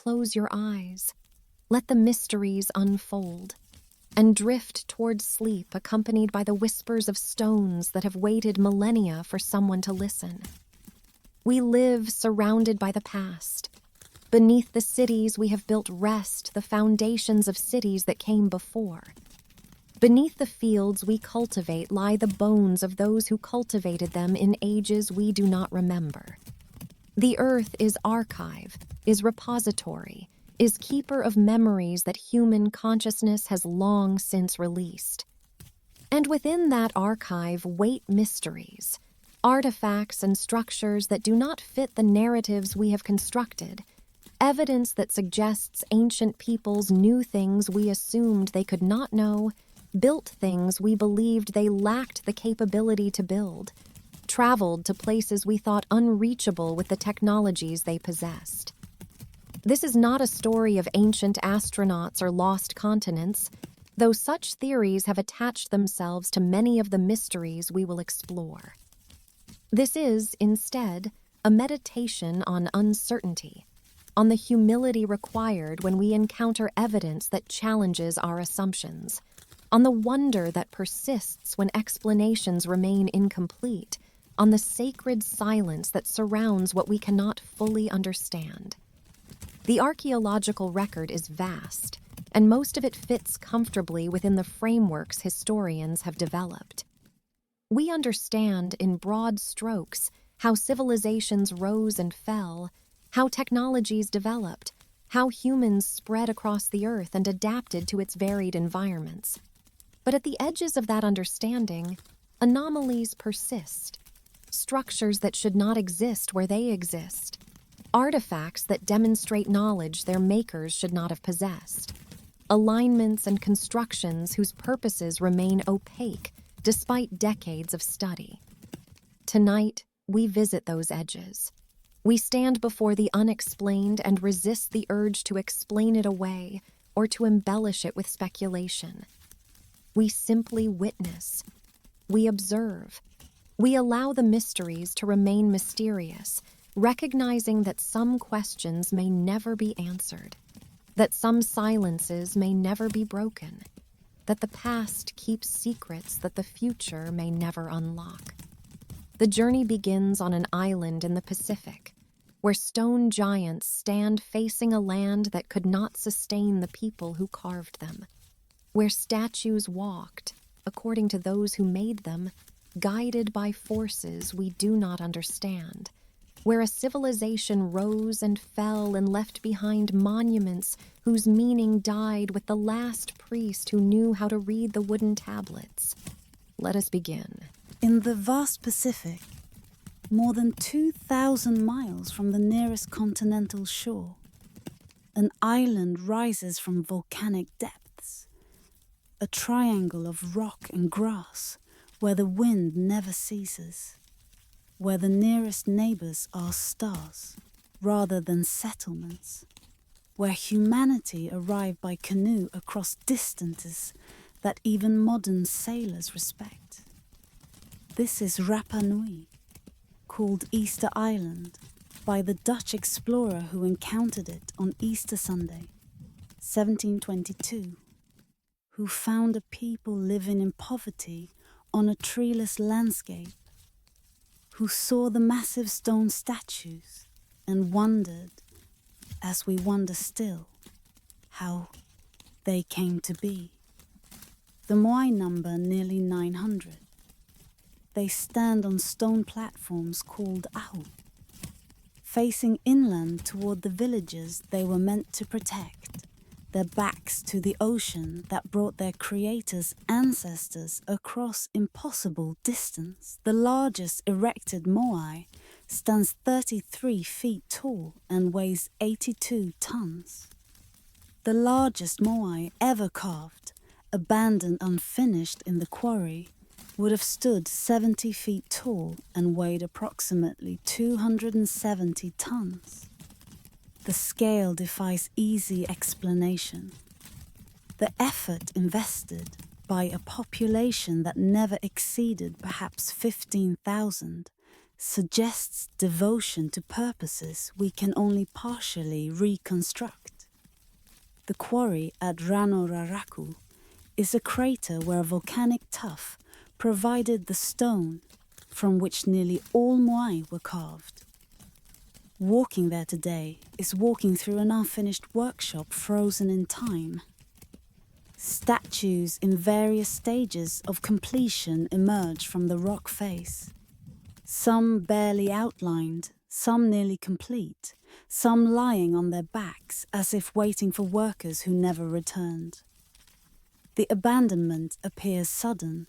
close your eyes. Let the mysteries unfold and drift towards sleep, accompanied by the whispers of stones that have waited millennia for someone to listen. We live surrounded by the past. Beneath the cities we have built rest the foundations of cities that came before. Beneath the fields we cultivate lie the bones of those who cultivated them in ages we do not remember. The earth is archive, is repository, is keeper of memories that human consciousness has long since released. And within that archive wait mysteries, artifacts and structures that do not fit the narratives we have constructed, evidence that suggests ancient peoples knew things we assumed they could not know, built things we believed they lacked the capability to build, traveled to places we thought unreachable with the technologies they possessed. This is not a story of ancient astronauts or lost continents, though such theories have attached themselves to many of the mysteries we will explore. This is, instead, a meditation on uncertainty, on the humility required when we encounter evidence that challenges our assumptions, on the wonder that persists when explanations remain incomplete, on the sacred silence that surrounds what we cannot fully understand. The archaeological record is vast, and most of it fits comfortably within the frameworks historians have developed. We understand in broad strokes how civilizations rose and fell, how technologies developed, how humans spread across the earth and adapted to its varied environments. But at the edges of that understanding, anomalies persist, structures that should not exist where they exist, artifacts that demonstrate knowledge their makers should not have possessed, alignments and constructions whose purposes remain opaque despite decades of study. Tonight, we visit those edges. We stand before the unexplained and resist the urge to explain it away or to embellish it with speculation. We simply witness. We observe. We allow the mysteries to remain mysterious, recognizing that some questions may never be answered, that some silences may never be broken, that the past keeps secrets that the future may never unlock. The journey begins on an island in the Pacific, where stone giants stand facing a land that could not sustain the people who carved them, where statues walked, according to those who made them, guided by forces we do not understand, where a civilization rose and fell and left behind monuments whose meaning died with the last priest who knew how to read the wooden tablets. Let us begin. In the vast Pacific, more than 2,000 miles from the nearest continental shore, an island rises from volcanic depths, a triangle of rock and grass where the wind never ceases, where the nearest neighbors are stars rather than settlements, where humanity arrived by canoe across distances that even modern sailors respect. This is Rapa Nui, called Easter Island by the Dutch explorer who encountered it on Easter Sunday, 1722, who found a people living in poverty on a treeless landscape, who saw the massive stone statues and wondered, as we wonder still, how they came to be. The Moai number nearly 900. They stand on stone platforms called ahu, facing inland toward the villages they were meant to protect, their backs to the ocean that brought their creators' ancestors across impossible distance. The largest erected moai stands 33 feet tall and weighs 82 tons. The largest moai ever carved, abandoned unfinished in the quarry, would have stood 70 feet tall and weighed approximately 270 tons. The scale defies easy explanation. The effort invested by a population that never exceeded perhaps 15,000 suggests devotion to purposes we can only partially reconstruct. The quarry at Rano-Raraku is a crater where a volcanic tuff provided the stone from which nearly all moai were carved. Walking there today is walking through an unfinished workshop frozen in time. Statues in various stages of completion emerge from the rock face. Some barely outlined, some nearly complete, some lying on their backs as if waiting for workers who never returned. The abandonment appears sudden.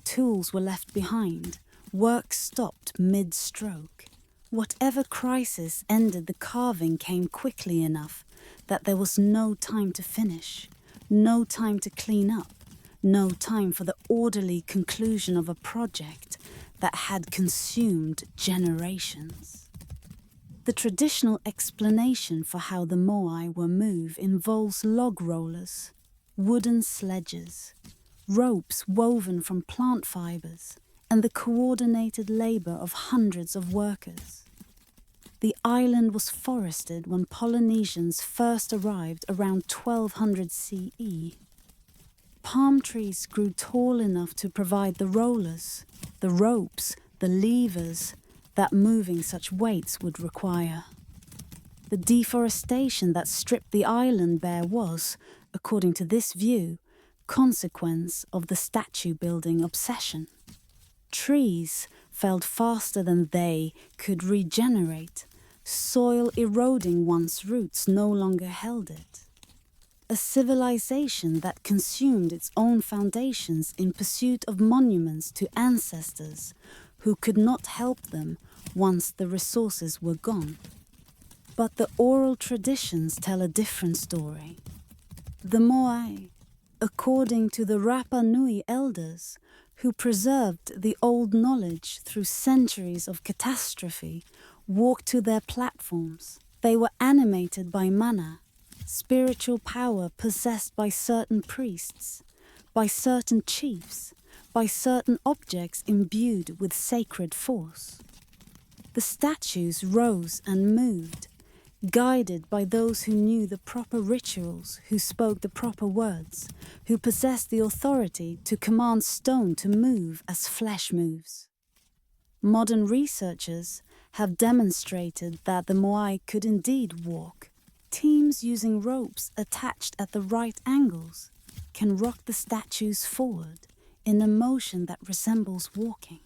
Tools were left behind, work stopped mid-stroke. Whatever crisis ended the carving came quickly enough that there was no time to finish, no time to clean up, no time for the orderly conclusion of a project that had consumed generations. The traditional explanation for how the moai were moved involves log rollers, wooden sledges, ropes woven from plant fibers, and the coordinated labor of hundreds of workers. The island was forested when Polynesians first arrived around 1200 CE. Palm trees grew tall enough to provide the rollers, the ropes, the levers that moving such weights would require. The deforestation that stripped the island bare was, according to this view, consequence of the statue building obsession. Trees felled faster than they could regenerate, soil eroding once roots no longer held it. A civilization that consumed its own foundations in pursuit of monuments to ancestors who could not help them once the resources were gone. But the oral traditions tell a different story. The moai, according to the Rapa Nui elders, who preserved the old knowledge through centuries of catastrophe, walked to their platforms. They were animated by mana, spiritual power possessed by certain priests, by certain chiefs, by certain objects imbued with sacred force. The statues rose and moved, guided by those who knew the proper rituals, who spoke the proper words, who possessed the authority to command stone to move as flesh moves. Modern researchers have demonstrated that the moai could indeed walk. Teams using ropes attached at the right angles can rock the statues forward in a motion that resembles walking,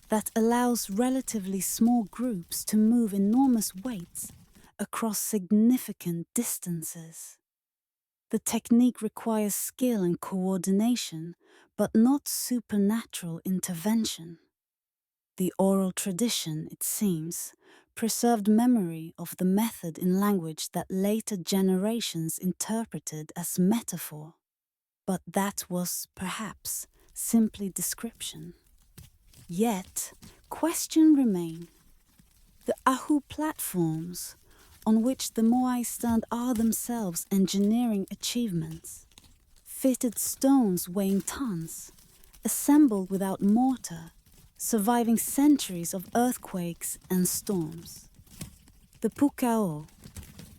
that allows relatively small groups to move enormous weights across significant distances. The technique requires skill and coordination, but not supernatural intervention. The oral tradition, it seems, preserved memory of the method in language that later generations interpreted as metaphor, but that was, perhaps, simply description. Yet, questions remain. The Ahu platforms on which the moai stand are themselves engineering achievements. Fitted stones weighing tons, assembled without mortar, surviving centuries of earthquakes and storms. The pukao,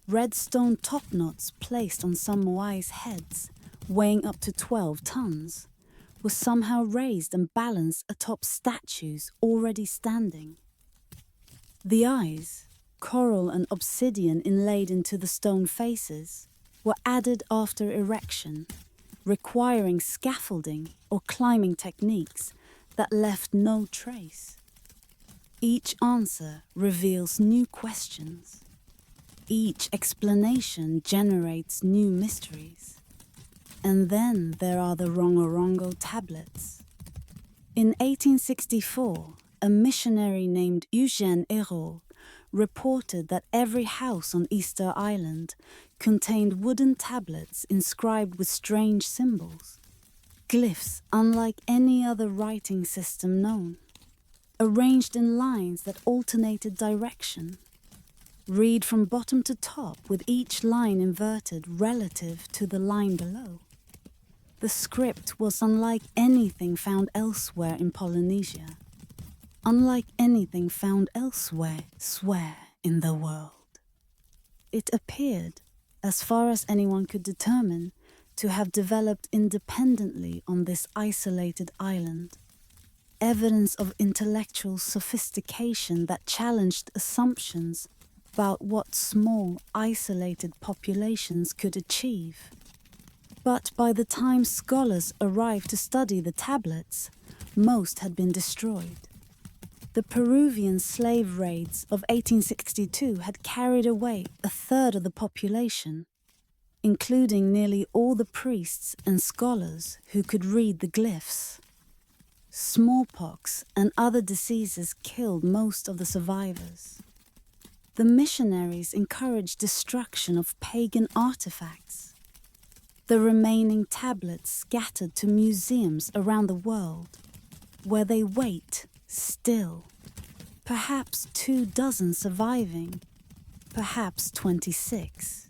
red stone top knots placed on some moai's heads, weighing up to 12 tons, was somehow raised and balanced atop statues already standing. The eyes, coral and obsidian inlaid into the stone faces, were added after erection, requiring scaffolding or climbing techniques that left no trace. Each answer reveals new questions. Each explanation generates new mysteries. And then there are the Rongorongo tablets. In 1864, a missionary named Eugène Hérault reported that every house on Easter Island contained wooden tablets inscribed with strange symbols, glyphs unlike any other writing system known, arranged in lines that alternated direction. Read from bottom to top with each line inverted relative to the line below. The script was unlike anything found elsewhere in Polynesia. unlike anything found elsewhere in the world. It appeared, as far as anyone could determine, to have developed independently on this isolated island, evidence of intellectual sophistication that challenged assumptions about what small, isolated populations could achieve. But by the time scholars arrived to study the tablets, most had been destroyed. The Peruvian slave raids of 1862 had carried away a third of the population, including nearly all the priests and scholars who could read the glyphs. Smallpox and other diseases killed most of the survivors. The missionaries encouraged destruction of pagan artifacts. The remaining tablets scattered to museums around the world, where they wait still, perhaps 24 surviving, perhaps 26.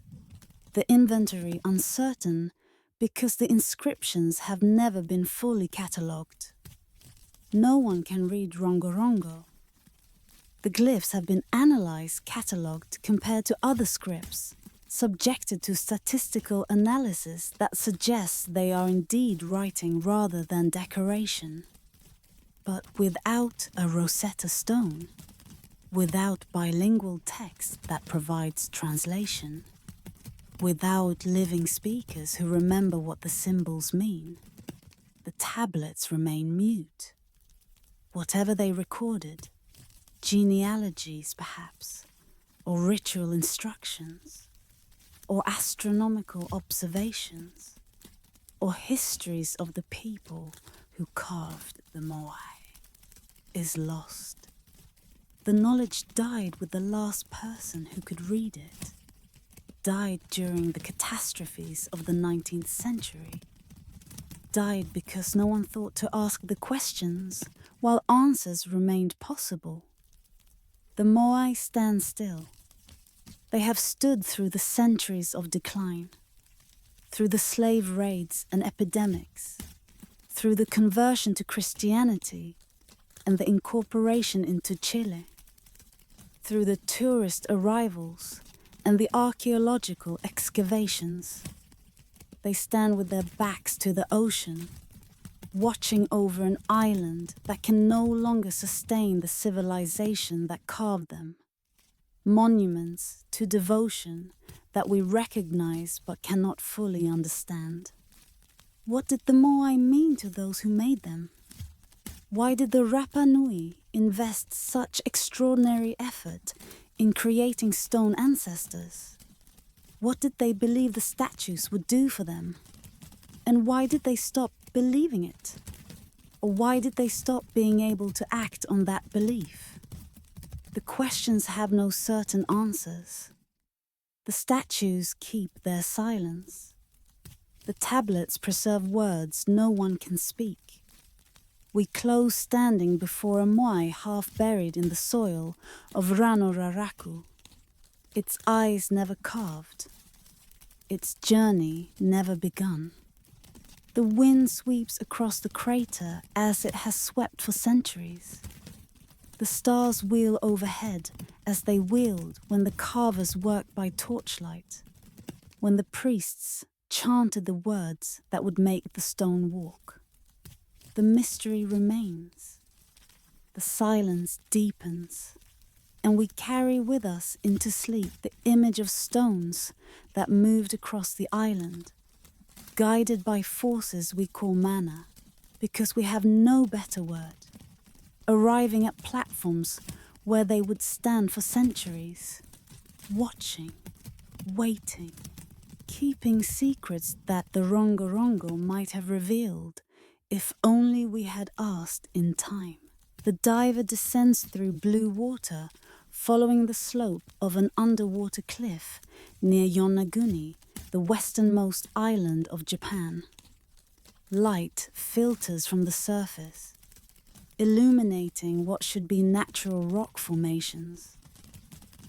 The inventory uncertain because the inscriptions have never been fully catalogued. No one can read Rongorongo. The glyphs have been analyzed, catalogued, compared to other scripts, subjected to statistical analysis that suggests they are indeed writing rather than decoration. But without a Rosetta Stone, without bilingual text that provides translation, without living speakers who remember what the symbols mean, the tablets remain mute. Whatever they recorded, genealogies perhaps, or ritual instructions, or astronomical observations, or histories of the people who carved the moai, is lost. The knowledge died with the last person who could read it, died during the catastrophes of the 19th century, died because no one thought to ask the questions while answers remained possible. The moai stand still. They have stood through the centuries of decline, through the slave raids and epidemics, through the conversion to Christianity and the incorporation into Chile, through the tourist arrivals and the archaeological excavations. They stand with their backs to the ocean, watching over an island that can no longer sustain the civilization that carved them. Monuments to devotion that we recognize but cannot fully understand. What did the moai mean to those who made them? Why did the Rapa Nui invest such extraordinary effort in creating stone ancestors? What did they believe the statues would do for them? And why did they stop believing it? Or why did they stop being able to act on that belief? The questions have no certain answers. The statues keep their silence. The tablets preserve words no one can speak. We close standing before a moai half buried in the soil of Rano Raraku. Its eyes never carved. Its journey never begun. The wind sweeps across the crater as it has swept for centuries. The stars wheel overhead as they wheeled when the carvers worked by torchlight, when the priests chanted the words that would make the stone walk. The mystery remains. The silence deepens, and we carry with us into sleep the image of stones that moved across the island, guided by forces we call mana, because we have no better word, arriving at platforms where they would stand for centuries, watching, waiting, keeping secrets that the Rongorongo might have revealed if only we had asked in time. The diver descends through blue water, following the slope of an underwater cliff near Yonaguni, the westernmost island of Japan. Light filters from the surface, illuminating what should be natural rock formations,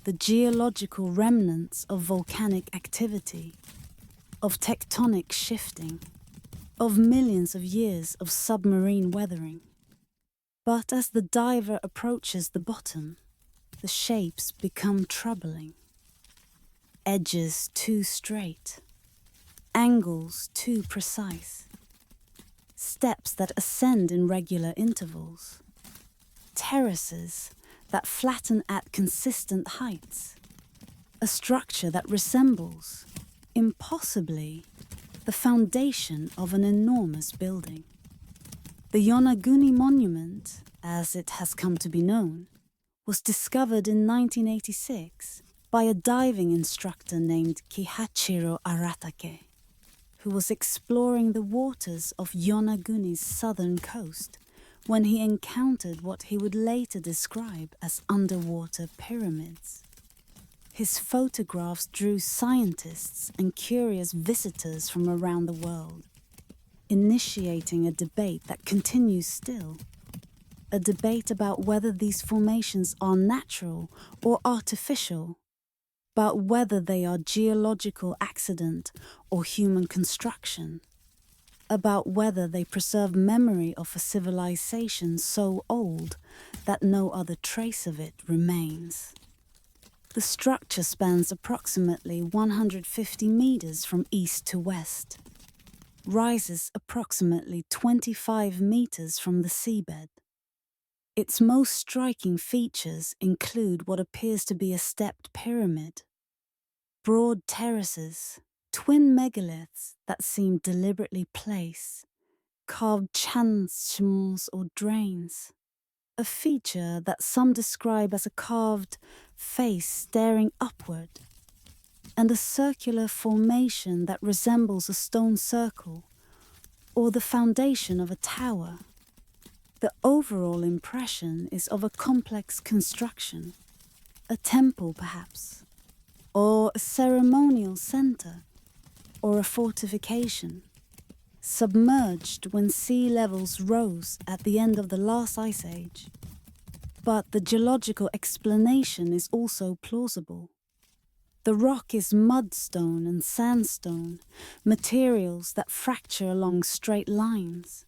the geological remnants of volcanic activity, of tectonic shifting, of millions of years of submarine weathering. But as the diver approaches the bottom, the shapes become troubling. Edges too straight, angles too precise, steps that ascend in regular intervals, terraces that flatten at consistent heights, a structure that resembles, impossibly, the foundation of an enormous building. The Yonaguni Monument, as it has come to be known, was discovered in 1986 by a diving instructor named Kihachiro Aratake, who was exploring the waters of Yonaguni's southern coast when he encountered what he would later describe as underwater pyramids. His photographs drew scientists and curious visitors from around the world, initiating a debate that continues still. A debate about whether these formations are natural or artificial, about whether they are geological accident or human construction, about whether they preserve memory of a civilization so old that no other trace of it remains. The structure spans approximately 150 meters from east to west, rises approximately 25 meters from the seabed. Its most striking features include what appears to be a stepped pyramid, broad terraces, twin megaliths that seem deliberately placed, carved chanshms or drains, a feature that some describe as a carved face staring upward, and a circular formation that resembles a stone circle or the foundation of a tower. The overall impression is of a complex construction, a temple perhaps, or a ceremonial center, or a fortification, submerged when sea levels rose at the end of the last ice age. But the geological explanation is also plausible. The rock is mudstone and sandstone, materials that fracture along straight lines,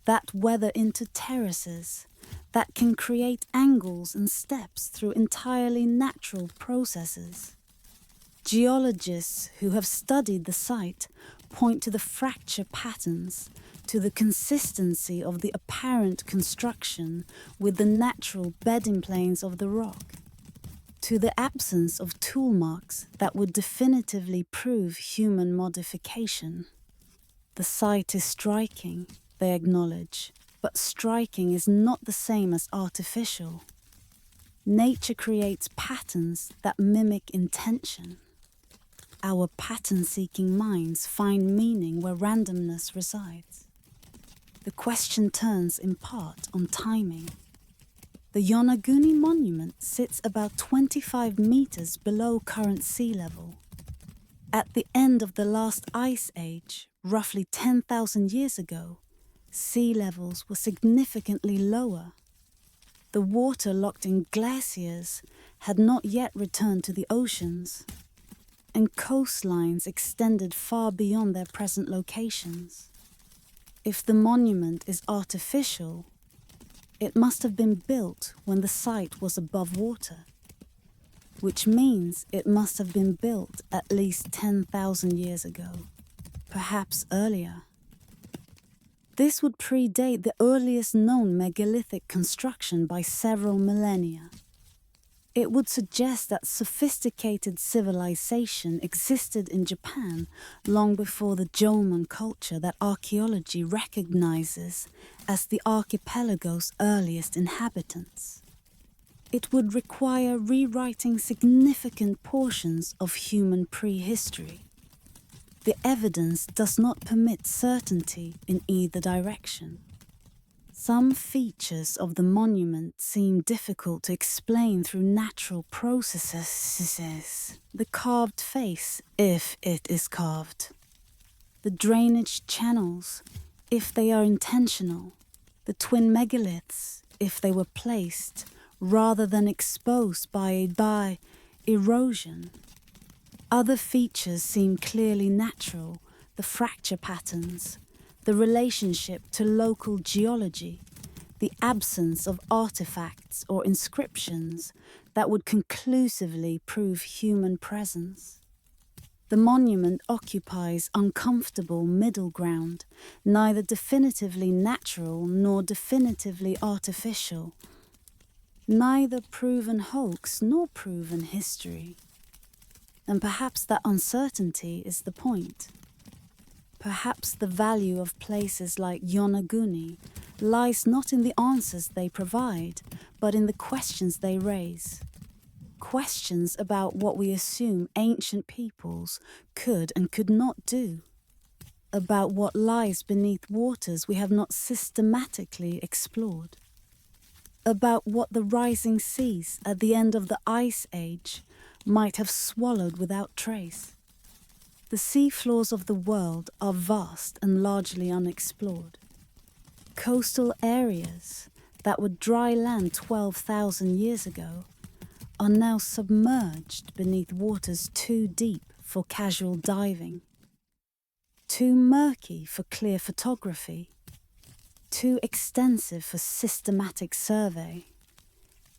that weather into terraces, that can create angles and steps through entirely natural processes. Geologists who have studied the site point to the fracture patterns, to the consistency of the apparent construction with the natural bedding planes of the rock, to the absence of tool marks that would definitively prove human modification. The site is striking, they acknowledge, but striking is not the same as artificial. Nature creates patterns that mimic intention. Our pattern-seeking minds find meaning where randomness resides. The question turns in part on timing. The Yonaguni Monument sits about 25 meters below current sea level. At the end of the last ice age, roughly 10,000 years ago, sea levels were significantly lower. The water locked in glaciers had not yet returned to the oceans, and coastlines extended far beyond their present locations. If the monument is artificial, it must have been built when the site was above water, which means it must have been built at least 10,000 years ago, perhaps earlier. This would predate the earliest known megalithic construction by several millennia. It would suggest that sophisticated civilization existed in Japan long before the Jomon culture that archaeology recognizes as the archipelago's earliest inhabitants. It would require rewriting significant portions of human prehistory. The evidence does not permit certainty in either direction. Some features of the monument seem difficult to explain through natural processes. The carved face, if it is carved. The drainage channels, if they are intentional. The twin megaliths, if they were placed, rather than exposed by erosion. Other features seem clearly natural, the fracture patterns, the relationship to local geology, the absence of artifacts or inscriptions that would conclusively prove human presence. The monument occupies uncomfortable middle ground, neither definitively natural nor definitively artificial, neither proven hoax nor proven history. And perhaps that uncertainty is the point. Perhaps the value of places like Yonaguni lies not in the answers they provide, but in the questions they raise. Questions about what we assume ancient peoples could and could not do. About what lies beneath waters we have not systematically explored. About what the rising seas at the end of the Ice Age might have swallowed without trace. The seafloors of the world are vast and largely unexplored. Coastal areas that were dry land 12,000 years ago are now submerged beneath waters too deep for casual diving, too murky for clear photography, too extensive for systematic survey.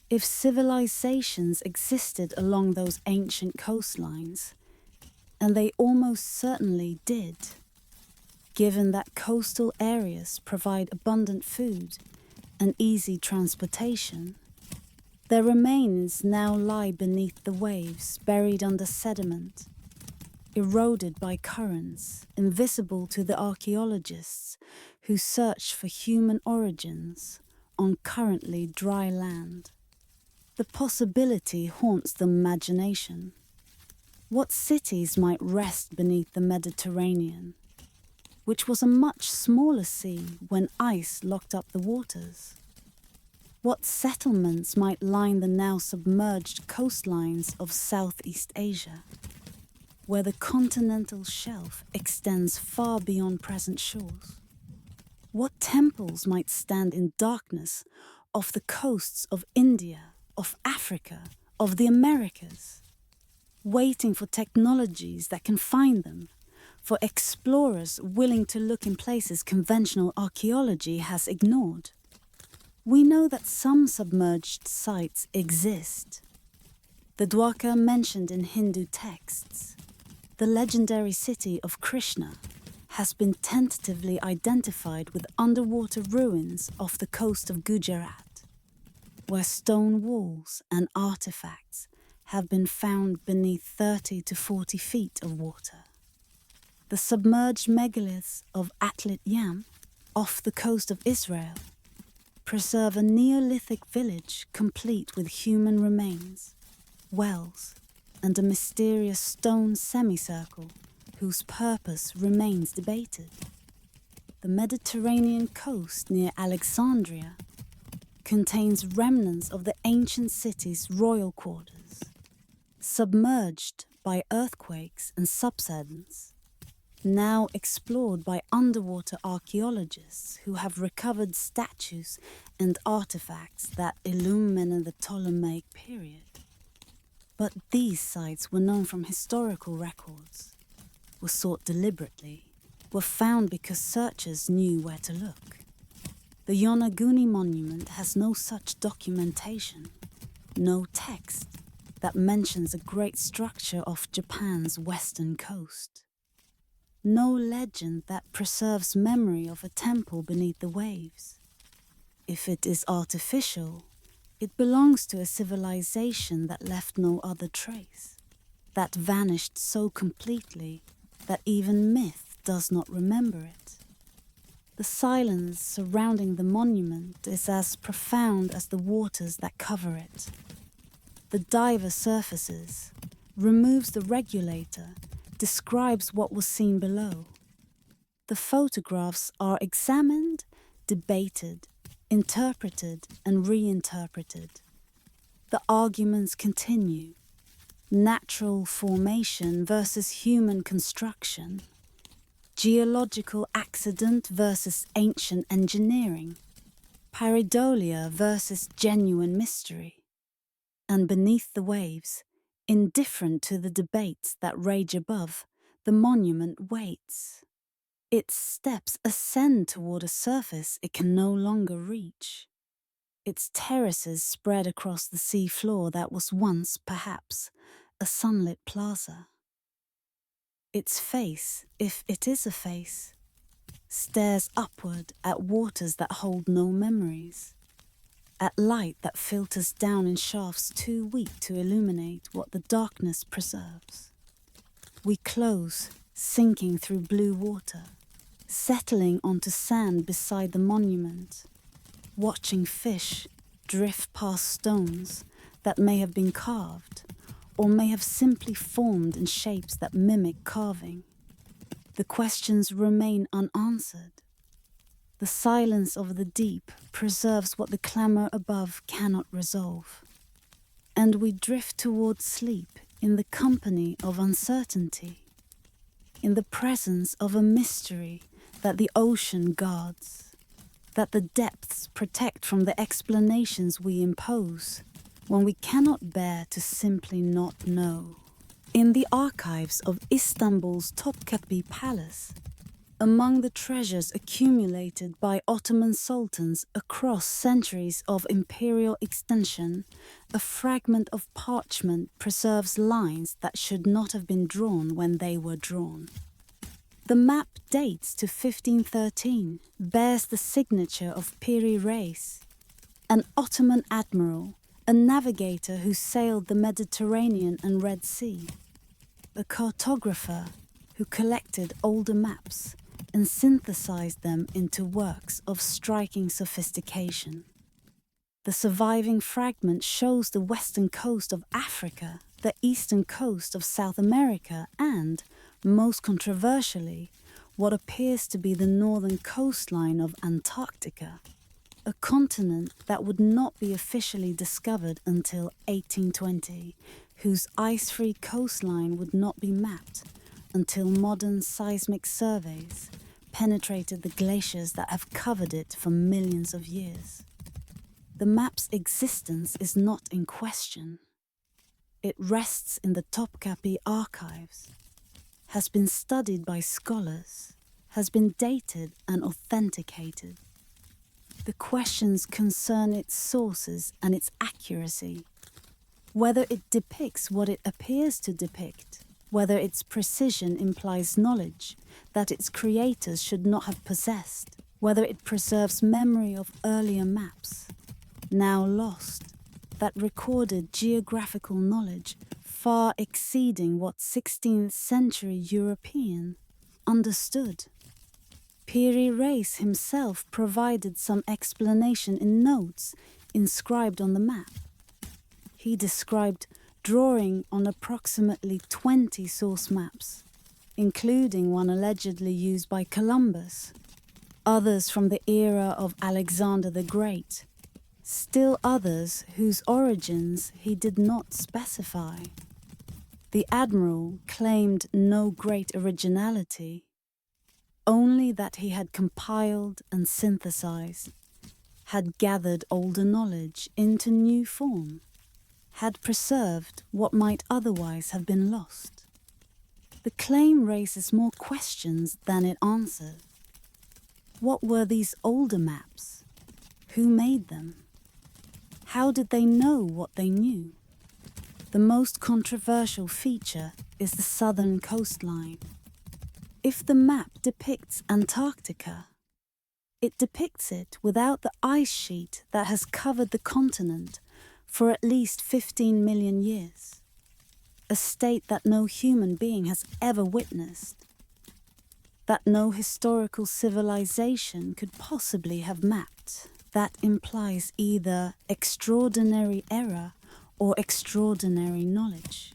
If civilizations existed along those ancient coastlines, and they almost certainly did, given that coastal areas provide abundant food and easy transportation, their remains now lie beneath the waves, buried under sediment, eroded by currents, invisible to the archaeologists who search for human origins on currently dry land. The possibility haunts the imagination. What cities might rest beneath the Mediterranean, which was a much smaller sea when ice locked up the waters? What settlements might line the now submerged coastlines of Southeast Asia, where the continental shelf extends far beyond present shores? What temples might stand in darkness off the coasts of India, of Africa, of the Americas, waiting for technologies that can find them, for explorers willing to look in places conventional archaeology has ignored? We know that some submerged sites exist. The Dwarka mentioned in Hindu texts, the legendary city of Krishna, has been tentatively identified with underwater ruins off the coast of Gujarat, where stone walls and artifacts have been found beneath 30 to 40 feet of water. The submerged megaliths of Atlit Yam, off the coast of Israel, preserve a Neolithic village complete with human remains, wells, and a mysterious stone semicircle whose purpose remains debated. The Mediterranean coast near Alexandria contains remnants of the ancient city's royal quarters, submerged by earthquakes and subsidence, now explored by underwater archaeologists who have recovered statues and artifacts that illumine the Ptolemaic period. But these sites were known from historical records, were sought deliberately, were found because searchers knew where to look. The Yonaguni monument has no such documentation, no text that mentions a great structure off Japan's western coast. No legend that preserves memory of a temple beneath the waves. If it is artificial, it belongs to a civilization that left no other trace, that vanished so completely that even myth does not remember it. The silence surrounding the monument is as profound as the waters that cover it. The diver surfaces, removes the regulator, describes what was seen below. The photographs are examined, debated, interpreted and reinterpreted. The arguments continue. Natural formation versus human construction. Geological accident versus ancient engineering. Pareidolia versus genuine mystery. And beneath the waves, indifferent to the debates that rage above, the monument waits. Its steps ascend toward a surface it can no longer reach. its terraces spread across the sea floor that was once, perhaps, a sunlit plaza. Its face, if it is a face, stares upward at waters that hold no memories, at light that filters down in shafts too weak to illuminate what the darkness preserves. We close, sinking through blue water, settling onto sand beside the monument, watching fish drift past stones that may have been carved or may have simply formed in shapes that mimic carving. The questions remain unanswered. The silence of the deep preserves what the clamor above cannot resolve. And we drift towards sleep in the company of uncertainty, in the presence of a mystery that the ocean guards, that the depths protect from the explanations we impose when we cannot bear to simply not know. In the archives of Istanbul's Topkapi Palace, among the treasures accumulated by Ottoman sultans across centuries of imperial extension, a fragment of parchment preserves lines that should not have been drawn when they were drawn. The map dates to 1513, bears the signature of Piri Reis, an Ottoman admiral, a navigator who sailed the Mediterranean and Red Sea, a cartographer who collected older maps and synthesized them into works of striking sophistication. The surviving fragment shows the western coast of Africa, the eastern coast of South America, and, most controversially, what appears to be the northern coastline of Antarctica, a continent that would not be officially discovered until 1820, whose ice-free coastline would not be mapped until modern seismic surveys penetrated the glaciers that have covered it for millions of years. The map's existence is not in question. It rests in the Topkapi archives, has been studied by scholars, has been dated and authenticated. The questions concern its sources and its accuracy, whether it depicts what it appears to depict, whether its precision implies knowledge that its creators should not have possessed, whether it preserves memory of earlier maps, now lost, that recorded geographical knowledge far exceeding what 16th century European understood. Piri Reis himself provided some explanation in notes inscribed on the map. He described drawing on approximately 20 source maps, including one allegedly used by Columbus, others from the era of Alexander the Great, still others whose origins he did not specify. The admiral claimed no great originality, only that he had compiled and synthesized, had gathered older knowledge into new form, had preserved what might otherwise have been lost. The claim raises more questions than it answers. What were these older maps? Who made them? How did they know what they knew? The most controversial feature is the southern coastline. If the map depicts Antarctica, it depicts it without the ice sheet that has covered the continent for at least 15 million years, a state that no human being has ever witnessed, that no historical civilization could possibly have mapped. That implies either extraordinary error or extraordinary knowledge.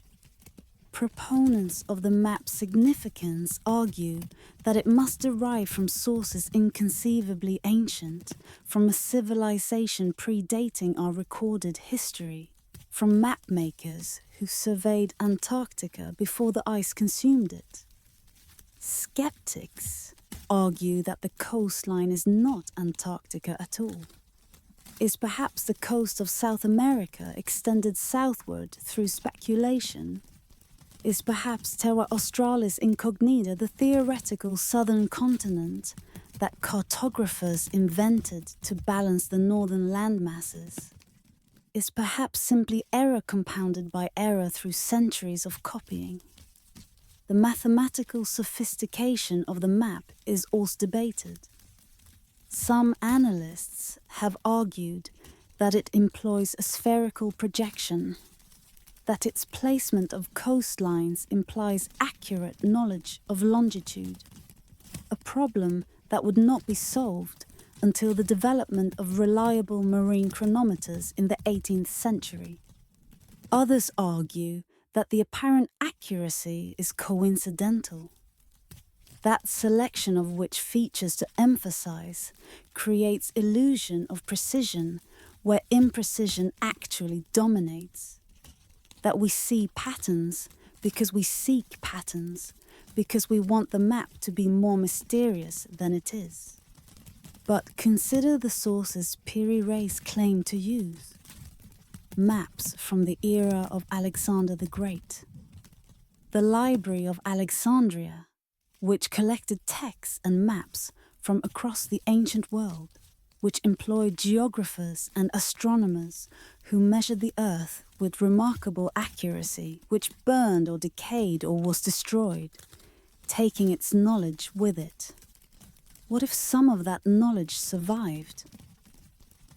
Proponents of the map's significance argue that it must derive from sources inconceivably ancient, from a civilization predating our recorded history, from map makers who surveyed Antarctica before the ice consumed it. Skeptics argue that the coastline is not Antarctica at all, is perhaps the coast of South America extended southward through speculation. Is perhaps Terra Australis Incognita the theoretical southern continent that cartographers invented to balance the northern land masses is perhaps simply error compounded by error through centuries of copying. The mathematical sophistication of the map is also debated. Some analysts have argued that it employs a spherical projection, that its placement of coastlines implies accurate knowledge of longitude, a problem that would not be solved until the development of reliable marine chronometers in the 18th century. Others argue that the apparent accuracy is coincidental. That selection of which features to emphasize creates illusion of precision where imprecision actually dominates. That we see patterns because we seek patterns, because we want the map to be more mysterious than it is. But consider the sources Piri Reis claimed to use. Maps from the era of Alexander the Great. The Library of Alexandria, which collected texts and maps from across the ancient world, which employed geographers and astronomers who measured the Earth with remarkable accuracy, which burned or decayed or was destroyed, taking its knowledge with it. What if some of that knowledge survived?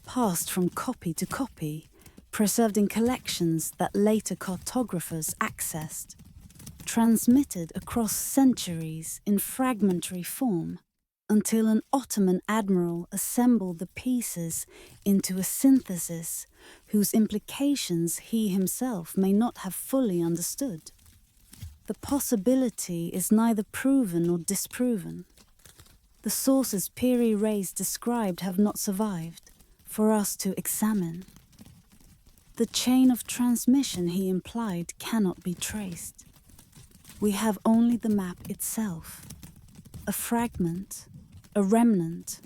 Passed from copy to copy, preserved in collections that later cartographers accessed, transmitted across centuries in fragmentary form, until an Ottoman admiral assembled the pieces into a synthesis whose implications he himself may not have fully understood. The possibility is neither proven nor disproven. The sources Piri Reis described have not survived for us to examine. The chain of transmission he implied cannot be traced. We have only the map itself, a fragment, a remnant,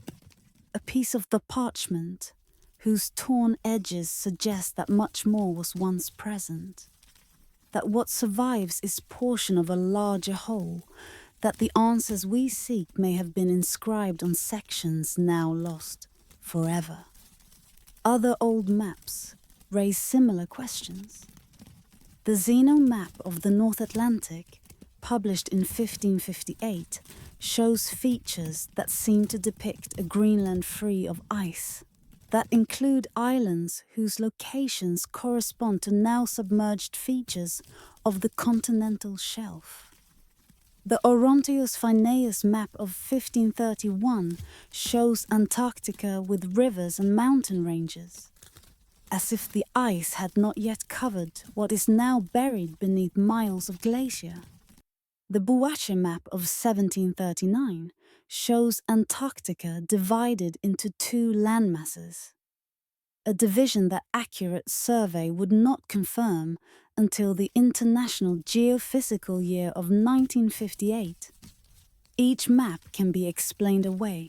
a piece of the parchment whose torn edges suggest that much more was once present, that what survives is portion of a larger whole, that the answers we seek may have been inscribed on sections now lost forever. Other old maps raise similar questions. The Zeno map of the North Atlantic, published in 1558, shows features that seem to depict a Greenland free of ice, that include islands whose locations correspond to now submerged features of the continental shelf. The Orontius Phineus map of 1531 shows Antarctica with rivers and mountain ranges, as if the ice had not yet covered what is now buried beneath miles of glacier. The Bouache map of 1739 shows Antarctica divided into two landmasses, a division that accurate survey would not confirm until the International Geophysical Year of 1958. Each map can be explained away.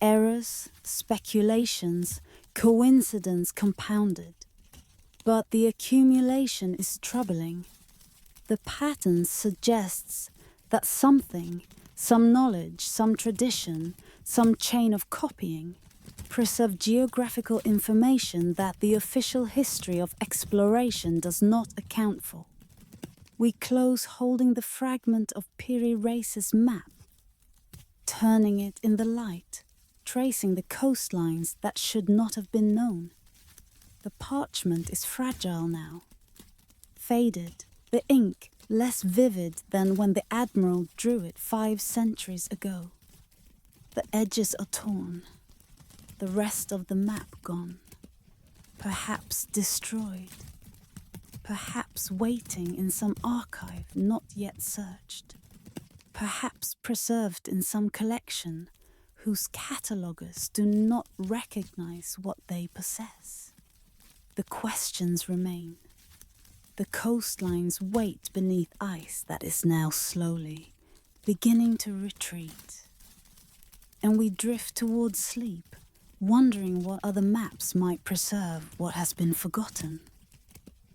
Errors, speculations, coincidence compounded. But the accumulation is troubling. The pattern suggests that something, some knowledge, some tradition, some chain of copying, preserve geographical information that the official history of exploration does not account for. We close holding the fragment of Piri Reis's map, turning it in the light, tracing the coastlines that should not have been known. The parchment is fragile now, faded, the ink less vivid than when the admiral drew it 5 centuries ago. The edges are torn, the rest of the map gone, perhaps destroyed, perhaps waiting in some archive not yet searched, perhaps preserved in some collection whose cataloguers do not recognize what they possess. The questions remain. The coastlines wait beneath ice that is now slowly beginning to retreat. And we drift towards sleep, wondering what other maps might preserve what has been forgotten.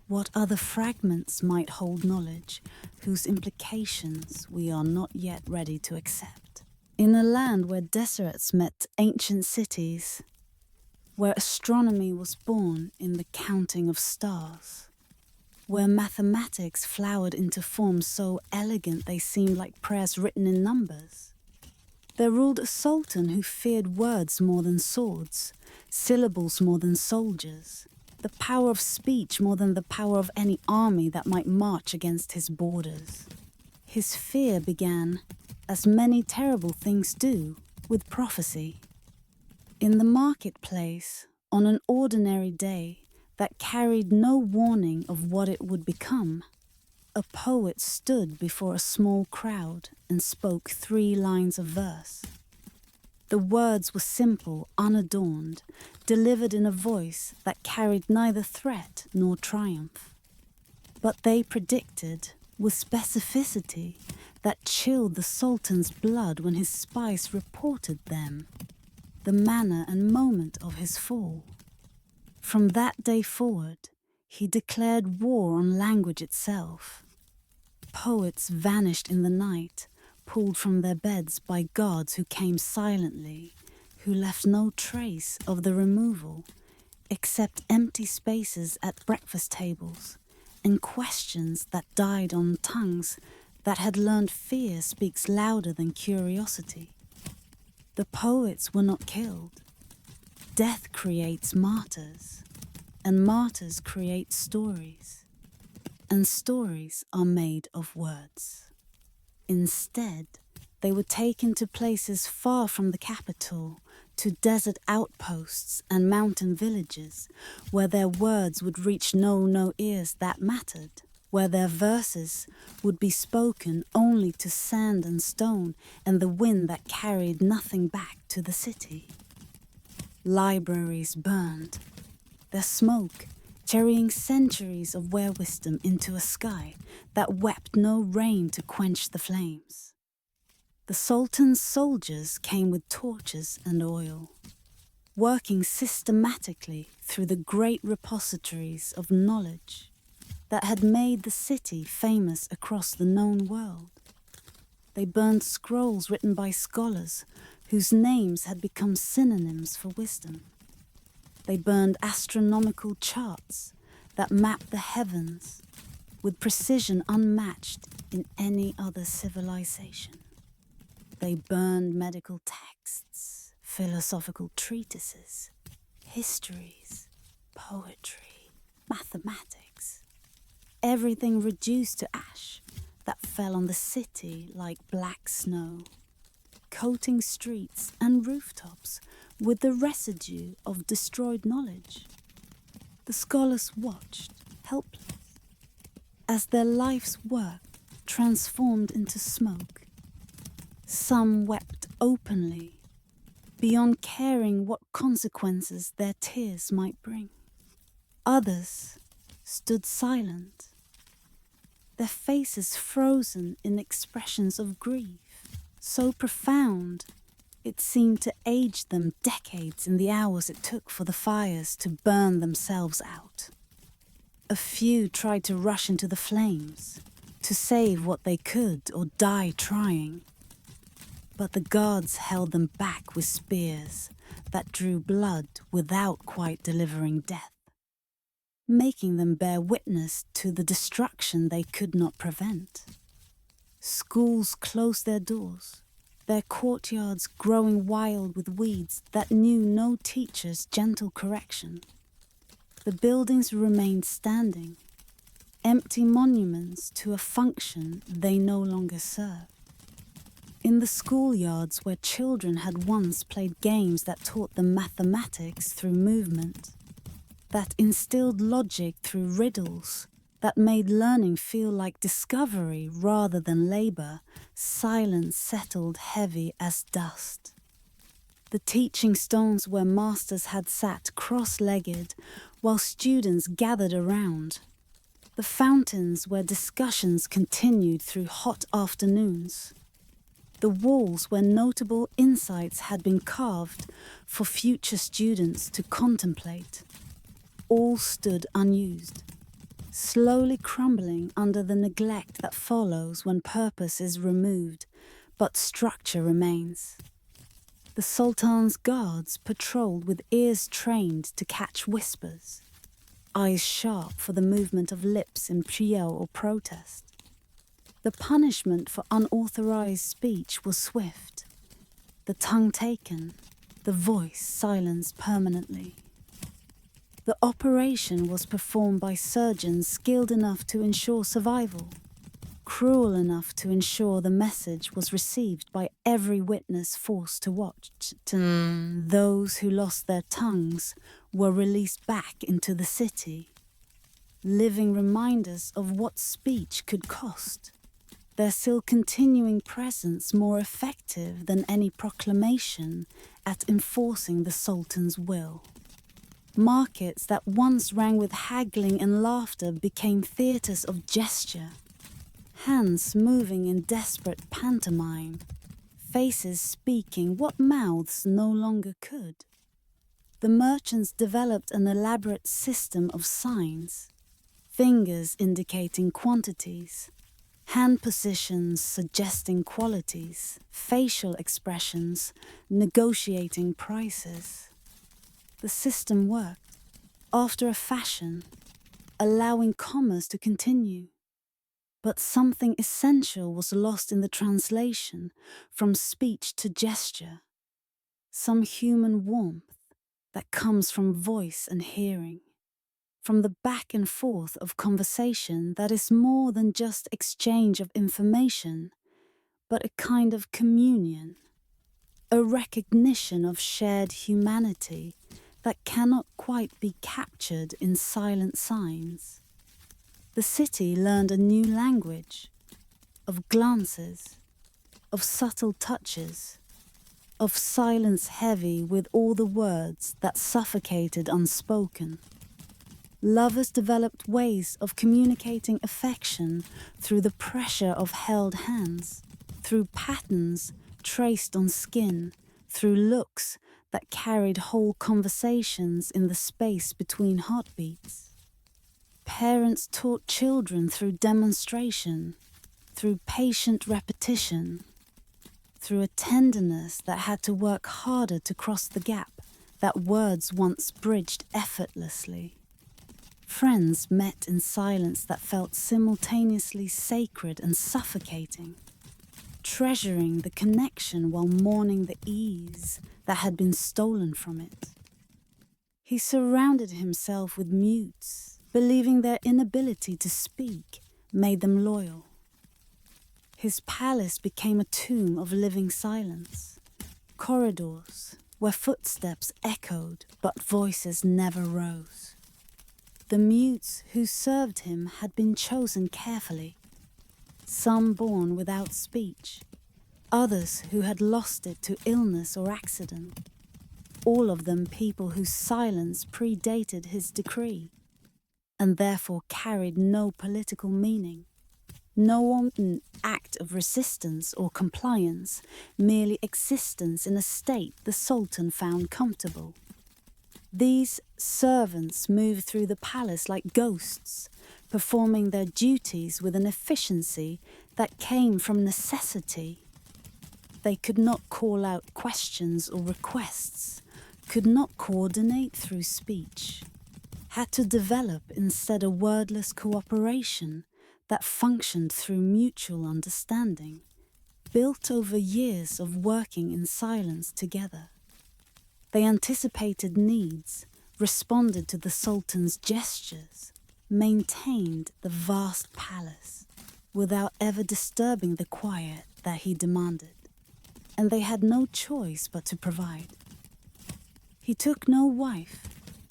What other fragments might hold knowledge whose implications we are not yet ready to accept. In a land where deserts met ancient cities, where astronomy was born in the counting of stars, where mathematics flowered into forms so elegant they seemed like prayers written in numbers, there ruled a sultan who feared words more than swords, syllables more than soldiers, the power of speech more than the power of any army that might march against his borders. His fear began, as many terrible things do, with prophecy. In the marketplace, on an ordinary day that carried no warning of what it would become, a poet stood before a small crowd and spoke 3 lines of verse. The words were simple, unadorned, delivered in a voice that carried neither threat nor triumph. But they predicted, with specificity, that chilled the Sultan's blood when his spies reported them, the manner and moment of his fall. From that day forward, he declared war on language itself. Poets vanished in the night, pulled from their beds by gods who came silently, who left no trace of the removal, except empty spaces at breakfast tables and questions that died on tongues that had learned fear speaks louder than curiosity. The poets were not killed. Death creates martyrs, and martyrs create stories, and stories are made of words. Instead, they were taken to places far from the capital, to desert outposts and mountain villages, where their words would reach no ears that mattered, where their verses would be spoken only to sand and stone and the wind that carried nothing back to the city. Libraries burned, their smoke carrying centuries of wisdom into a sky that wept no rain to quench the flames. The Sultan's soldiers came with torches and oil, working systematically through the great repositories of knowledge that had made the city famous across the known world. They burned scrolls written by scholars whose names had become synonyms for wisdom. They burned astronomical charts that mapped the heavens with precision unmatched in any other civilization. They burned medical texts, philosophical treatises, histories, poetry, mathematics, everything reduced to ash that fell on the city like black snow, coating streets and rooftops with the residue of destroyed knowledge. The scholars watched, helpless, as their life's work transformed into smoke. Some wept openly, beyond caring what consequences their tears might bring. Others stood silent, their faces frozen in expressions of grief, so profound it seemed to age them decades in the hours it took for the fires to burn themselves out. A few tried to rush into the flames, to save what they could or die trying. But the gods held them back with spears that drew blood without quite delivering death, making them bear witness to the destruction they could not prevent. Schools closed their doors, their courtyards growing wild with weeds that knew no teacher's gentle correction. The buildings remained standing, empty monuments to a function they no longer served. In the schoolyards where children had once played games that taught them mathematics through movement, that instilled logic through riddles, that made learning feel like discovery rather than labor, silence settled heavy as dust. The teaching stones where masters had sat cross-legged while students gathered around. The fountains where discussions continued through hot afternoons. The walls where notable insights had been carved for future students to contemplate. All stood unused, slowly crumbling under the neglect that follows when purpose is removed, but structure remains. The Sultan's guards patrolled with ears trained to catch whispers, eyes sharp for the movement of lips in prayer or protest. The punishment for unauthorized speech was swift. The tongue taken, the voice silenced permanently. The operation was performed by surgeons skilled enough to ensure survival, cruel enough to ensure the message was received by every witness forced to watch. Those who lost their tongues were released back into the city, living reminders of what speech could cost, their still continuing presence more effective than any proclamation at enforcing the Sultan's will. Markets that once rang with haggling and laughter became theatres of gesture, hands moving in desperate pantomime, faces speaking what mouths no longer could. The merchants developed an elaborate system of signs, fingers indicating quantities, hand positions suggesting qualities, facial expressions negotiating prices. The system worked, after a fashion, allowing commerce to continue. But something essential was lost in the translation from speech to gesture, some human warmth that comes from voice and hearing, from the back and forth of conversation that is more than just exchange of information, but a kind of communion, a recognition of shared humanity that cannot quite be captured in silent signs. The city learned a new language, of glances, of subtle touches, of silence heavy with all the words that suffocated unspoken. Lovers developed ways of communicating affection through the pressure of held hands, through patterns traced on skin, through looks that carried whole conversations in the space between heartbeats. Parents taught children through demonstration, through patient repetition, through a tenderness that had to work harder to cross the gap that words once bridged effortlessly. Friends met in silence that felt simultaneously sacred and suffocating, treasuring the connection while mourning the ease that had been stolen from it. He surrounded himself with mutes, believing their inability to speak made them loyal. His palace became a tomb of living silence, corridors where footsteps echoed but voices never rose. The mutes who served him had been chosen carefully, some born without speech, others who had lost it to illness or accident, all of them people whose silence predated his decree, and therefore carried no political meaning, no wanton act of resistance or compliance, merely existence in a state the Sultan found comfortable. These servants moved through the palace like ghosts, performing their duties with an efficiency that came from necessity. They could not call out questions or requests, could not coordinate through speech, had to develop instead a wordless cooperation that functioned through mutual understanding, built over years of working in silence together. They anticipated needs, responded to the Sultan's gestures, maintained the vast palace without ever disturbing the quiet that he demanded, and they had no choice but to provide. He took no wife,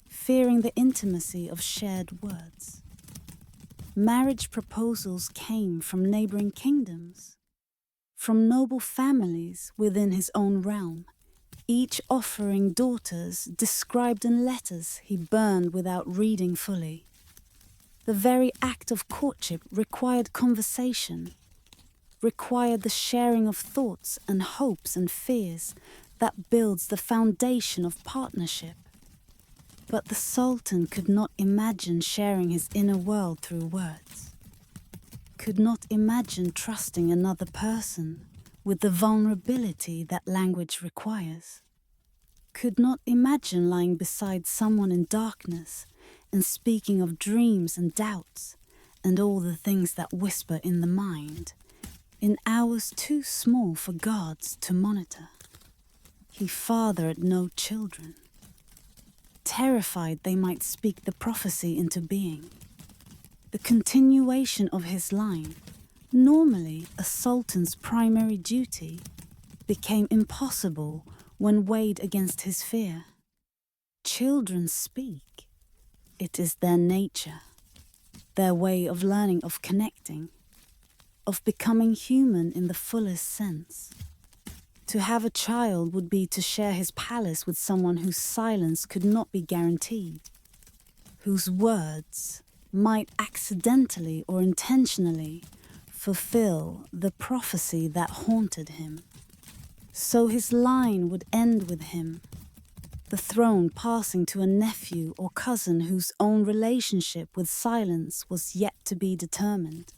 fearing the intimacy of shared words. Marriage proposals came from neighboring kingdoms, from noble families within his own realm, each offering daughters described in letters he burned without reading fully. The very act of courtship required conversation, required the sharing of thoughts and hopes and fears that builds the foundation of partnership. But the Sultan could not imagine sharing his inner world through words, could not imagine trusting another person with the vulnerability that language requires. Could not imagine lying beside someone in darkness and speaking of dreams and doubts and all the things that whisper in the mind, in hours too small for gods to monitor. He fathered no children, terrified they might speak the prophecy into being. The continuation of his line, normally a sultan's primary duty, became impossible when weighed against his fear. Children speak. It is their nature, their way of learning, of connecting, of becoming human in the fullest sense. To have a child would be to share his palace with someone whose silence could not be guaranteed, whose words might accidentally or intentionally fulfill the prophecy that haunted him. So his line would end with him, the throne passing to a nephew or cousin whose own relationship with silence was yet to be determined.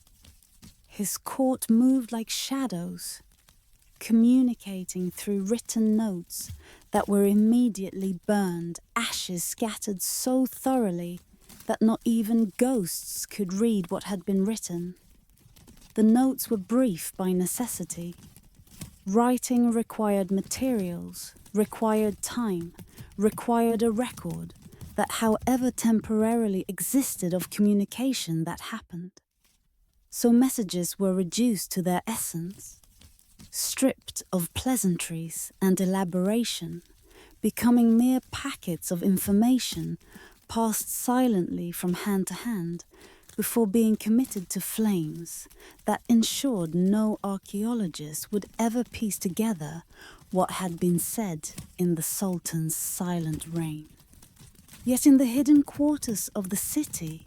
His court moved like shadows, communicating through written notes that were immediately burned, ashes scattered so thoroughly that not even ghosts could read what had been written. The notes were brief by necessity. Writing required materials, required time, required a record that, however temporarily existed of communication that happened. So messages were reduced to their essence, stripped of pleasantries and elaboration, becoming mere packets of information passed silently from hand to hand before being committed to flames that ensured no archaeologist would ever piece together what had been said in the Sultan's silent reign. Yet in the hidden quarters of the city,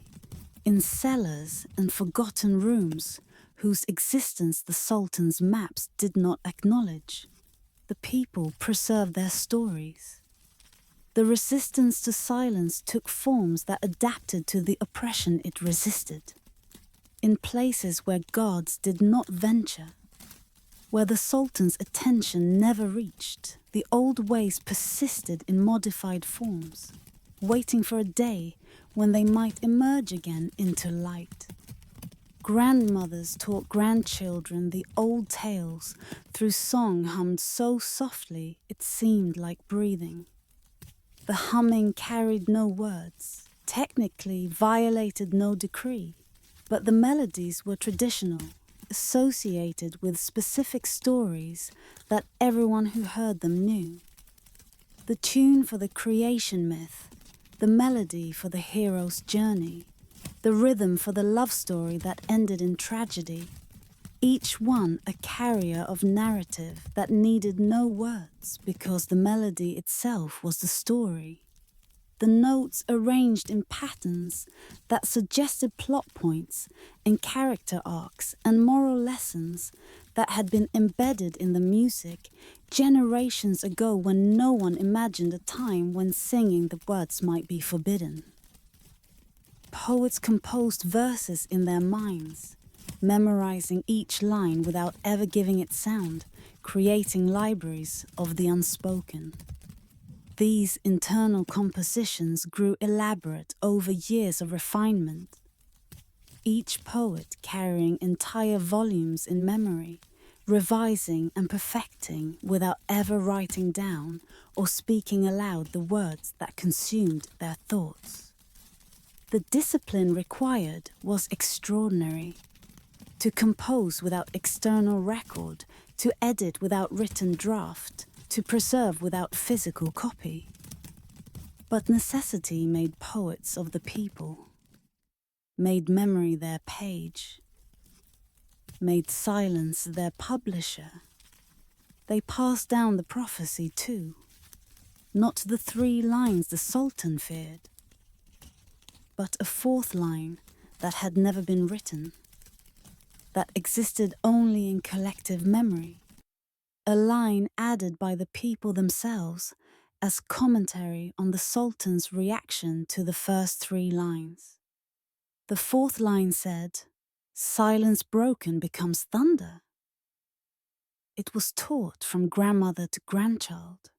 in cellars and forgotten rooms whose existence the Sultan's maps did not acknowledge, the people preserved their stories. The resistance to silence took forms that adapted to the oppression it resisted. In places where gods did not venture, where the Sultan's attention never reached, the old ways persisted in modified forms, waiting for a day when they might emerge again into light. Grandmothers taught grandchildren the old tales through song hummed so softly it seemed like breathing. The humming carried no words, technically violated no decree, but the melodies were traditional, associated with specific stories that everyone who heard them knew. The tune for the creation myth, the melody for the hero's journey, the rhythm for the love story that ended in tragedy, each one a carrier of narrative that needed no words because the melody itself was the story. The notes arranged in patterns that suggested plot points and character arcs and moral lessons that had been embedded in the music generations ago when no one imagined a time when singing the words might be forbidden. Poets composed verses in their minds, memorizing each line without ever giving it sound, creating libraries of the unspoken. These internal compositions grew elaborate over years of refinement, each poet carrying entire volumes in memory, revising and perfecting without ever writing down or speaking aloud the words that consumed their thoughts. The discipline required was extraordinary. To compose without external record, to edit without written draft, to preserve without physical copy. But necessity made poets of the people, made memory their page, made silence their publisher. They passed down the prophecy too, not the 3 lines the Sultan feared, but a 4th line that had never been written, that existed only in collective memory, a line added by the people themselves as commentary on the Sultan's reaction to the first 3 lines. The 4th line said, "Silence broken becomes thunder." It was taught from grandmother to grandchild,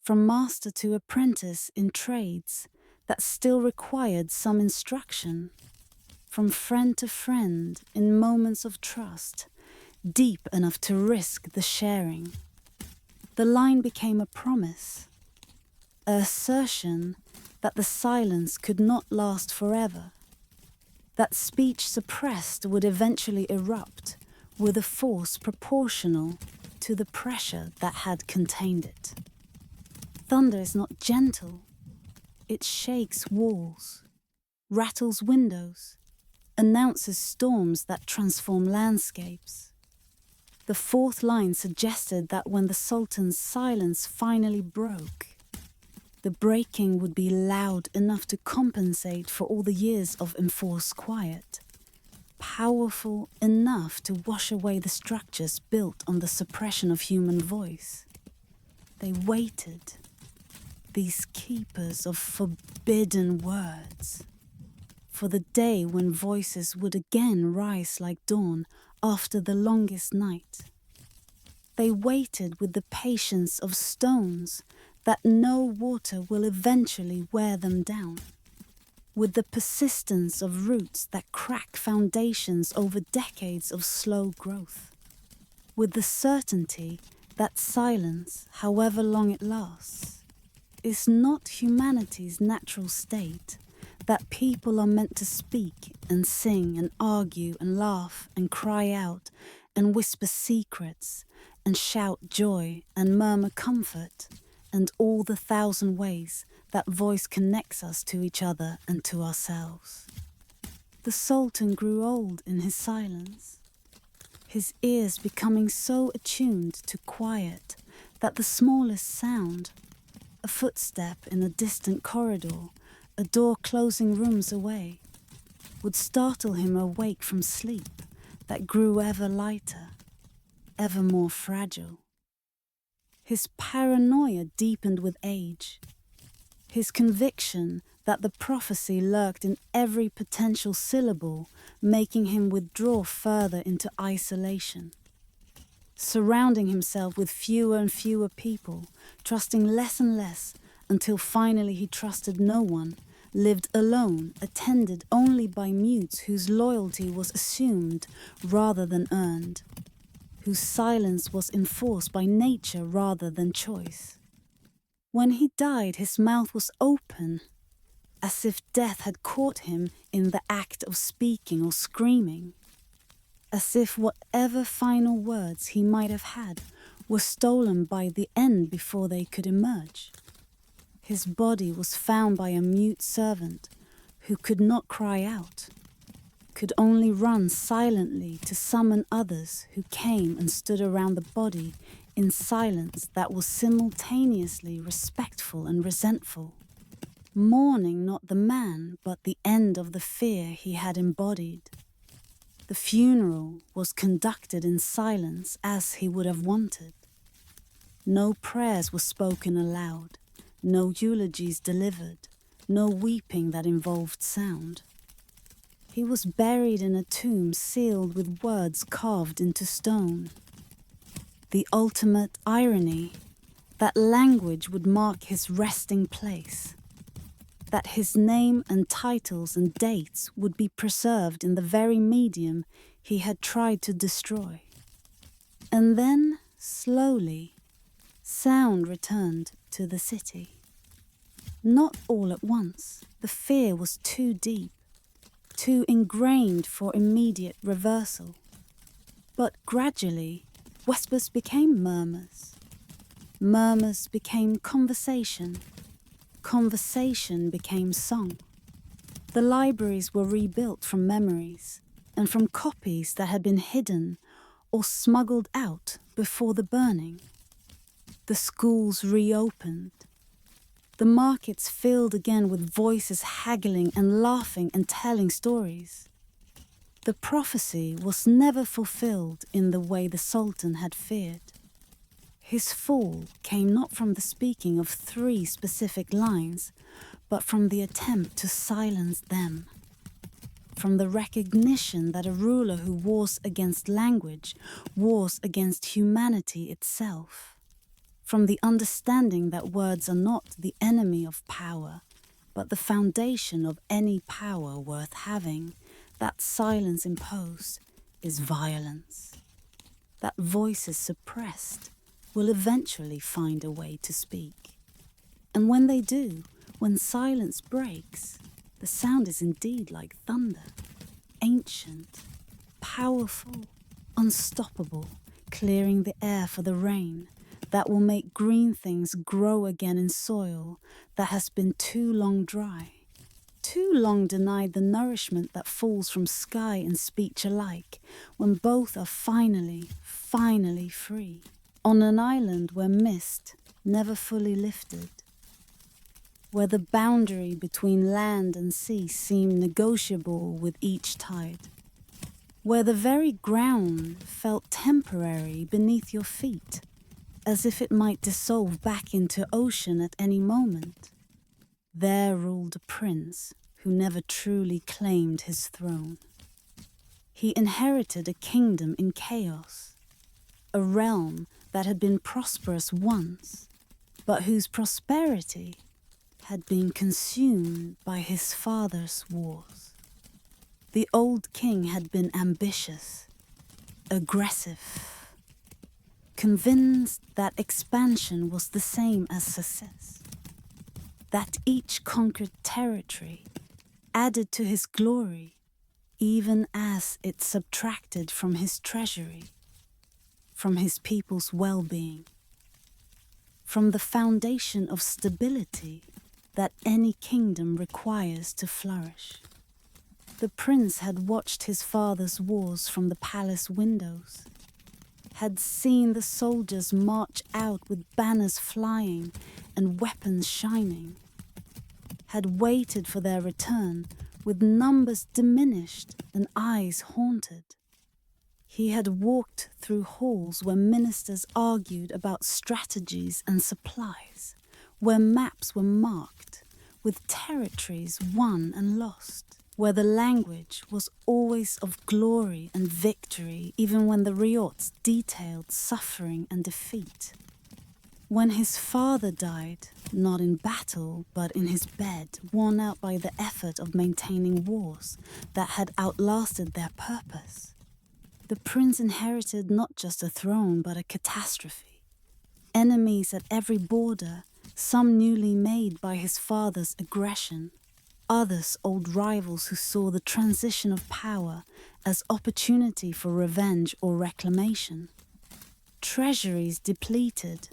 from master to apprentice in trades that still required some instruction, from friend to friend in moments of trust, deep enough to risk the sharing. The line became a promise, an assertion that the silence could not last forever, that speech suppressed would eventually erupt with a force proportional to the pressure that had contained it. Thunder is not gentle. It shakes walls, rattles windows, announces storms that transform landscapes. The fourth line suggested that when the Sultan's silence finally broke, the breaking would be loud enough to compensate for all the years of enforced quiet, powerful enough to wash away the structures built on the suppression of human voice. They waited, these keepers of forbidden words, for the day when voices would again rise like dawn after the longest night. They waited with the patience of stones that no water will eventually wear them down, with the persistence of roots that crack foundations over decades of slow growth, with the certainty that silence, however long it lasts, is not humanity's natural state, that people are meant to speak and sing and argue and laugh and cry out and whisper secrets and shout joy and murmur comfort and all the thousand ways that voice connects us to each other and to ourselves. The Sultan grew old in his silence, his ears becoming so attuned to quiet that the smallest sound, a footstep in a distant corridor, a door closing rooms away, would startle him awake from sleep that grew ever lighter, ever more fragile. His paranoia deepened with age, his conviction that the prophecy lurked in every potential syllable, making him withdraw further into isolation, surrounding himself with fewer and fewer people, trusting less and less, until finally he trusted no one, lived alone, attended only by mutes whose loyalty was assumed rather than earned, whose silence was enforced by nature rather than choice. When he died, his mouth was open, as if death had caught him in the act of speaking or screaming, as if whatever final words he might have had were stolen by the end before they could emerge. His body was found by a mute servant who could not cry out, could only run silently to summon others who came and stood around the body in silence that was simultaneously respectful and resentful, mourning not the man but the end of the fear he had embodied. The funeral was conducted in silence as he would have wanted. No prayers were spoken aloud, no eulogies delivered, no weeping that involved sound. He was buried in a tomb sealed with words carved into stone. The ultimate irony, that language would mark his resting place, that his name and titles and dates would be preserved in the very medium he had tried to destroy. And then, slowly, sound returned to the city. Not all at once. The fear was too deep, too ingrained for immediate reversal. But gradually, whispers became murmurs. Murmurs became conversation. Conversation became song. The libraries were rebuilt from memories and from copies that had been hidden or smuggled out before the burning. The schools reopened. The markets filled again with voices haggling and laughing and telling stories. The prophecy was never fulfilled in the way the Sultan had feared. His fall came not from the speaking of 3 specific lines, but from the attempt to silence them. from the recognition that a ruler who wars against language wars against humanity itself, from the understanding that words are not the enemy of power, but the foundation of any power worth having, that silence imposed is violence, that voices suppressed will eventually find a way to speak. And when they do, when silence breaks, the sound is indeed like thunder, ancient, powerful, unstoppable, clearing the air for the rain that will make green things grow again in soil that has been too long dry, too long denied the nourishment that falls from sky and speech alike, when both are finally free, on an island where mist never fully lifted, where the boundary between land and sea seemed negotiable with each tide, where the very ground felt temporary beneath your feet, as if it might dissolve back into ocean at any moment. There ruled a prince who never truly claimed his throne. He inherited a kingdom in chaos, a realm that had been prosperous once, but whose prosperity had been consumed by his father's wars. The old king had been ambitious, aggressive, convinced that expansion was the same as success, that each conquered territory added to his glory even as it subtracted from his treasury, from his people's well-being, from the foundation of stability that any kingdom requires to flourish. The prince had watched his father's wars from the palace windows, had seen the soldiers march out with banners flying and weapons shining, had waited for their return with numbers diminished and eyes haunted. He had walked through halls where ministers argued about strategies and supplies, where maps were marked with territories won and lost, where the language was always of glory and victory, even when the riots detailed suffering and defeat. When his father died, not in battle, but in his bed, worn out by the effort of maintaining wars that had outlasted their purpose, the prince inherited not just a throne, but a catastrophe. Enemies at every border, some newly made by his father's aggression, others old rivals who saw the transition of power as opportunity for revenge or reclamation. Treasuries depleted,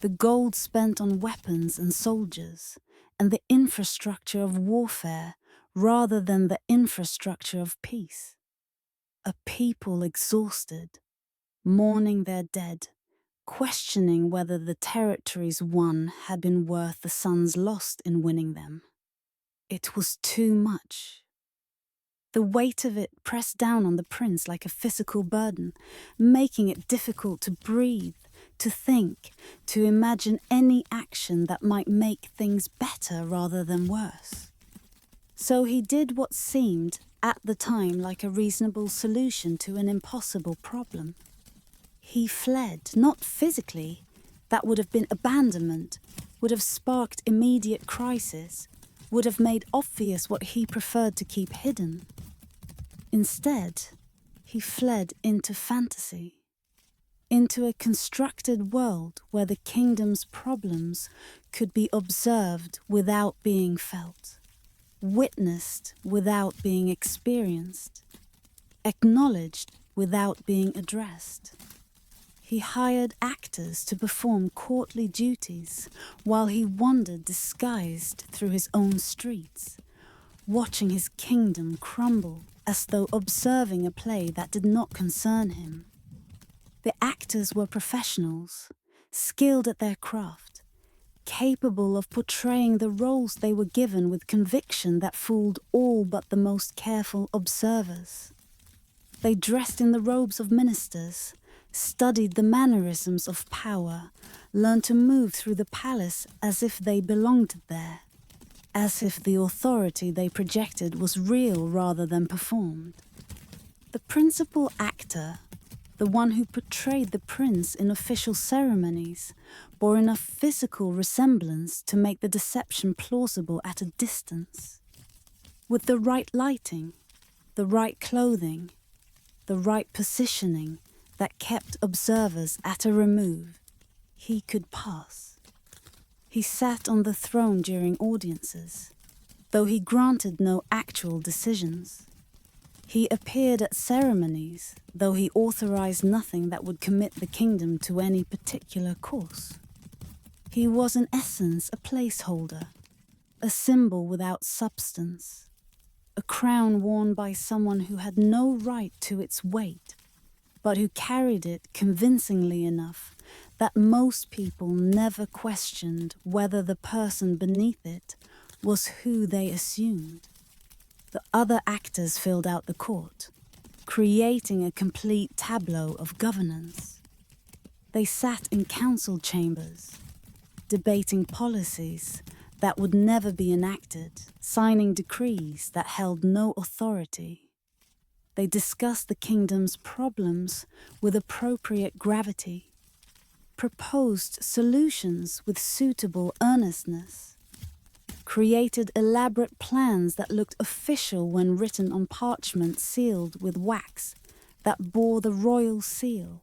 the gold spent on weapons and soldiers, and the infrastructure of warfare rather than the infrastructure of peace. A people exhausted, mourning their dead, questioning whether the territories won had been worth the sons lost in winning them. It was too much. The weight of it pressed down on the prince like a physical burden, making it difficult to breathe, to think, to imagine any action that might make things better rather than worse. So he did what seemed, at the time, like a reasonable solution to an impossible problem. He fled, not physically, that would have been abandonment, would have sparked immediate crisis, would have made obvious what he preferred to keep hidden. Instead, he fled into fantasy, into a constructed world where the kingdom's problems could be observed without being felt, witnessed without being experienced, acknowledged without being addressed. He hired actors to perform courtly duties while he wandered disguised through his own streets, watching his kingdom crumble as though observing a play that did not concern him. The actors were professionals, skilled at their craft, capable of portraying the roles they were given with conviction that fooled all but the most careful observers. They dressed in the robes of ministers, studied the mannerisms of power, learned to move through the palace as if they belonged there. as if the authority they projected was real rather than performed. The principal actor, the one who portrayed the prince in official ceremonies, bore enough physical resemblance to make the deception plausible at a distance. With the right lighting, the right clothing, the right positioning that kept observers at a remove, he could pass. He sat on the throne during audiences, though he granted no actual decisions. He appeared at ceremonies, though he authorized nothing that would commit the kingdom to any particular course. He was in essence a placeholder, a symbol without substance, a crown worn by someone who had no right to its weight, but who carried it convincingly enough that most people never questioned whether the person beneath it was who they assumed. The other actors filled out the court, creating a complete tableau of governance. They sat in council chambers, debating policies that would never be enacted, signing decrees that held no authority. They discussed the kingdom's problems with appropriate gravity, proposed solutions with suitable earnestness, created elaborate plans that looked official when written on parchment sealed with wax that bore the royal seal,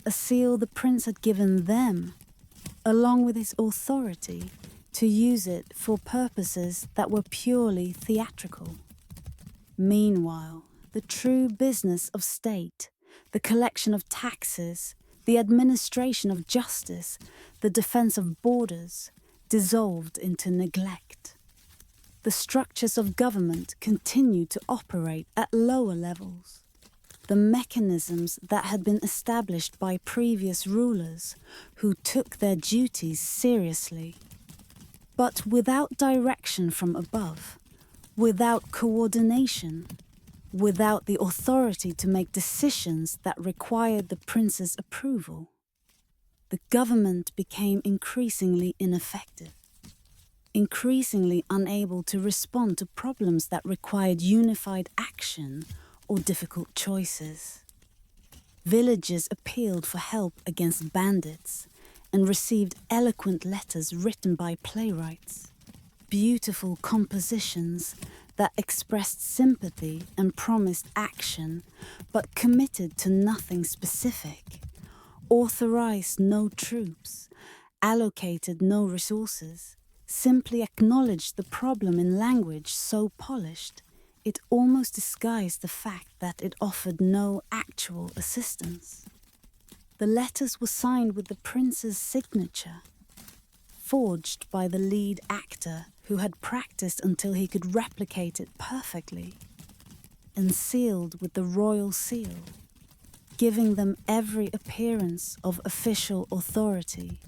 a seal the prince had given them, along with his authority, to use it for purposes that were purely theatrical. Meanwhile, the true business of state, the collection of taxes, the administration of justice, the defense of borders, dissolved into neglect. The structures of government continued to operate at lower levels. The mechanisms that had been established by previous rulers who took their duties seriously, but without direction from above, without coordination, without the authority to make decisions that required the prince's approval. The government became increasingly ineffective, increasingly unable to respond to problems that required unified action or difficult choices. Villagers appealed for help against bandits and received eloquent letters written by playwrights, beautiful compositions that expressed sympathy and promised action, but committed to nothing specific, authorized no troops, allocated no resources, simply acknowledged the problem in language so polished it almost disguised the fact that it offered no actual assistance. The letters were signed with the prince's signature, forged by the lead actor who had practiced until he could replicate it perfectly, and sealed with the royal seal, giving them every appearance of official authority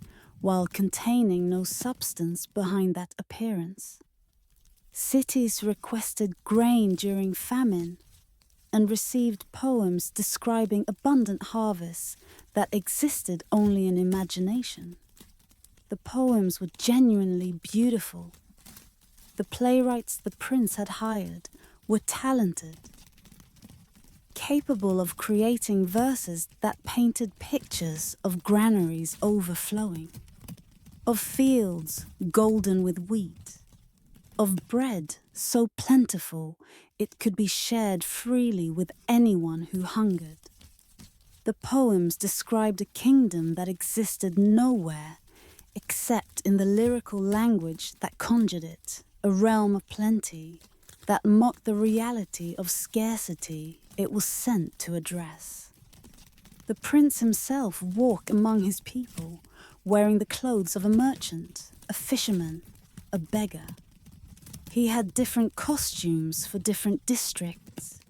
while containing no substance behind that appearance. Cities requested grain during famine and received poems describing abundant harvests that existed only in imagination. The poems were genuinely beautiful. The playwrights the prince had hired were talented, capable of creating verses that painted pictures of granaries overflowing, of fields golden with wheat, of bread so plentiful it could be shared freely with anyone who hungered. The poems described a kingdom that existed nowhere except in the lyrical language that conjured it, a realm of plenty that mocked the reality of scarcity it was sent to address. The prince himself walked among his people, wearing the clothes of a merchant, a fisherman, a beggar. He had different costumes for different districts,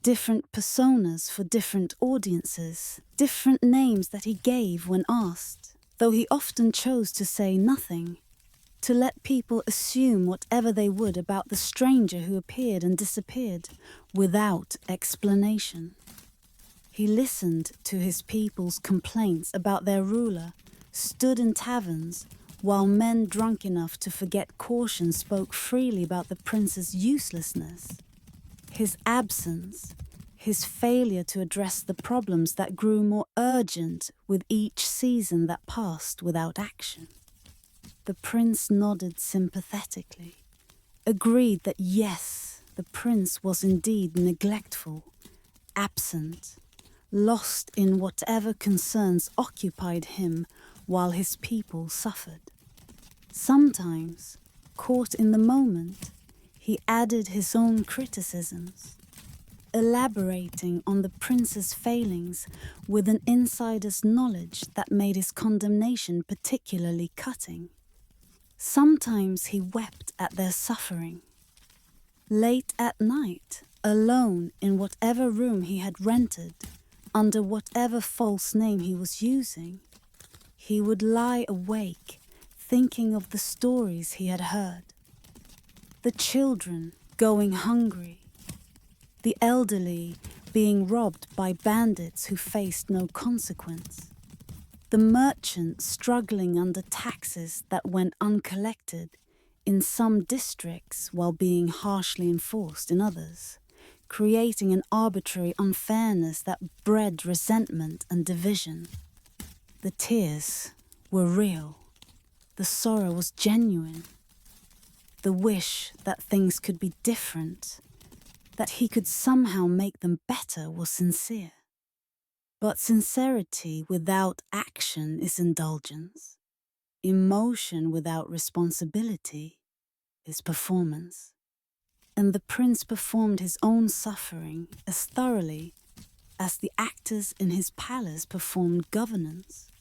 different personas for different audiences, different names that he gave when asked, though he often chose to say nothing, to let people assume whatever they would about the stranger who appeared and disappeared without explanation. He listened to his people's complaints about their ruler, stood in taverns, while men drunk enough to forget caution spoke freely about the prince's uselessness, his absence, his failure to address the problems that grew more urgent with each season that passed without action. The prince nodded sympathetically, agreed that yes, the prince was indeed neglectful, absent, lost in whatever concerns occupied him while his people suffered. Sometimes, caught in the moment, he added his own criticisms, elaborating on the prince's failings with an insider's knowledge that made his condemnation particularly cutting. Sometimes he wept at their suffering. Late at night, alone in whatever room he had rented, under whatever false name he was using, he would lie awake, thinking of the stories he had heard. The children going hungry, the elderly being robbed by bandits who faced no consequence, the merchant struggling under taxes that went uncollected in some districts while being harshly enforced in others, creating an arbitrary unfairness that bred resentment and division. The tears were real. The sorrow was genuine. The wish that things could be different, that he could somehow make them better, was sincere. But sincerity without action is indulgence. Emotion without responsibility is performance. And the prince performed his own suffering as thoroughly as the actors in his palace performed governance,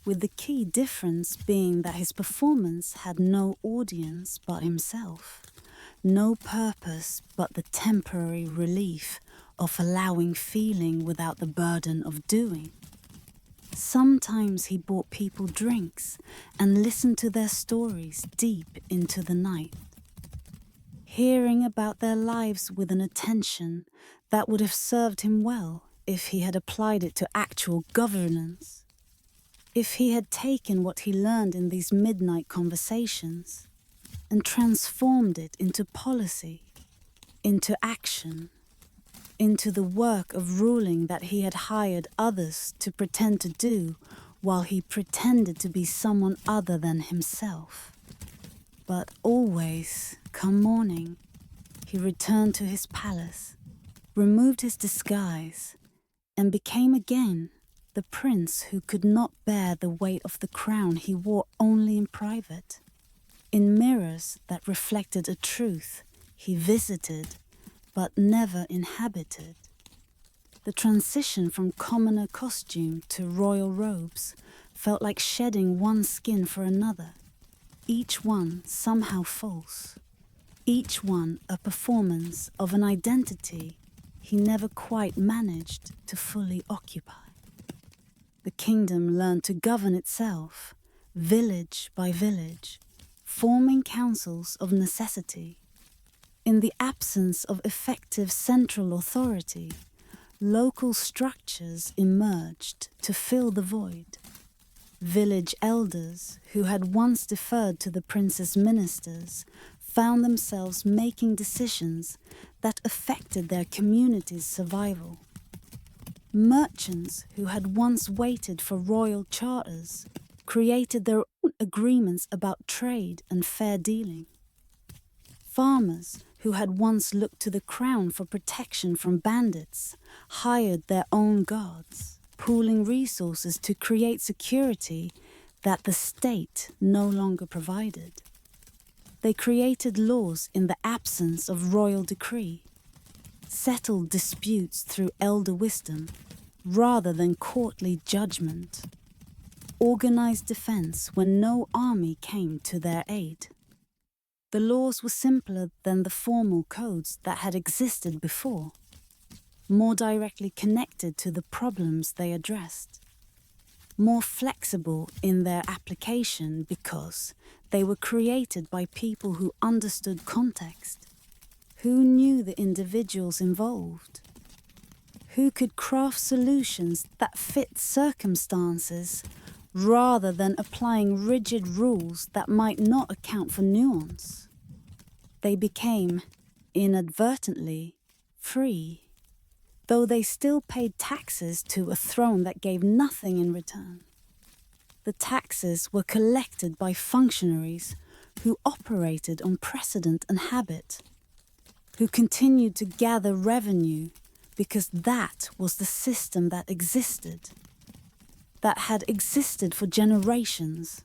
with the key difference being that his performance had no audience but himself, no purpose but the temporary relief of allowing feeling without the burden of doing. Sometimes he bought people drinks and listened to their stories deep into the night, hearing about their lives with an attention that would have served him well if he had applied it to actual governance, if he had taken what he learned in these midnight conversations and transformed it into policy, into action, into the work of ruling that he had hired others to pretend to do while he pretended to be someone other than himself. But always, come morning, he returned to his palace, removed his disguise, and became again the prince who could not bear the weight of the crown he wore only in private. In mirrors that reflected a truth he visited but never inhabited. The transition from commoner costume to royal robes felt like shedding one skin for another, each one somehow false, each one a performance of an identity he never quite managed to fully occupy. The kingdom learned to govern itself, village by village, forming councils of necessity. In the absence of effective central authority, local structures emerged to fill the void. Village elders, who had once deferred to the prince's ministers, found themselves making decisions that affected their community's survival. Merchants who had once waited for royal charters created their own agreements about trade and fair dealing. Farmers who had once looked to the crown for protection from bandits hired their own guards, pooling resources to create security that the state no longer provided. They created laws in the absence of royal decree, settled disputes through elder wisdom rather than courtly judgment, organized defense when no army came to their aid. The laws were simpler than the formal codes that had existed before, more directly connected to the problems they addressed, more flexible in their application because they were created by people who understood context, who knew the individuals involved, who could craft solutions that fit circumstances rather than applying rigid rules that might not account for nuance. They became, inadvertently, free, though they still paid taxes to a throne that gave nothing in return. The taxes were collected by functionaries who operated on precedent and habit, who continued to gather revenue because that was the system that existed, that had existed for generations,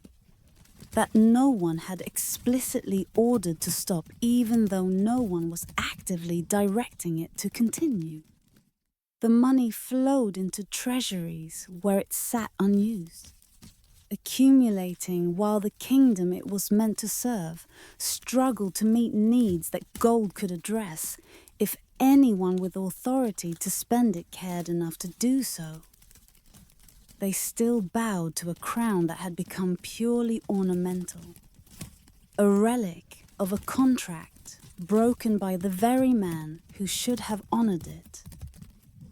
that no one had explicitly ordered to stop, even though no one was actively directing it to continue. The money flowed into treasuries where it sat unused, accumulating while the kingdom it was meant to serve struggled to meet needs that gold could address, if anyone with authority to spend it cared enough to do so. They still bowed to a crown that had become purely ornamental, a relic of a contract broken by the very man who should have honored it.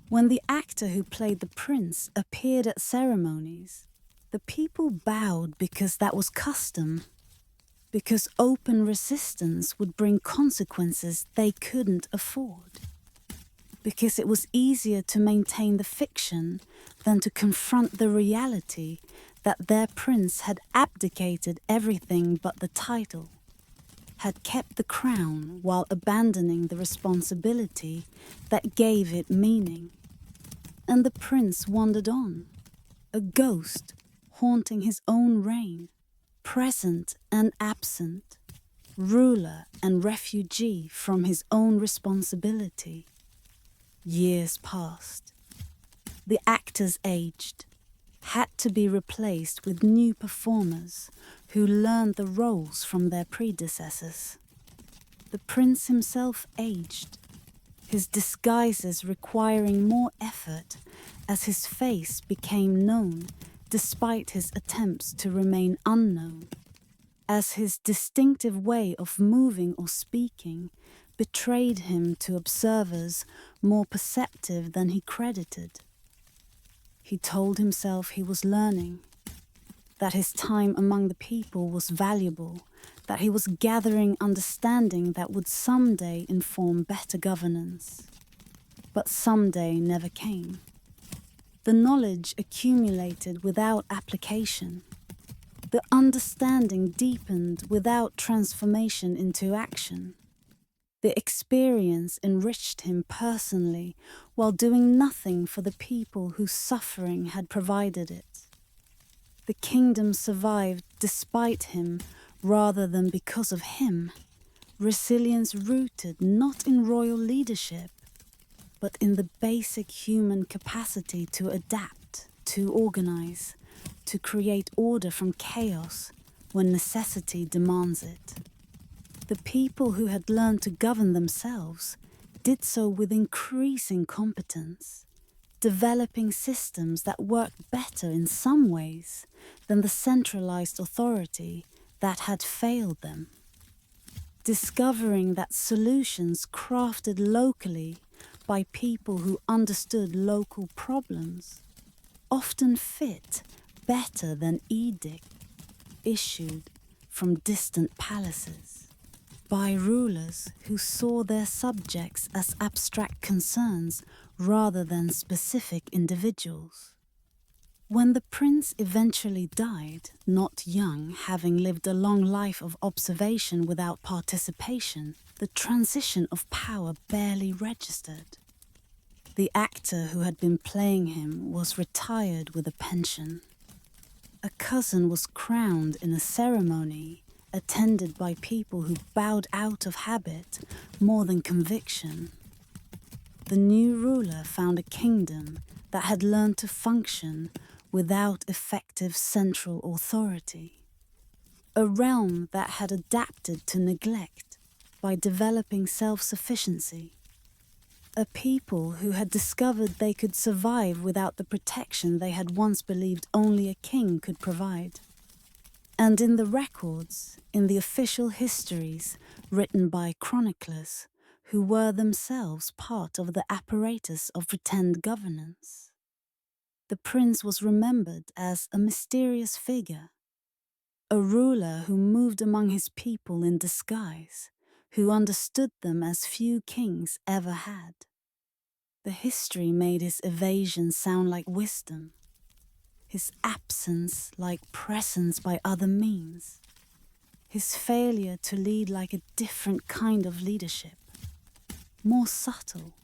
When the actor who played the prince appeared at ceremonies, the people bowed because that was custom, because open resistance would bring consequences they couldn't afford, because it was easier to maintain the fiction than to confront the reality that their prince had abdicated everything but the title, had kept the crown while abandoning the responsibility that gave it meaning. And the prince wandered on, a ghost haunting his own reign, present and absent, ruler and refugee from his own responsibility. Years passed. The actors aged, had to be replaced with new performers who learned the roles from their predecessors. The prince himself aged, his disguises requiring more effort as his face became known despite his attempts to remain unknown, as his distinctive way of moving or speaking betrayed him to observers more perceptive than he credited. He told himself he was learning, that his time among the people was valuable, that he was gathering understanding that would someday inform better governance. But someday never came. The knowledge accumulated without application. The understanding deepened without transformation into action. The experience enriched him personally while doing nothing for the people whose suffering had provided it. The kingdom survived despite him rather than because of him. Resilience rooted not in royal leadership, but in the basic human capacity to adapt, to organize, to create order from chaos when necessity demands it. The people who had learned to govern themselves did so with increasing competence, developing systems that worked better in some ways than the centralized authority that had failed them. Discovering that solutions crafted locally by people who understood local problems often fit better than edicts issued from distant palaces by rulers who saw their subjects as abstract concerns rather than specific individuals. When the prince eventually died, not young, having lived a long life of observation without participation, the transition of power barely registered. The actor who had been playing him was retired with a pension. A cousin was crowned in a ceremony attended by people who bowed out of habit more than conviction. The new ruler found a kingdom that had learned to function without effective central authority, a realm that had adapted to neglect by developing self-sufficiency, a people who had discovered they could survive without the protection they had once believed only a king could provide. And in the records, in the official histories written by chroniclers who were themselves part of the apparatus of pretend governance, the prince was remembered as a mysterious figure, a ruler who moved among his people in disguise, who understood them as few kings ever had. The history made his evasion sound like wisdom, his absence like presence by other means, his failure to lead like a different kind of leadership, more subtle,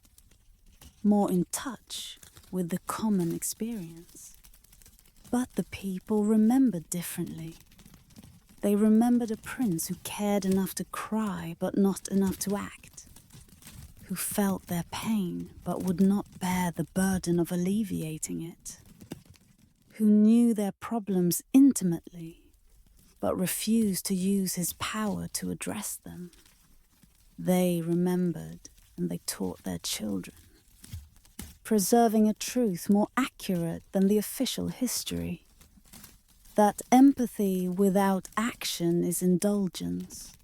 more in touch with the common experience. But the people remembered differently. They remembered a prince who cared enough to cry but not enough to act, who felt their pain but would not bear the burden of alleviating it, who knew their problems intimately but refused to use his power to address them. They remembered and they taught their children, preserving a truth more accurate than the official history, that empathy without action is indulgence,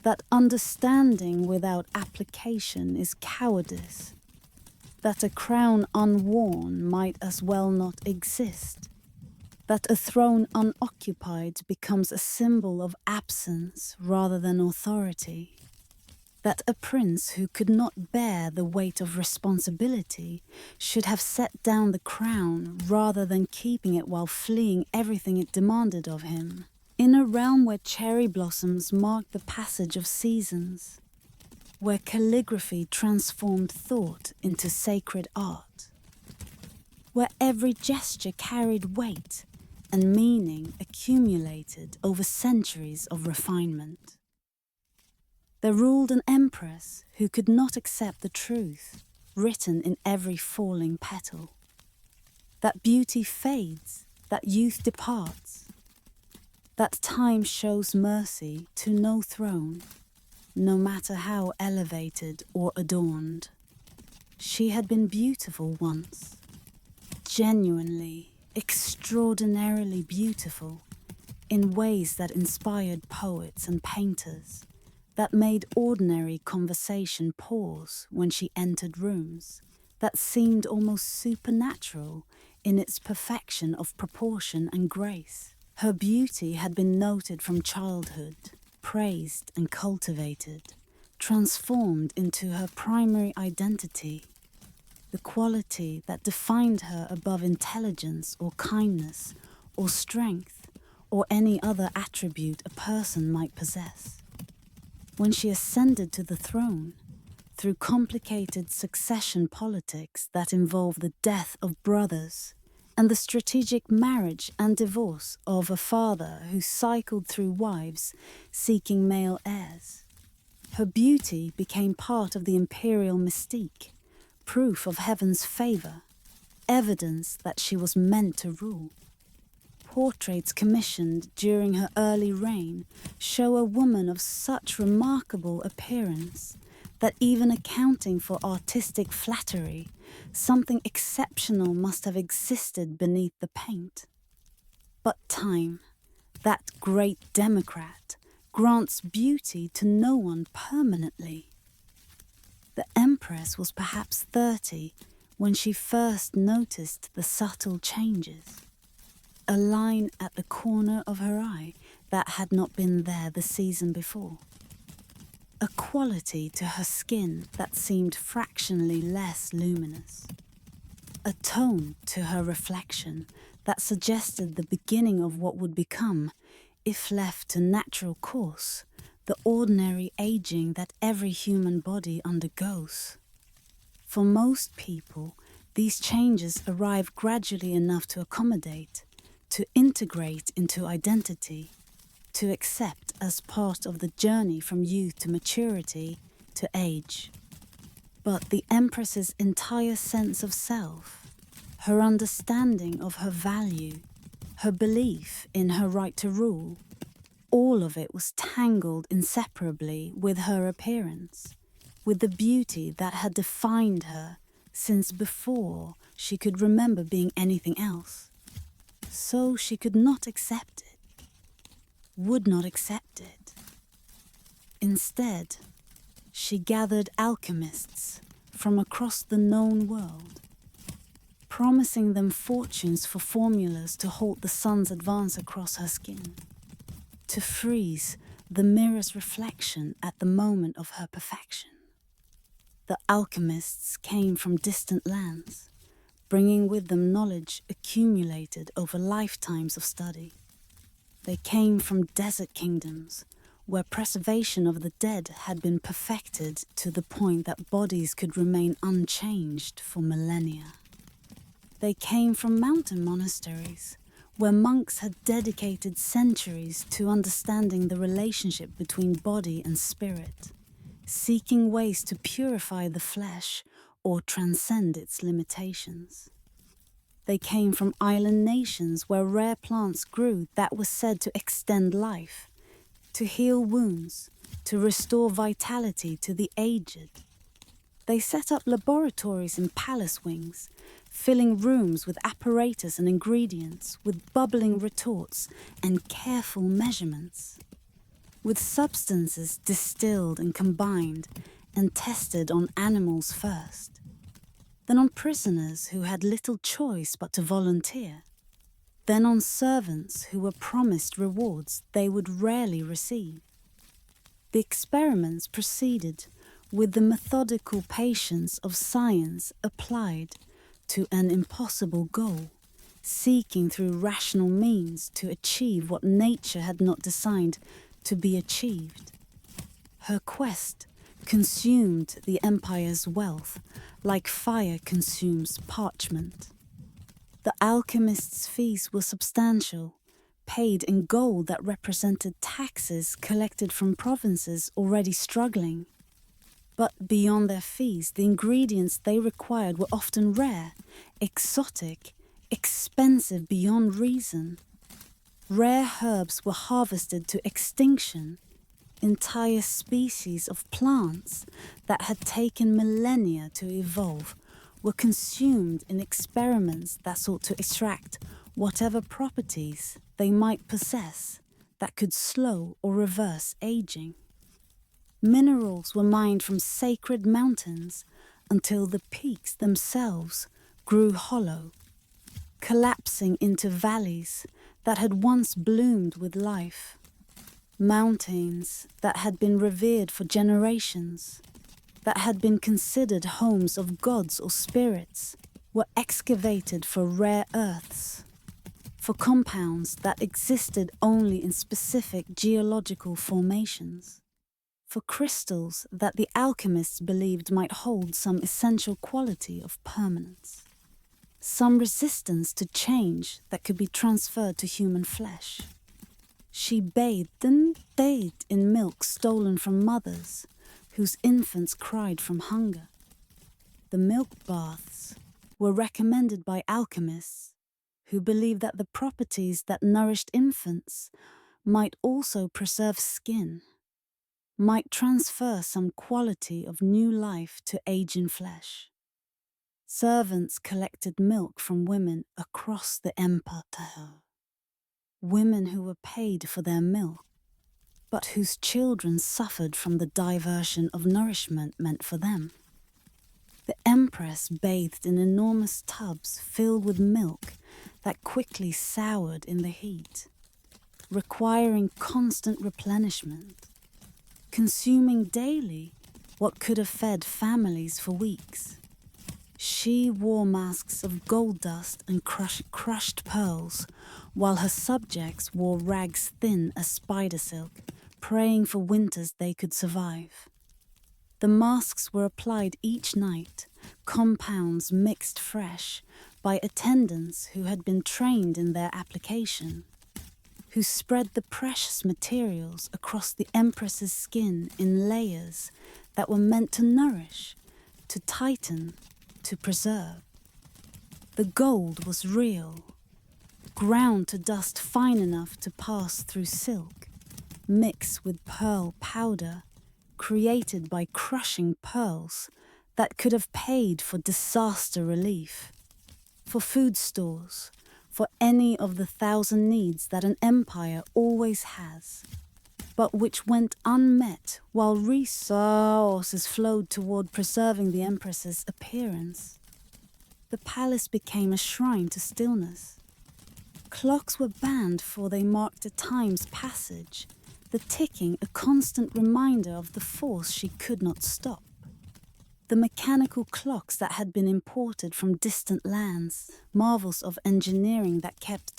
that understanding without application is cowardice, that a crown unworn might as well not exist, that a throne unoccupied becomes a symbol of absence rather than authority, that a prince who could not bear the weight of responsibility should have set down the crown rather than keeping it while fleeing everything it demanded of him. In a realm where cherry blossoms marked the passage of seasons, where calligraphy transformed thought into sacred art, where every gesture carried weight and meaning accumulated over centuries of refinement, there ruled an empress who could not accept the truth written in every falling petal, that beauty fades, that youth departs, that time shows mercy to no throne, no matter how elevated or adorned. She had been beautiful once, genuinely, extraordinarily beautiful, in ways that inspired poets and painters, that made ordinary conversation pause when she entered rooms, that seemed almost supernatural in its perfection of proportion and grace. Her beauty had been noted from childhood, praised and cultivated, transformed into her primary identity, the quality that defined her above intelligence or kindness or strength or any other attribute a person might possess. When she ascended to the throne, through complicated succession politics that involve the death of brothers and the strategic marriage and divorce of a father who cycled through wives seeking male heirs, her beauty became part of the imperial mystique, proof of heaven's favor, evidence that she was meant to rule. Portraits commissioned during her early reign show a woman of such remarkable appearance that even accounting for artistic flattery, something exceptional must have existed beneath the paint. But time, that great democrat, grants beauty to no one permanently. The Empress was perhaps 30 when she first noticed the subtle changes. A line at the corner of her eye that had not been there the season before. A quality to her skin that seemed fractionally less luminous. A tone to her reflection that suggested the beginning of what would become, if left to natural course, the ordinary aging that every human body undergoes. For most people, these changes arrive gradually enough to accommodate, to integrate into identity, to accept as part of the journey from youth to maturity to age. But the Empress's entire sense of self, her understanding of her value, her belief in her right to rule, all of it was tangled inseparably with her appearance, with the beauty that had defined her since before she could remember being anything else. So she could not accept it, would not accept it. Instead, she gathered alchemists from across the known world, promising them fortunes for formulas to halt the sun's advance across her skin, to freeze the mirror's reflection at the moment of her perfection. The alchemists came from distant lands, bringing with them knowledge accumulated over lifetimes of study. They came from desert kingdoms, where preservation of the dead had been perfected to the point that bodies could remain unchanged for millennia. They came from mountain monasteries, where monks had dedicated centuries to understanding the relationship between body and spirit, seeking ways to purify the flesh or transcend its limitations. They came from island nations where rare plants grew that were said to extend life, to heal wounds, to restore vitality to the aged. They set up laboratories in palace wings, filling rooms with apparatus and ingredients, with bubbling retorts and careful measurements, with substances distilled and combined and tested on animals first, then on prisoners who had little choice but to volunteer, then on servants who were promised rewards they would rarely receive. The experiments proceeded with the methodical patience of science applied to an impossible goal, seeking through rational means to achieve what nature had not designed to be achieved. Her quest consumed the empire's wealth like fire consumes parchment. The alchemists' fees were substantial, paid in gold that represented taxes collected from provinces already struggling. But beyond their fees, the ingredients they required were often rare, exotic, expensive beyond reason. Rare herbs were harvested to extinction. Entire species of plants that had taken millennia to evolve were consumed in experiments that sought to extract whatever properties they might possess that could slow or reverse aging. Minerals were mined from sacred mountains until the peaks themselves grew hollow, collapsing into valleys that had once bloomed with life. Mountains that had been revered for generations, that had been considered homes of gods or spirits, were excavated for rare earths, for compounds that existed only in specific geological formations, for crystals that the alchemists believed might hold some essential quality of permanence, some resistance to change that could be transferred to human flesh. She bathed and bathed in milk stolen from mothers whose infants cried from hunger. The milk baths were recommended by alchemists who believed that the properties that nourished infants might also preserve skin, might transfer some quality of new life to aging flesh. Servants collected milk from women across the empire, women who were paid for their milk, but whose children suffered from the diversion of nourishment meant for them. The empress bathed in enormous tubs filled with milk that quickly soured in the heat, requiring constant replenishment, consuming daily what could have fed families for weeks. She wore masks of gold dust and crushed pearls, while her subjects wore rags thin as spider silk, praying for winters they could survive. The masks were applied each night, compounds mixed fresh, by attendants who had been trained in their application, who spread the precious materials across the empress's skin in layers that were meant to nourish, to tighten, to preserve. The gold was real, ground to dust fine enough to pass through silk, mixed with pearl powder, created by crushing pearls that could have paid for disaster relief, for food stores, for any of the 1,000 needs that an empire always has, but which went unmet while resources flowed toward preserving the empress's appearance. the palace became a shrine to stillness. Clocks were banned for they marked a time's passage, the ticking a constant reminder of the force she could not stop. The mechanical clocks that had been imported from distant lands, marvels of engineering that kept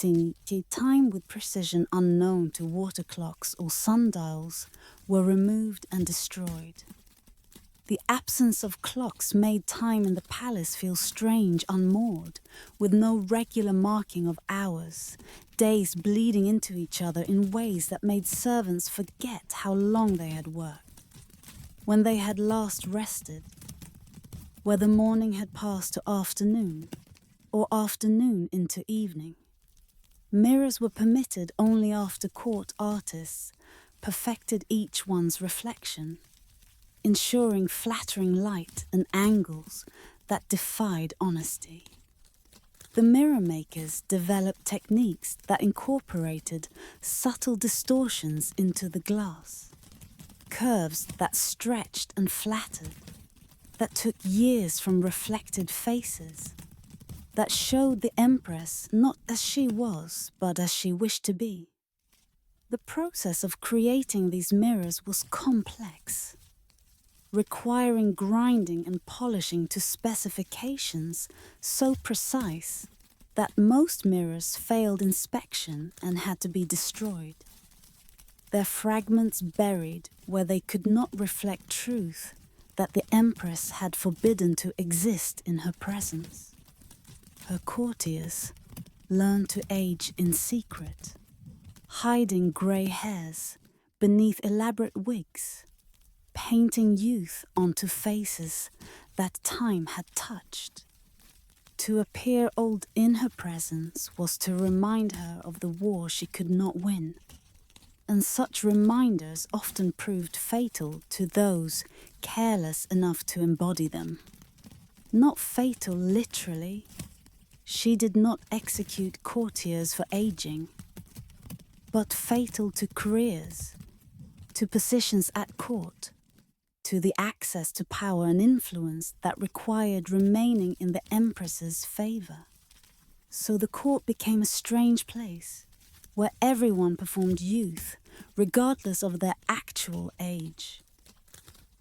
time with precision unknown to water clocks or sundials, were removed and destroyed. The absence of clocks made time in the palace feel strange, unmoored, with no regular marking of hours, days bleeding into each other in ways that made servants forget how long they had worked, when they had last rested, whether morning had passed to afternoon, or afternoon into evening. Mirrors were permitted only after court artists perfected each one's reflection, ensuring flattering light and angles that defied honesty. The mirror makers developed techniques that incorporated subtle distortions into the glass, curves that stretched and flattered, that took years from reflected faces, that showed the empress not as she was, but as she wished to be. The process of creating these mirrors was complex, requiring grinding and polishing to specifications so precise that most mirrors failed inspection and had to be destroyed, their fragments buried where they could not reflect truth that the empress had forbidden to exist in her presence. Her courtiers learned to age in secret, hiding grey hairs beneath elaborate wigs, painting youth onto faces that time had touched. To appear old in her presence was to remind her of the war she could not win, and such reminders often proved fatal to those careless enough to embody them. Not fatal literally. She did not execute courtiers for aging, but fatal to careers, to positions at court, to the access to power and influence that required remaining in the empress's favor. So the court became a strange place, where everyone performed youth, regardless of their actual age,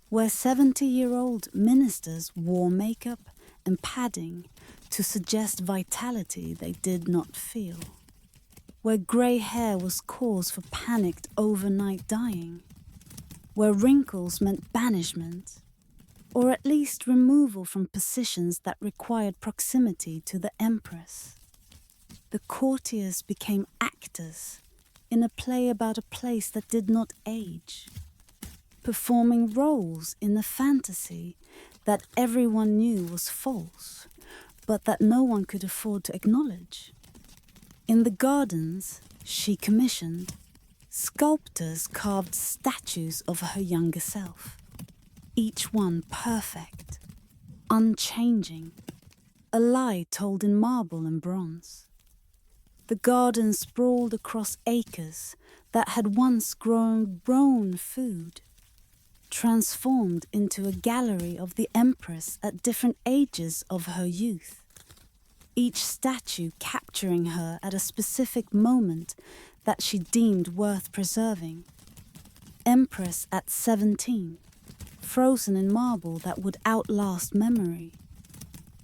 where 70-year-old ministers wore makeup and padding to suggest vitality they did not feel, where grey hair was cause for panicked overnight dying, where wrinkles meant banishment, or at least removal from positions that required proximity to the empress. The courtiers became actors in a play about a place that did not age, performing roles in a fantasy that everyone knew was false, but that no one could afford to acknowledge. In the gardens she commissioned, sculptors carved statues of her younger self, each one perfect, unchanging, a lie told in marble and bronze. The garden sprawled across acres that had once grown food, transformed into a gallery of the empress at different ages of her youth, each statue capturing her at a specific moment that she deemed worth preserving. Empress at 17, frozen in marble that would outlast memory.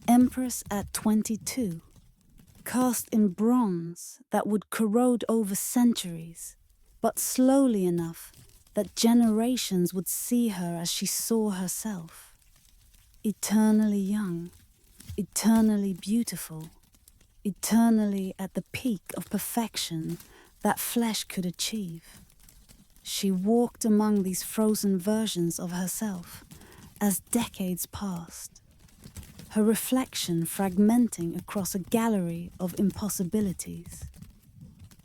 Empress at 22, cast in bronze that would corrode over centuries, but slowly enough that generations would see her as she saw herself. Eternally young, eternally beautiful, eternally at the peak of perfection that flesh could achieve. She walked among these frozen versions of herself as decades passed, her reflection fragmenting across a gallery of impossibilities.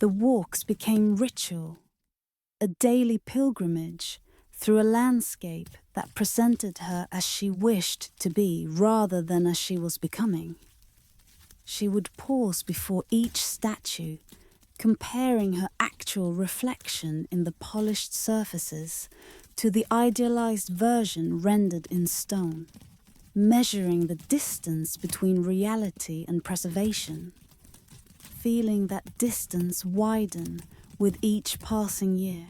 The walks became ritual, a daily pilgrimage through a landscape that presented her as she wished to be rather than as she was becoming. She would pause before each statue, comparing her actual reflection in the polished surfaces to the idealized version rendered in stone. measuring the distance between reality and preservation, feeling that distance widen with each passing year,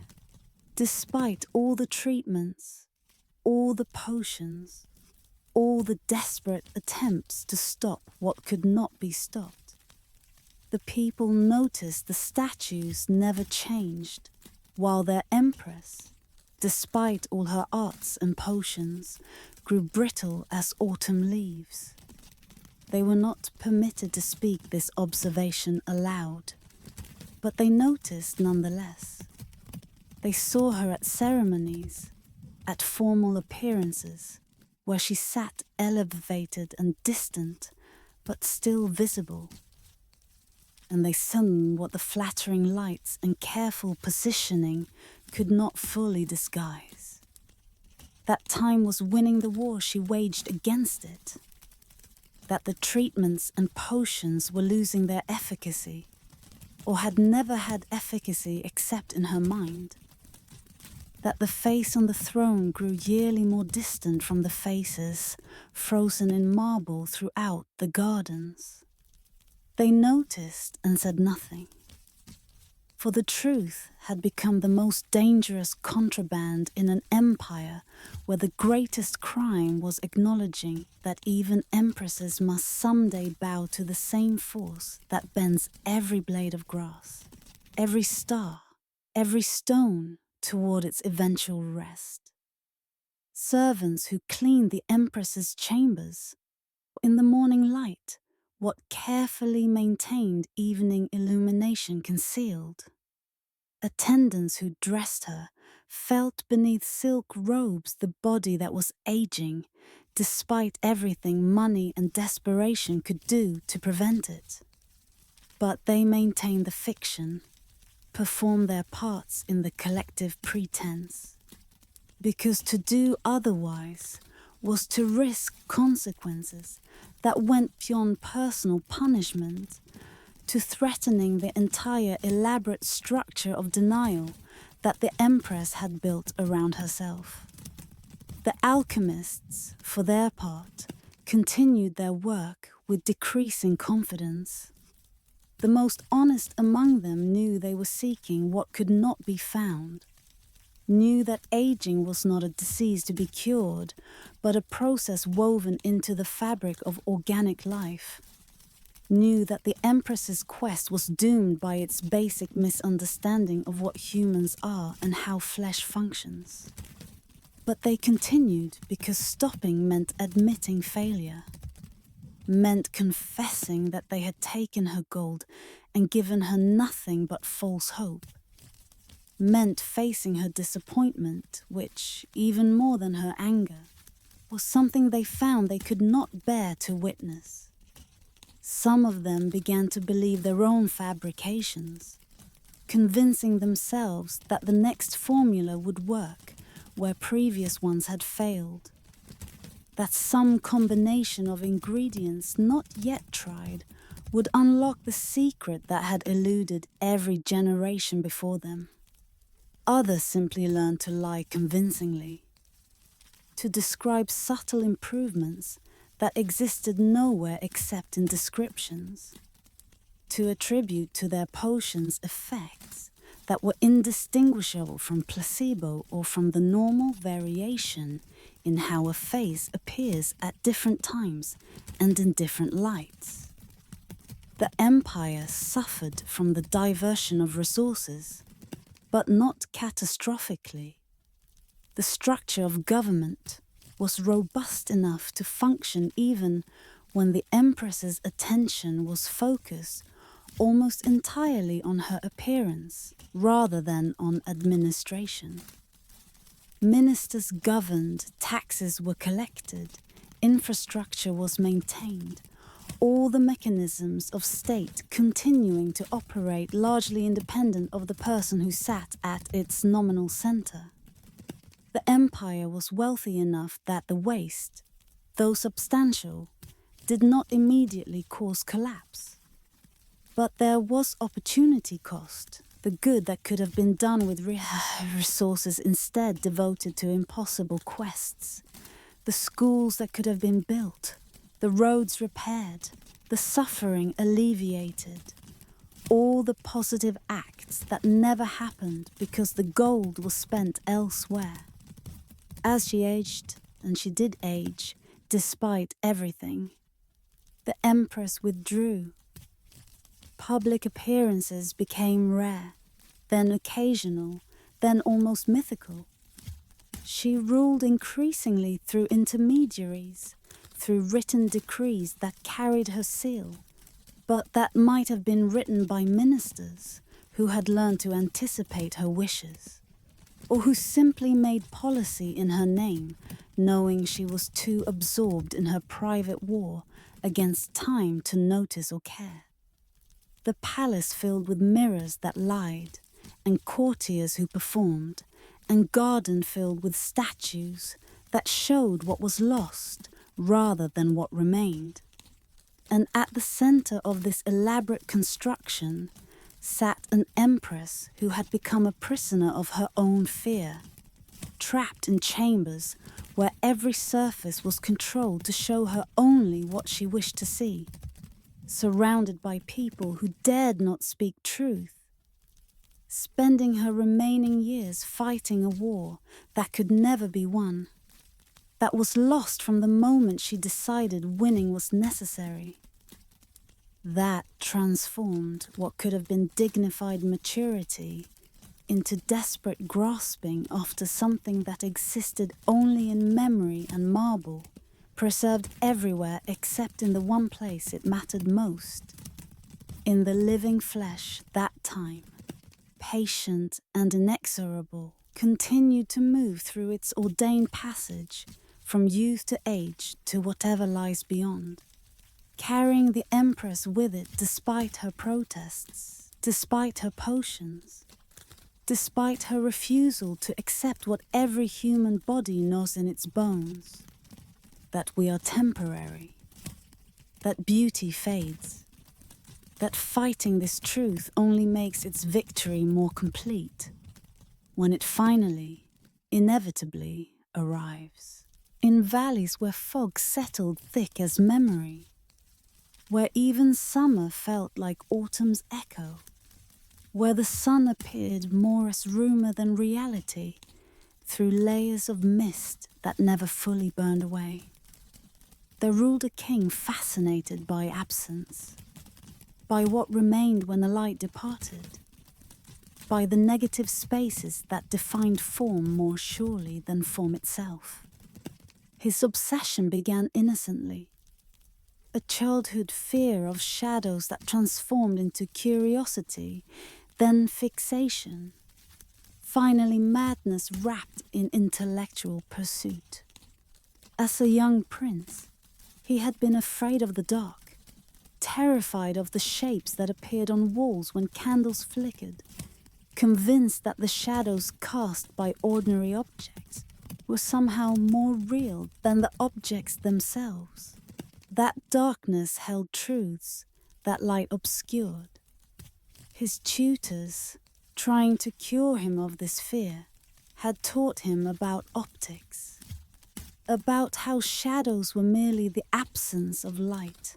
despite all the treatments, all the potions, all the desperate attempts to stop what could not be stopped. The people noticed the statues never changed, while their empress, despite all her arts and potions, grew brittle as autumn leaves. They were not permitted to speak this observation aloud, but they noticed nonetheless. They saw her at ceremonies, at formal appearances, where she sat elevated and distant, but still visible. And they sung what the flattering lights and careful positioning could not fully disguise. That time was winning the war she waged against it. That the treatments and potions were losing their efficacy, or had never had efficacy except in her mind. That the face on the throne grew yearly more distant from the faces frozen in marble throughout the gardens. They noticed and said nothing, for the truth had become the most dangerous contraband in an empire where the greatest crime was acknowledging that even empresses must someday bow to the same force that bends every blade of grass, every star, every stone toward its eventual rest. Servants who cleaned the empress's chambers in the morning light, what carefully maintained evening illumination concealed. Attendants who dressed her felt beneath silk robes the body that was aging, despite everything money and desperation could do to prevent it. But they maintained the fiction, performed their parts in the collective pretense, because to do otherwise was to risk consequences that went beyond personal punishment to threatening the entire elaborate structure of denial that the empress had built around herself. The alchemists, for their part, continued their work with decreasing confidence. The most honest among them knew they were seeking what could not be found, knew that aging was not a disease to be cured, but a process woven into the fabric of organic life, knew that the Empress's quest was doomed by its basic misunderstanding of what humans are and how flesh functions. But they continued because stopping meant admitting failure, meant confessing that they had taken her gold and given her nothing but false hope, meant facing her disappointment, which, even more than her anger, was something they found they could not bear to witness. Some of them began to believe their own fabrications, convincing themselves that the next formula would work where previous ones had failed, that some combination of ingredients not yet tried would unlock the secret that had eluded every generation before them. Others simply learned to lie convincingly, to describe subtle improvements that existed nowhere except in descriptions, to attribute to their potions effects that were indistinguishable from placebo or from the normal variation in how a face appears at different times and in different lights. The empire suffered from the diversion of resources, but not catastrophically. The structure of government was robust enough to function even when the Empress's attention was focused almost entirely on her appearance rather than on administration. Ministers governed, taxes were collected, infrastructure was maintained, all the mechanisms of state continuing to operate largely independent of the person who sat at its nominal center. The empire was wealthy enough that the waste, though substantial, did not immediately cause collapse. But there was opportunity cost, the good that could have been done with resources instead devoted to impossible quests, The schools that could have been built, the roads repaired, the suffering alleviated. All the positive acts that never happened because the gold was spent elsewhere. As she aged, and she did age, despite everything, the Empress withdrew. Public appearances became rare, then occasional, then almost mythical. She ruled increasingly through intermediaries, through written decrees that carried her seal, but that might have been written by ministers who had learned to anticipate her wishes, or who simply made policy in her name, knowing she was too absorbed in her private war against time to notice or care. The palace filled with mirrors that lied, and courtiers who performed, and garden filled with statues that showed what was lost rather than what remained. And at the center of this elaborate construction sat an empress who had become a prisoner of her own fear, trapped in chambers where every surface was controlled to show her only what she wished to see, surrounded by people who dared not speak truth, spending her remaining years fighting a war that could never be won, that was lost from the moment she decided winning was necessary. That transformed what could have been dignified maturity into desperate grasping after something that existed only in memory and marble, preserved everywhere except in the one place it mattered most. In the living flesh, that time, patient and inexorable, continued to move through its ordained passage from youth to age to whatever lies beyond, carrying the Empress with it despite her protests, despite her potions, despite her refusal to accept what every human body knows in its bones, that we are temporary, that beauty fades, that fighting this truth only makes its victory more complete when it finally, inevitably, arrives. In valleys where fog settled thick as memory, where even summer felt like autumn's echo, where the sun appeared more as rumor than reality through layers of mist that never fully burned away. There ruled a king fascinated by absence, by what remained when the light departed, by the negative spaces that defined form more surely than form itself. His obsession began innocently, a childhood fear of shadows that transformed into curiosity, then fixation, finally madness wrapped in intellectual pursuit. As a young prince, he had been afraid of the dark, terrified of the shapes that appeared on walls when candles flickered, convinced that the shadows cast by ordinary objects were somehow more real than the objects themselves. That darkness held truths that light obscured. His tutors, trying to cure him of this fear, had taught him about optics, about how shadows were merely the absence of light,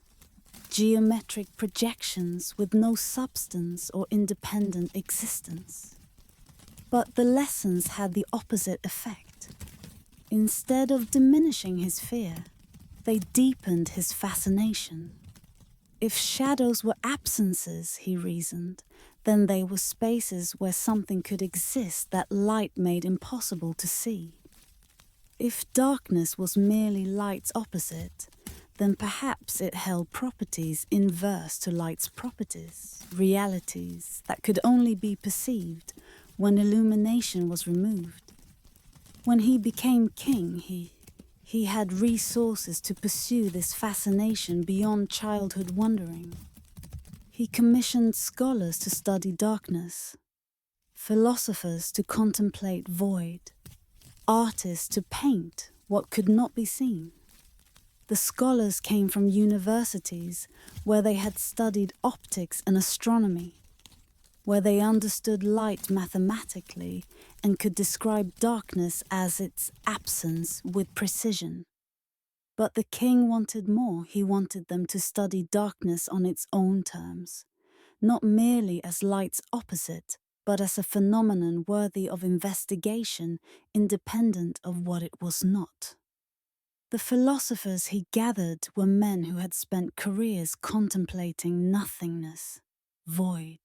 geometric projections with no substance or independent existence. But the lessons had the opposite effect. Instead of diminishing his fear, they deepened his fascination. If shadows were absences, he reasoned, then they were spaces where something could exist that light made impossible to see. If darkness was merely light's opposite, then perhaps it held properties inverse to light's properties, realities that could only be perceived when illumination was removed. When he became king, he had resources to pursue this fascination beyond childhood wondering. He commissioned scholars to study darkness, philosophers to contemplate void, artists to paint what could not be seen. The scholars came from universities where they had studied optics and astronomy, where they understood light mathematically and could describe darkness as its absence with precision. But the king wanted more. He wanted them to study darkness on its own terms, not merely as light's opposite, but as a phenomenon worthy of investigation, independent of what it was not. The philosophers he gathered were men who had spent careers contemplating nothingness, void,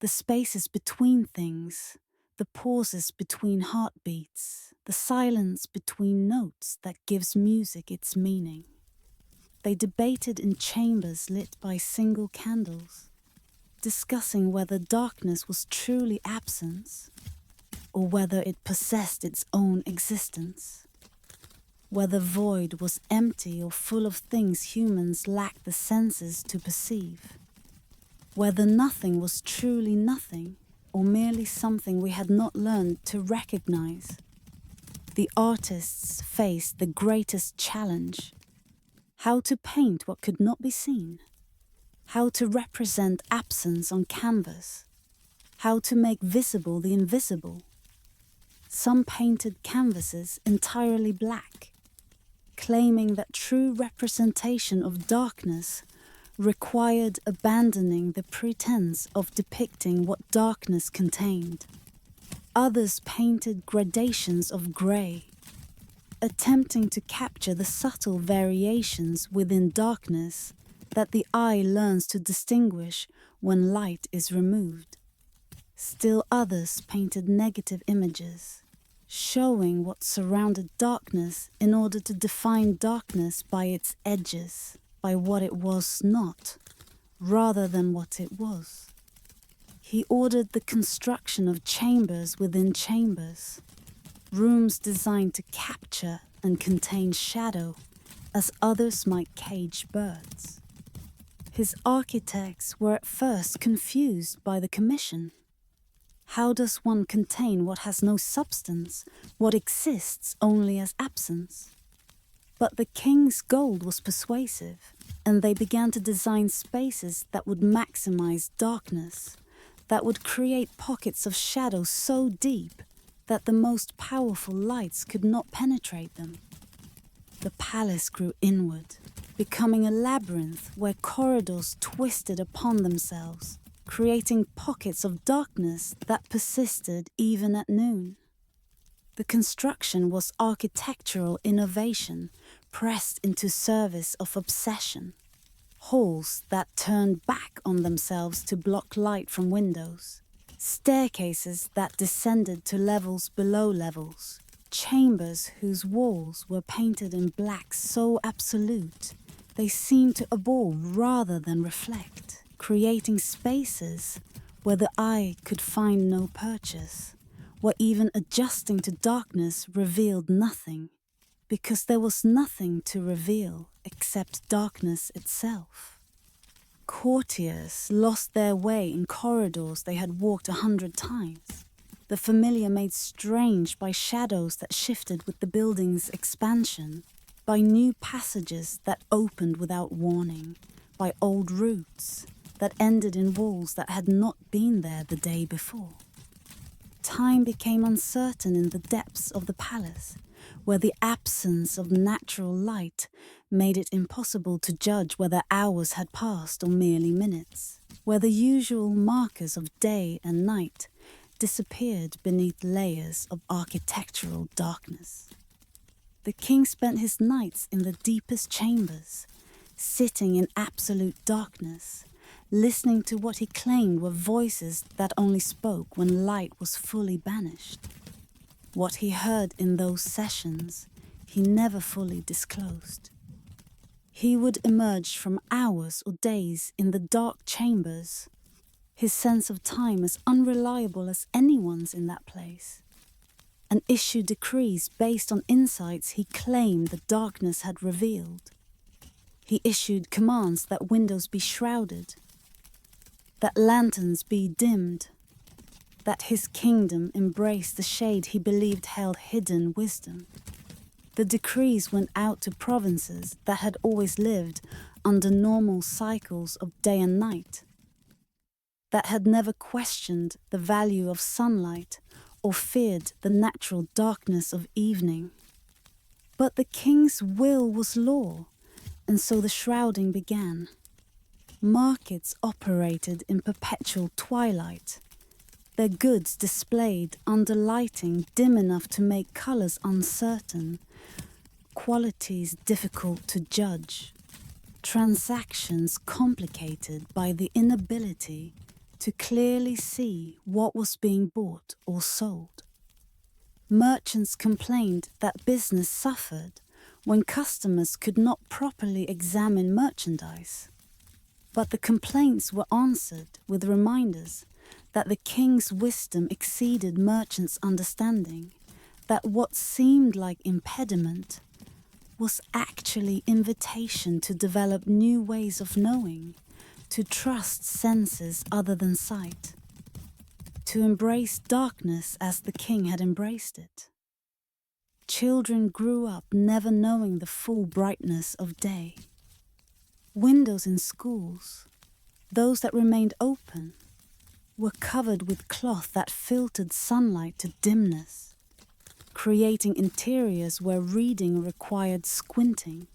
the spaces between things, the pauses between heartbeats, the silence between notes that gives music its meaning. They debated in chambers lit by single candles, discussing whether darkness was truly absence, or whether it possessed its own existence, whether void was empty or full of things humans lack the senses to perceive, whether nothing was truly nothing, or merely something we had not learned to recognize. The artists faced the greatest challenge: how to paint what could not be seen, how to represent absence on canvas, how to make visible the invisible. Some painted canvases entirely black, claiming that true representation of darkness required abandoning the pretense of depicting what darkness contained. Others painted gradations of grey, attempting to capture the subtle variations within darkness that the eye learns to distinguish when light is removed. Still others painted negative images, showing what surrounded darkness in order to define darkness by its edges, by what it was not, rather than what it was. He ordered the construction of chambers within chambers, rooms designed to capture and contain shadow, as others might cage birds. His architects were at first confused by the commission. How does one contain what has no substance, what exists only as absence? But the king's gold was persuasive, and they began to design spaces that would maximize darkness, that would create pockets of shadow so deep that the most powerful lights could not penetrate them. The palace grew inward, becoming a labyrinth where corridors twisted upon themselves, creating pockets of darkness that persisted even at noon. The construction was architectural innovation pressed into service of obsession. Halls that turned back on themselves to block light from windows. Staircases that descended to levels below levels. Chambers whose walls were painted in black so absolute they seemed to abhor rather than reflect, creating spaces where the eye could find no purchase, where even adjusting to darkness revealed nothing, because there was nothing to reveal except darkness itself. Courtiers lost their way in corridors they had walked 100 times, the familiar made strange by shadows that shifted with the building's expansion, by new passages that opened without warning, by old routes that ended in walls that had not been there the day before. Time became uncertain in the depths of the palace, where the absence of natural light made it impossible to judge whether hours had passed or merely minutes, where the usual markers of day and night disappeared beneath layers of architectural darkness. The king spent his nights in the deepest chambers, sitting in absolute darkness, listening to what he claimed were voices that only spoke when light was fully banished. What he heard in those sessions, he never fully disclosed. He would emerge from hours or days in the dark chambers, his sense of time as unreliable as anyone's in that place, and issue decrees based on insights he claimed the darkness had revealed. He issued commands that windows be shrouded, that lanterns be dimmed, that his kingdom embrace the shade he believed held hidden wisdom. The decrees went out to provinces that had always lived under normal cycles of day and night, that had never questioned the value of sunlight or feared the natural darkness of evening. But the king's will was law, and so the shrouding began. Markets operated in perpetual twilight, their goods displayed under lighting dim enough to make colours uncertain, qualities difficult to judge, transactions complicated by the inability to clearly see what was being bought or sold. Merchants complained that business suffered when customers could not properly examine merchandise. But the complaints were answered with reminders that the king's wisdom exceeded merchants' understanding, that what seemed like impediment was actually invitation to develop new ways of knowing, to trust senses other than sight, to embrace darkness as the king had embraced it. Children grew up never knowing the full brightness of day. Windows in schools, those that remained open, were covered with cloth that filtered sunlight to dimness, creating interiors where reading required squinting,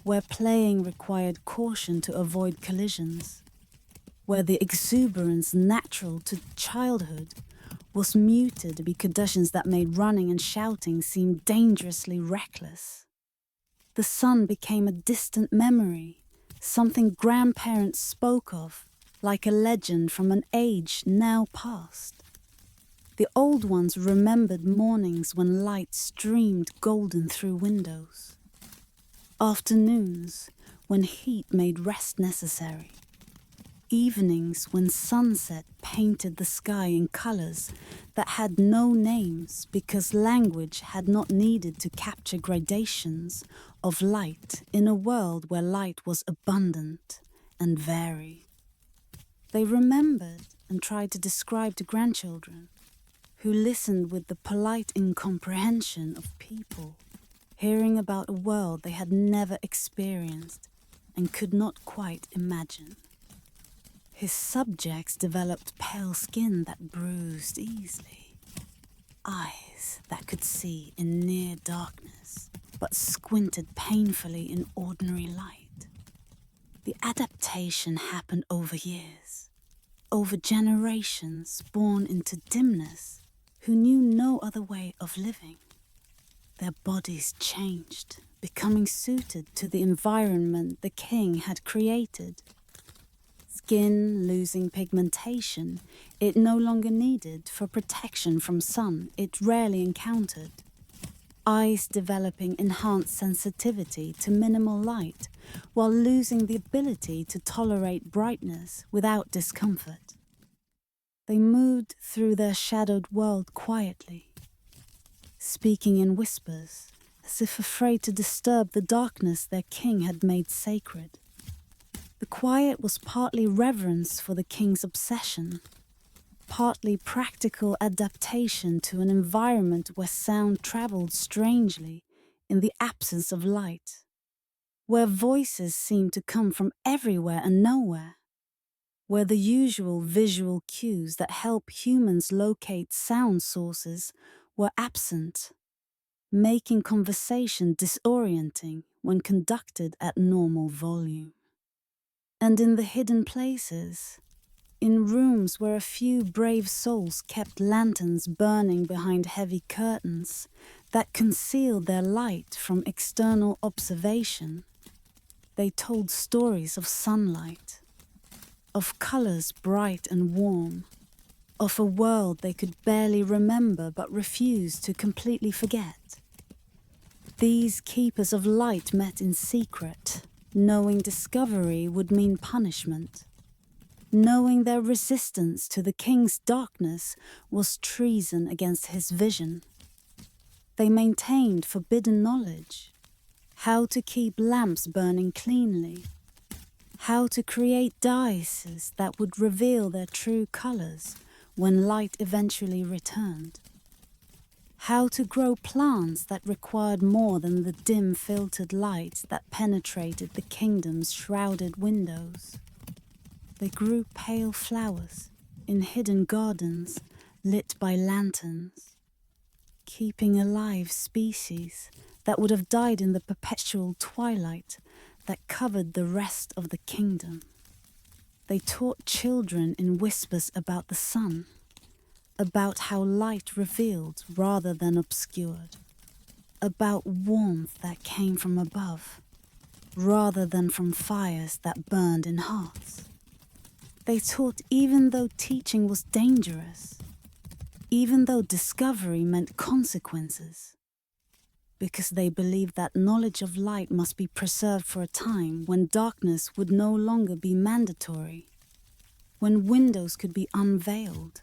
where playing required caution to avoid collisions, where the exuberance natural to childhood was muted by conditions that made running and shouting seem dangerously reckless. The sun became a distant memory, something grandparents spoke of, like a legend from an age now past. The old ones remembered mornings when light streamed golden through windows, afternoons when heat made rest necessary, evenings when sunset painted the sky in colors that had no names because language had not needed to capture gradations of light in a world where light was abundant and varied. They remembered and tried to describe to grandchildren, who listened with the polite incomprehension of people, hearing about a world they had never experienced and could not quite imagine. His subjects developed pale skin that bruised easily, eyes that could see in near darkness, but squinted painfully in ordinary light. The adaptation happened over years, over generations born into dimness, who knew no other way of living. Their bodies changed, becoming suited to the environment the king had created. Skin losing pigmentation it no longer needed for protection from sun it rarely encountered. Eyes developing enhanced sensitivity to minimal light while losing the ability to tolerate brightness without discomfort. They moved through their shadowed world quietly, speaking in whispers, as if afraid to disturb the darkness their king had made sacred. The quiet was partly reverence for the king's obsession, partly practical adaptation to an environment where sound traveled strangely in the absence of light, where voices seemed to come from everywhere and nowhere, where the usual visual cues that help humans locate sound sources were absent, making conversation disorienting when conducted at normal volume. And in the hidden places, in rooms where a few brave souls kept lanterns burning behind heavy curtains that concealed their light from external observation, they told stories of sunlight, of colors bright and warm, of a world they could barely remember but refused to completely forget. These keepers of light met in secret, knowing discovery would mean punishment, knowing their resistance to the king's darkness was treason against his vision. They maintained forbidden knowledge, how to keep lamps burning cleanly, how to create dyes that would reveal their true colors when light eventually returned, how to grow plants that required more than the dim filtered light that penetrated the kingdom's shrouded windows. They grew pale flowers in hidden gardens lit by lanterns, keeping alive species that would have died in the perpetual twilight that covered the rest of the kingdom. They taught children in whispers about the sun, about how light revealed rather than obscured, about warmth that came from above rather than from fires that burned in hearts. They taught even though teaching was dangerous, even though discovery meant consequences, because they believed that knowledge of light must be preserved for a time when darkness would no longer be mandatory, when windows could be unveiled,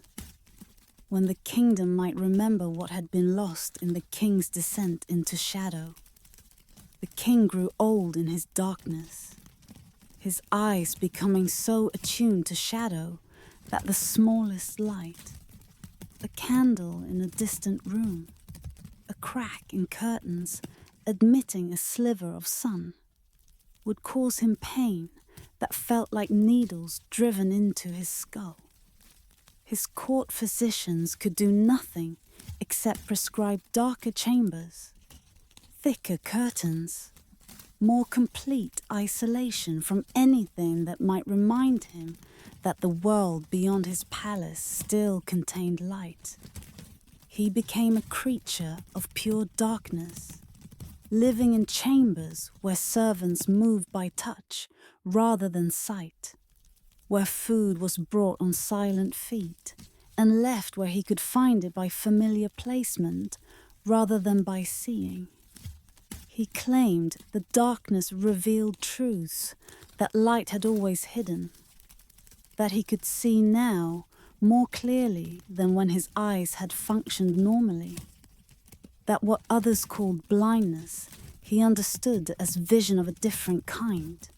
when the kingdom might remember what had been lost in the king's descent into shadow. The king grew old in his darkness, his eyes becoming so attuned to shadow that the smallest light, a candle in a distant room, a crack in curtains admitting a sliver of sun, would cause him pain that felt like needles driven into his skull. His court physicians could do nothing except prescribe darker chambers, thicker curtains, more complete isolation from anything that might remind him that the world beyond his palace still contained light. He became a creature of pure darkness, living in chambers where servants moved by touch rather than sight, where food was brought on silent feet and left where he could find it by familiar placement rather than by seeing. He claimed the darkness revealed truths that light had always hidden, that he could see now more clearly than when his eyes had functioned normally, that what others called blindness he understood as vision of a different kind,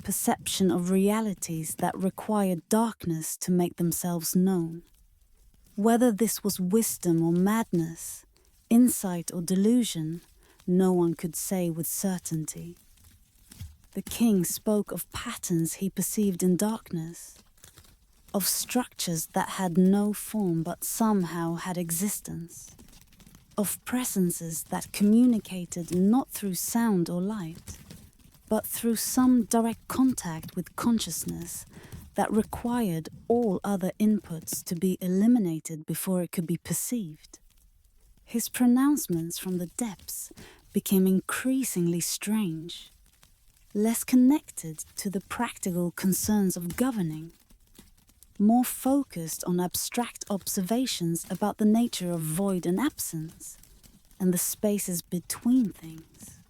perception of realities that required darkness to make themselves known. Whether this was wisdom or madness, insight or delusion, no one could say with certainty. The king spoke of patterns he perceived in darkness, of structures that had no form but somehow had existence, of presences that communicated not through sound or light, but through some direct contact with consciousness that required all other inputs to be eliminated before it could be perceived. His pronouncements from the depths became increasingly strange, less connected to the practical concerns of governing, more focused on abstract observations about the nature of void and absence, and the spaces between things.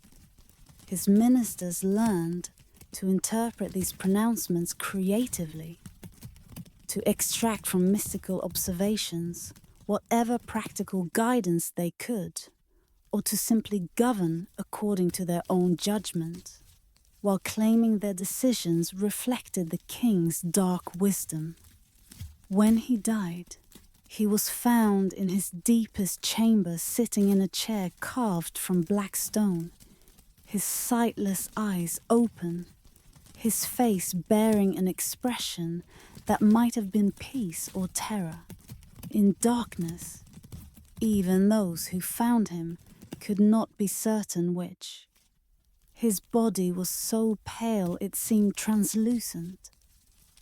His ministers learned to interpret these pronouncements creatively, to extract from mystical observations whatever practical guidance they could, or to simply govern according to their own judgment, while claiming their decisions reflected the king's dark wisdom. When he died, he was found in his deepest chamber sitting in a chair carved from black stone, his sightless eyes open, his face bearing an expression that might have been peace or terror. In darkness, even those who found him could not be certain which. His body was so pale it seemed translucent,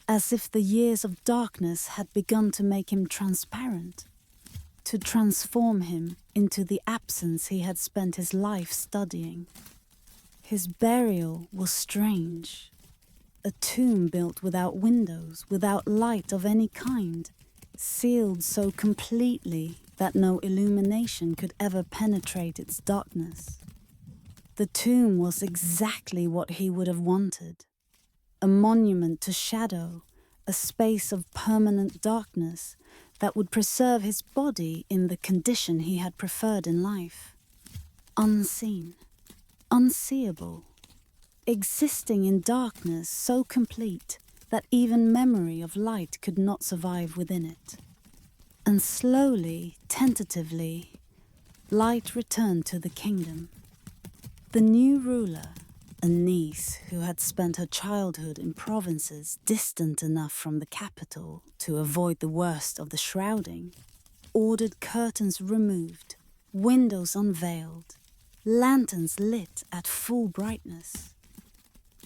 as if the years of darkness had begun to make him transparent, to transform him into the absence he had spent his life studying. His burial was strange, a tomb built without windows, without light of any kind, sealed so completely that no illumination could ever penetrate its darkness. The tomb was exactly what he would have wanted, a monument to shadow, a space of permanent darkness that would preserve his body in the condition he had preferred in life. Unseen, unseeable, existing in darkness so complete that even memory of light could not survive within it. And slowly, tentatively, light returned to the kingdom. The new ruler, a niece who had spent her childhood in provinces distant enough from the capital to avoid the worst of the shrouding, ordered curtains removed, windows unveiled, lanterns lit at full brightness.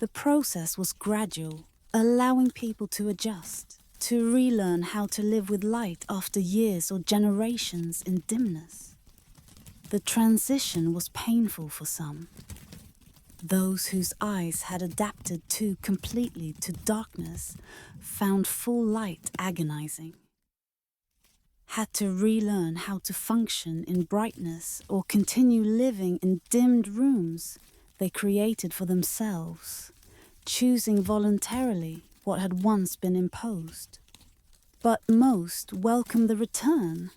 The process was gradual, allowing people to adjust, to relearn how to live with light after years or generations in dimness. The transition was painful for some. Those whose eyes had adapted too completely to darkness found full light agonizing. Had to relearn how to function in brightness or continue living in dimmed rooms they created for themselves, choosing voluntarily what had once been imposed. But most welcomed the return,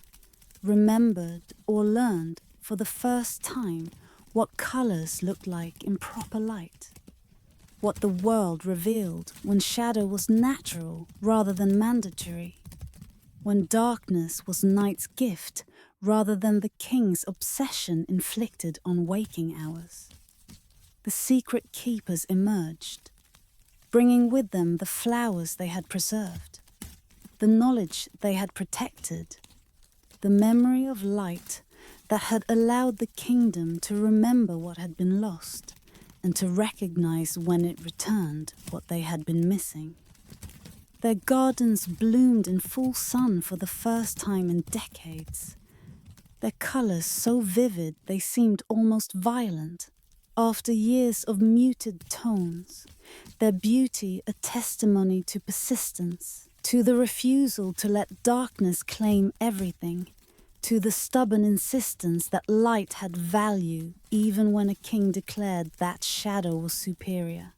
remembered or learned for the first time what colors looked like in proper light, what the world revealed when shadow was natural rather than mandatory, when darkness was night's gift rather than the king's obsession inflicted on waking hours. The secret keepers emerged, bringing with them the flowers they had preserved, the knowledge they had protected, the memory of light that had allowed the kingdom to remember what had been lost and to recognize when it returned what they had been missing. Their gardens bloomed in full sun for the first time in decades, their colors so vivid they seemed almost violent. After years of muted tones, their beauty a testimony to persistence, to the refusal to let darkness claim everything, to the stubborn insistence that light had value even when a king declared that shadow was superior.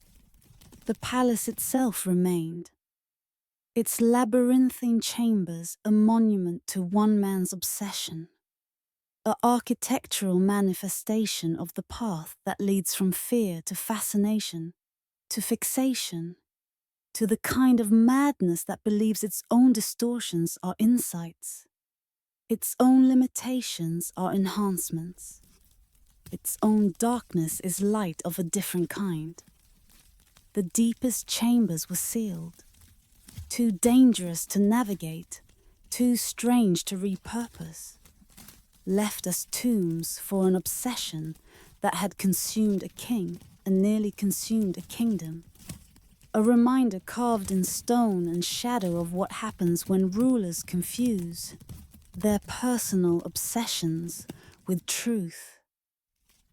The palace itself remained, its labyrinthine chambers a monument to one man's obsession, an architectural manifestation of the path that leads from fear to fascination, to fixation, to the kind of madness that believes its own distortions are insights, its own limitations are enhancements, its own darkness is light of a different kind. The deepest chambers were sealed, too dangerous to navigate, too strange to repurpose, left as tombs for an obsession that had consumed a king and nearly consumed a kingdom. A reminder carved in stone and shadow of what happens when rulers confuse their personal obsessions with truth,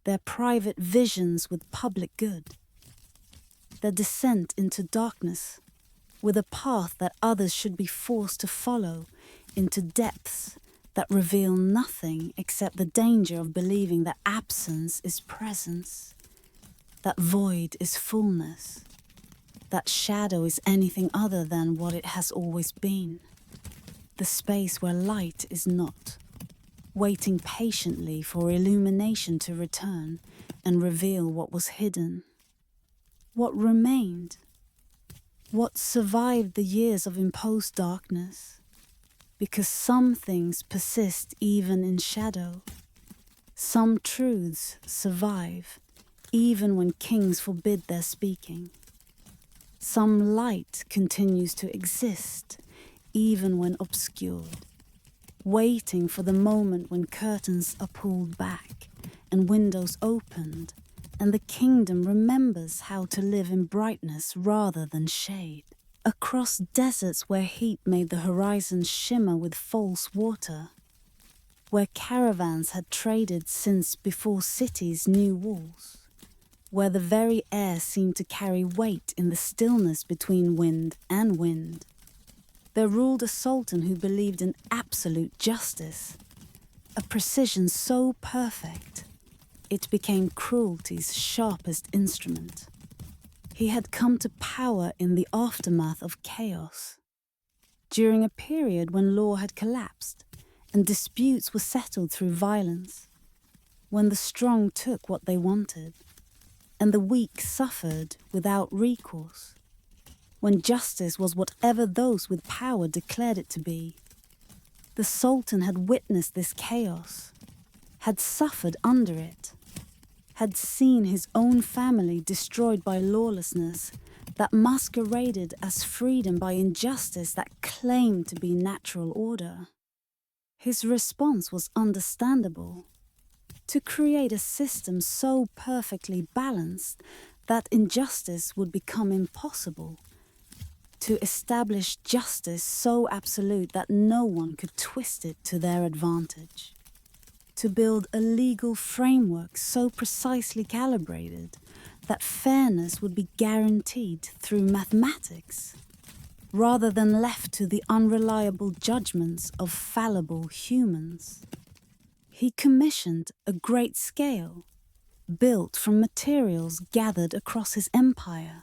their private visions with public good, their descent into darkness with a path that others should be forced to follow into depths that reveal nothing except the danger of believing that absence is presence, that void is fullness, that shadow is anything other than what it has always been, the space where light is not, waiting patiently for illumination to return and reveal what was hidden, what remained, what survived the years of imposed darkness. Because some things persist even in shadow. Some truths survive even when kings forbid their speaking. Some light continues to exist even when obscured, waiting for the moment when curtains are pulled back and windows opened, and the kingdom remembers how to live in brightness rather than shade. Across deserts where heat made the horizon shimmer with false water, where caravans had traded since before cities knew walls, where the very air seemed to carry weight in the stillness between wind and wind, there ruled a sultan who believed in absolute justice, a precision so perfect it became cruelty's sharpest instrument. He had come to power in the aftermath of chaos, during a period when law had collapsed and disputes were settled through violence, when the strong took what they wanted and the weak suffered without recourse, when justice was whatever those with power declared it to be. The Sultan had witnessed this chaos, had suffered under it, had seen his own family destroyed by lawlessness that masqueraded as freedom by injustice that claimed to be natural order. His response was understandable. to create a system so perfectly balanced that injustice would become impossible, to establish justice so absolute that no one could twist it to their advantage, to build a legal framework so precisely calibrated that fairness would be guaranteed through mathematics, rather than left to the unreliable judgments of fallible humans. He commissioned a great scale, built from materials gathered across his empire: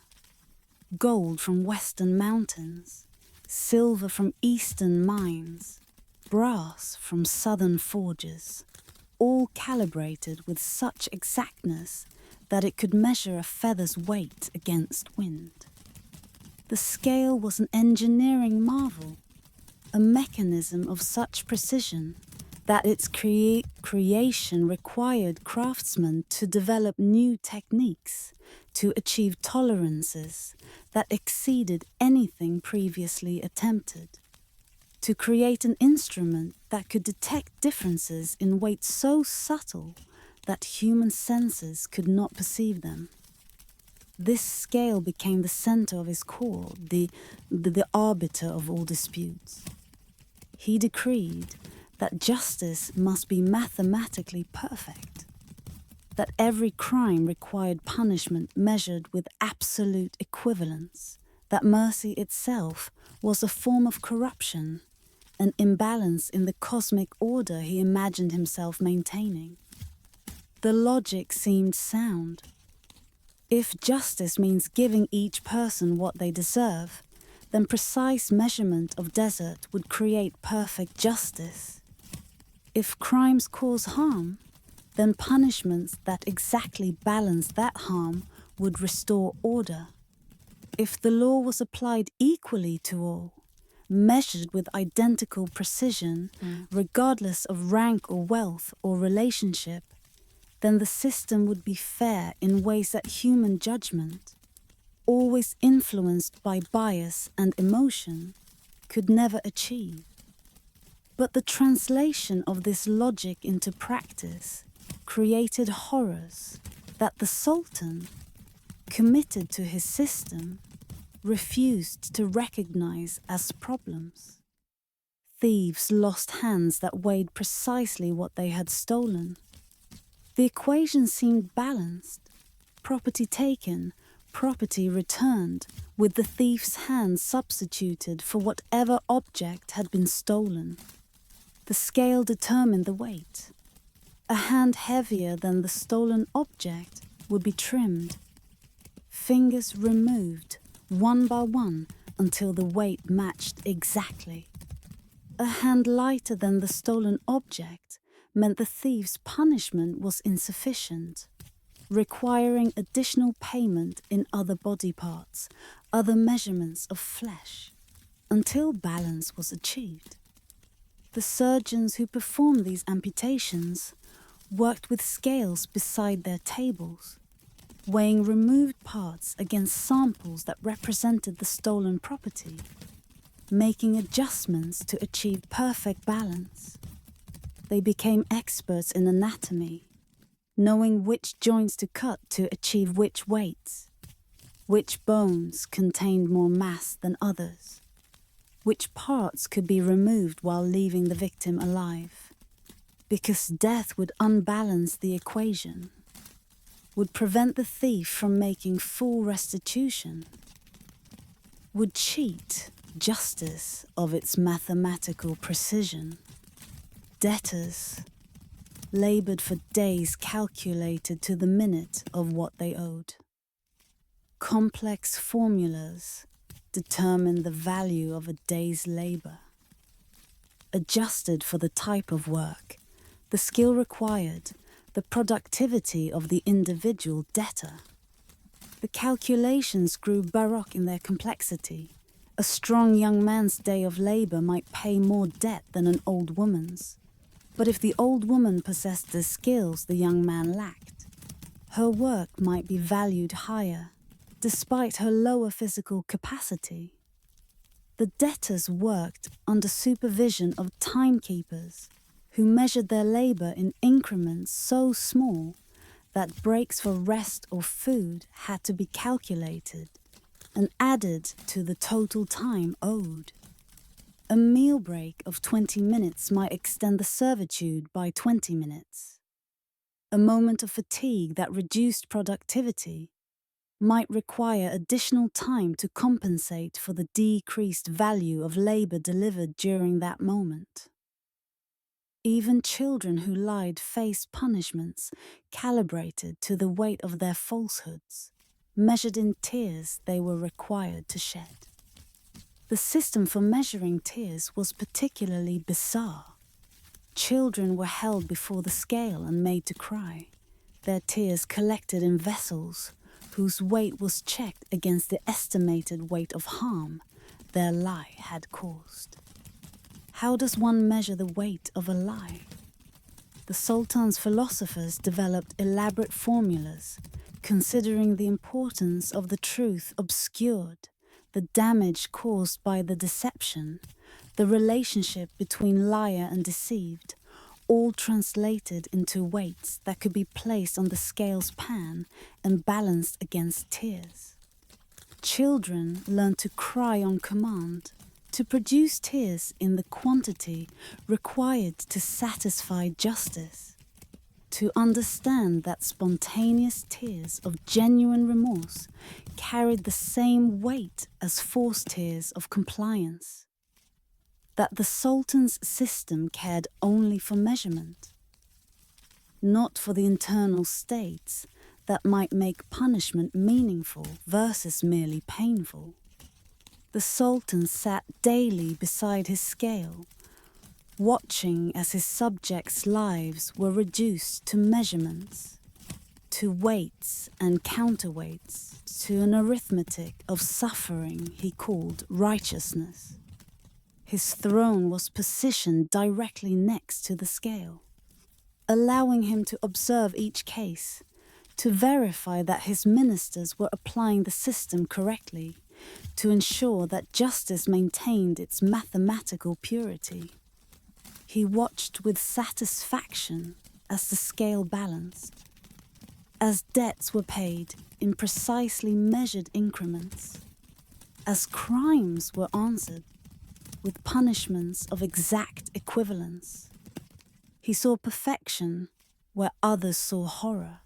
gold from western mountains, silver from eastern mines, brass from southern forges, all calibrated with such exactness that it could measure a feather's weight against wind. The scale was an engineering marvel, a mechanism of such precision that its creation required craftsmen to develop new techniques to achieve tolerances that exceeded anything previously attempted, to create an instrument that could detect differences in weight so subtle that human senses could not perceive them. This scale became the center of his core, the arbiter of all disputes. He decreed that justice must be mathematically perfect, that every crime required punishment measured with absolute equivalence, that mercy itself was a form of corruption, an imbalance in the cosmic order he imagined himself maintaining. The logic seemed sound. If justice means giving each person what they deserve, then precise measurement of desert would create perfect justice. If crimes cause harm, then punishments that exactly balance that harm would restore order. If the law was applied equally to all, measured with identical precision, regardless of rank or wealth or relationship, then the system would be fair in ways that human judgment, always influenced by bias and emotion, could never achieve. But the translation of this logic into practice created horrors that the Sultan, committed to his system, refused to recognize as problems. Thieves lost hands that weighed precisely what they had stolen. The equation seemed balanced: property taken, property returned, with the thief's hand substituted for whatever object had been stolen. The scale determined the weight. A hand heavier than the stolen object would be trimmed, fingers removed one by one until the weight matched exactly. A hand lighter than the stolen object meant the thief's punishment was insufficient, requiring additional payment in other body parts, other measurements of flesh, until balance was achieved. The surgeons who performed these amputations worked with scales beside their tables, weighing removed parts against samples that represented the stolen property, making adjustments to achieve perfect balance. They became experts in anatomy, knowing which joints to cut to achieve which weights, which bones contained more mass than others, which parts could be removed while leaving the victim alive, because death would unbalance the equation, would prevent the thief from making full restitution, would cheat justice of its mathematical precision. Debtors labored for days calculated to the minute of what they owed. Complex formulas determined the value of a day's labor. Adjusted for the type of work, the skill required, the productivity of the individual debtor. The calculations grew baroque in their complexity. A strong young man's day of labor might pay more debt than an old woman's. But if the old woman possessed the skills the young man lacked, her work might be valued higher, despite her lower physical capacity. The debtors worked under supervision of timekeepers, who measured their labor in increments so small that breaks for rest or food had to be calculated and added to the total time owed. A meal break of 20 minutes might extend the servitude by 20 minutes. A moment of fatigue that reduced productivity might require additional time to compensate for the decreased value of labor delivered during that moment. Even children who lied faced punishments calibrated to the weight of their falsehoods, measured in tears they were required to shed. The system for measuring tears was particularly bizarre. Children were held before the scale and made to cry, their tears collected in vessels whose weight was checked against the estimated weight of harm their lie had caused. How does one measure the weight of a lie? The Sultan's philosophers developed elaborate formulas, considering the importance of the truth obscured, the damage caused by the deception, the relationship between liar and deceived, all translated into weights that could be placed on the scale's pan and balanced against tears. Children learn to cry on command, to produce tears in the quantity required to satisfy justice, to understand that spontaneous tears of genuine remorse carried the same weight as forced tears of compliance, that the Sultan's system cared only for measurement, not for the internal states that might make punishment meaningful versus merely painful. The Sultan sat daily beside his scale, watching as his subjects' lives were reduced to measurements, to weights and counterweights, to an arithmetic of suffering he called righteousness. His throne was positioned directly next to the scale, allowing him to observe each case, to verify that his ministers were applying the system correctly, to ensure that justice maintained its mathematical purity. He watched with satisfaction as the scale balanced, as debts were paid in precisely measured increments, as crimes were answered with punishments of exact equivalence. He saw perfection where others saw horror,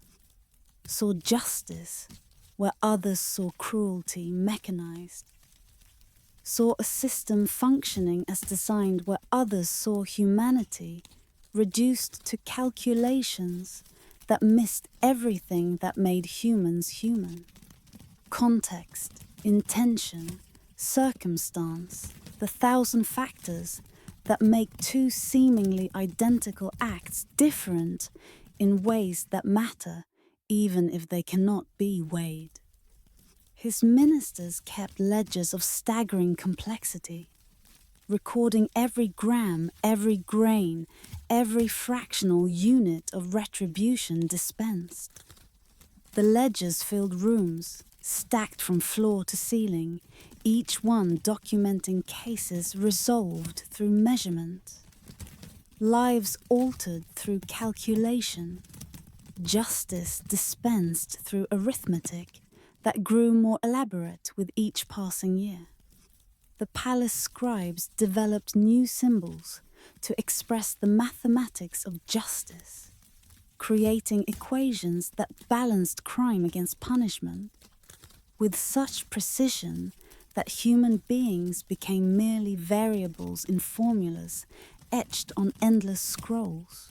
saw justice where others saw cruelty mechanized, saw a system functioning as designed where others saw humanity reduced to calculations that missed everything that made humans human. Context, intention, circumstance, the 1,000 factors that make two seemingly identical acts different in ways that matter, even if they cannot be weighed. His ministers kept ledgers of staggering complexity, recording every gram, every grain, every fractional unit of retribution dispensed. The ledgers filled rooms, stacked from floor to ceiling, each one documenting cases resolved through measurement, lives altered through calculation, justice dispensed through arithmetic that grew more elaborate with each passing year. The palace scribes developed new symbols to express the mathematics of justice, creating equations that balanced crime against punishment with such precision that human beings became merely variables in formulas etched on endless scrolls.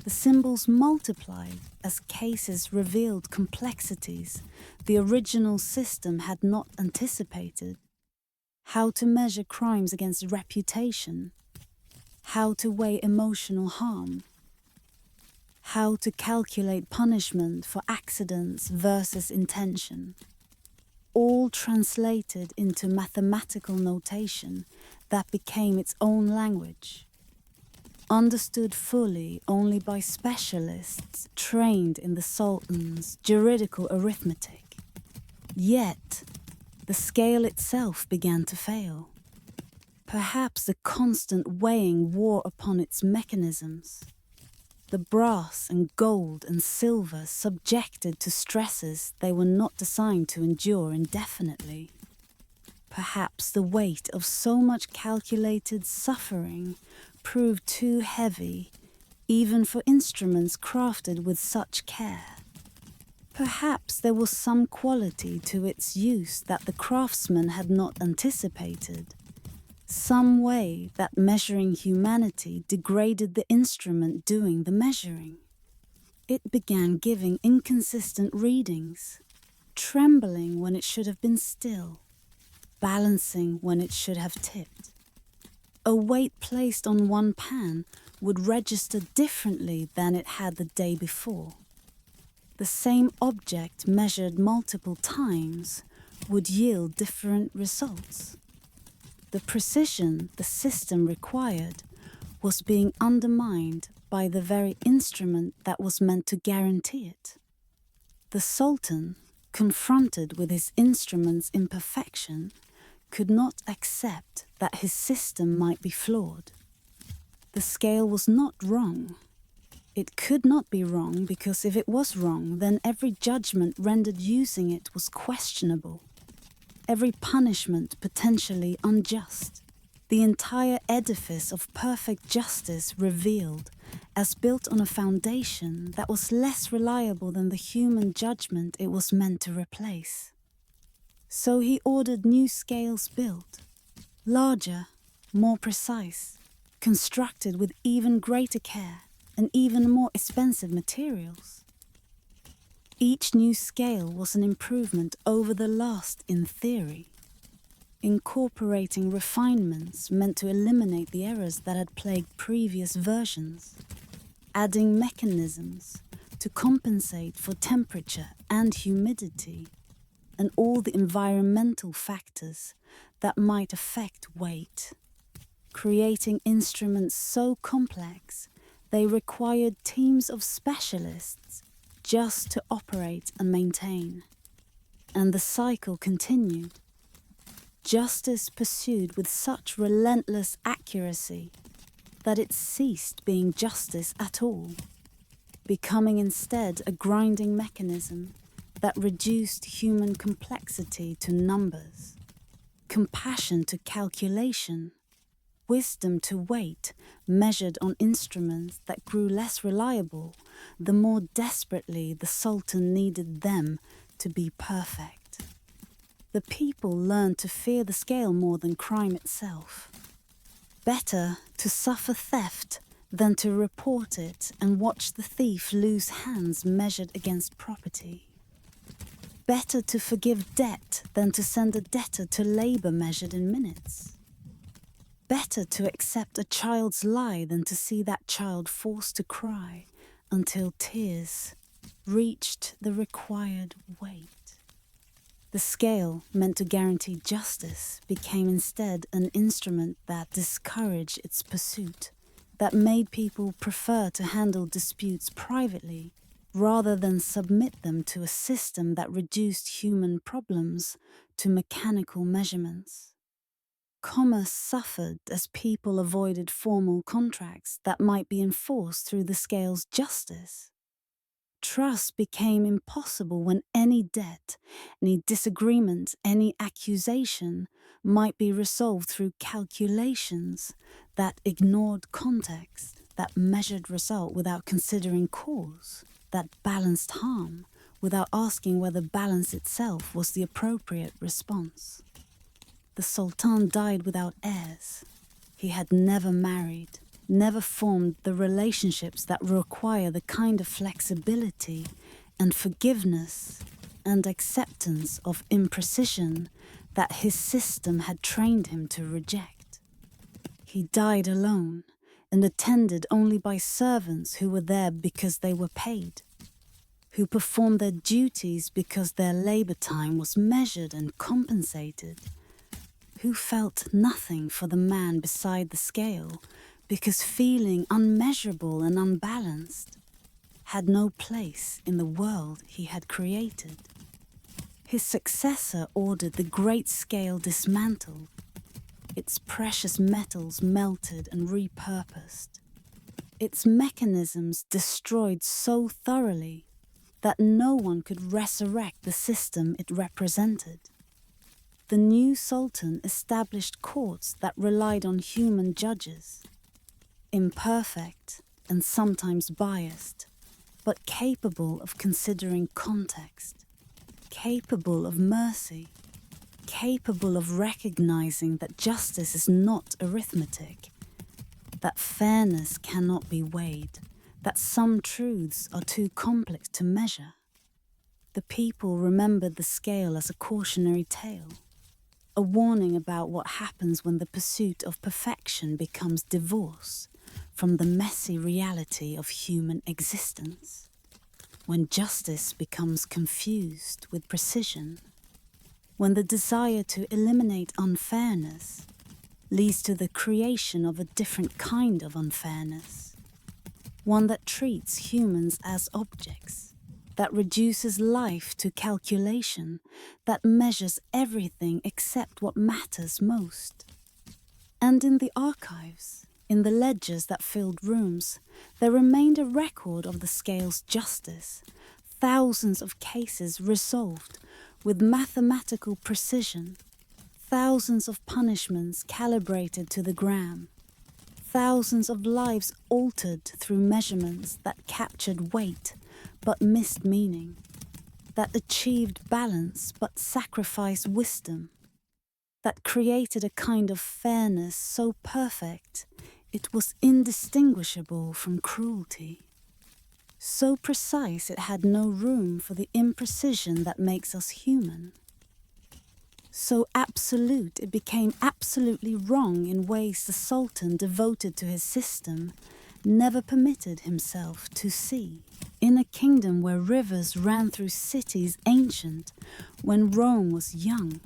The symbols multiplied as cases revealed complexities the original system had not anticipated. How to measure crimes against reputation, how to weigh emotional harm, how to calculate punishment for accidents versus intention, all translated into mathematical notation that became its own language, understood fully only by specialists trained in the Sultan's juridical arithmetic. Yet, the scale itself began to fail. Perhaps the constant weighing wore upon its mechanisms. The brass and gold and silver subjected to stresses they were not designed to endure indefinitely. Perhaps the weight of so much calculated suffering proved too heavy, even for instruments crafted with such care. Perhaps there was some quality to its use that the craftsman had not anticipated, some way that measuring humanity degraded the instrument doing the measuring. It began giving inconsistent readings, trembling when it should have been still, balancing when it should have tipped. A weight placed on one pan would register differently than it had the day before. The same object measured multiple times would yield different results. The precision the system required was being undermined by the very instrument that was meant to guarantee it. The Sultan, confronted with his instrument's imperfection, could not accept that his system might be flawed. The scale was not wrong. It could not be wrong because if it was wrong, then every judgment rendered using it was questionable. Every punishment potentially unjust. The entire edifice of perfect justice revealed as built on a foundation that was less reliable than the human judgment it was meant to replace. So he ordered new scales built, larger, more precise, constructed with even greater care and even more expensive materials. Each new scale was an improvement over the last in theory, incorporating refinements meant to eliminate the errors that had plagued previous versions, adding mechanisms to compensate for temperature and humidity and all the environmental factors that might affect weight, creating instruments so complex they required teams of specialists just to operate and maintain. And the cycle continued. Justice pursued with such relentless accuracy that it ceased being justice at all, becoming instead a grinding mechanism that reduced human complexity to numbers, compassion to calculation, wisdom to weight measured on instruments that grew less reliable the more desperately the Sultan needed them to be perfect. The people learned to fear the scale more than crime itself. Better to suffer theft than to report it and watch the thief lose hands measured against property. Better to forgive debt than to send a debtor to labor measured in minutes. Better to accept a child's lie than to see that child forced to cry until tears reached the required weight. The scale, meant to guarantee justice, became instead an instrument that discouraged its pursuit, that made people prefer to handle disputes privately rather than submit them to a system that reduced human problems to mechanical measurements. Commerce suffered as people avoided formal contracts that might be enforced through the scale's justice. Trust became impossible when any debt, any disagreement, any accusation might be resolved through calculations that ignored context, that measured result without considering cause, that balanced harm without asking whether balance itself was the appropriate response. The Sultan died without heirs. He had never married, never formed the relationships that require the kind of flexibility and forgiveness and acceptance of imprecision that his system had trained him to reject. He died alone and attended only by servants who were there because they were paid, who performed their duties because their labor time was measured and compensated, who felt nothing for the man beside the scale because feeling unmeasurable and unbalanced had no place in the world he had created. His successor ordered the great scale dismantled. its precious metals melted and repurposed, its mechanisms destroyed so thoroughly that no one could resurrect the system it represented. The new sultan established courts that relied on human judges, imperfect and sometimes biased, but capable of considering context, capable of mercy, capable of recognizing that justice is not arithmetic, that fairness cannot be weighed, that some truths are too complex to measure. The people remembered the scale as a cautionary tale, a warning about what happens when the pursuit of perfection becomes divorce from the messy reality of human existence, when justice becomes confused with precision, when the desire to eliminate unfairness leads to the creation of a different kind of unfairness, one that treats humans as objects, that reduces life to calculation, that measures everything except what matters most. And in the archives, in the ledgers that filled rooms, there remained a record of the scale's justice, thousands of cases resolved with mathematical precision, thousands of punishments calibrated to the gram, thousands of lives altered through measurements that captured weight but missed meaning, that achieved balance but sacrificed wisdom, that created a kind of fairness so perfect it was indistinguishable from cruelty, so precise it had no room for the imprecision that makes us human, so absolute it became absolutely wrong in ways the Sultan, devoted to his system, never permitted himself to see. In a kingdom where rivers ran through cities ancient, when Rome was young,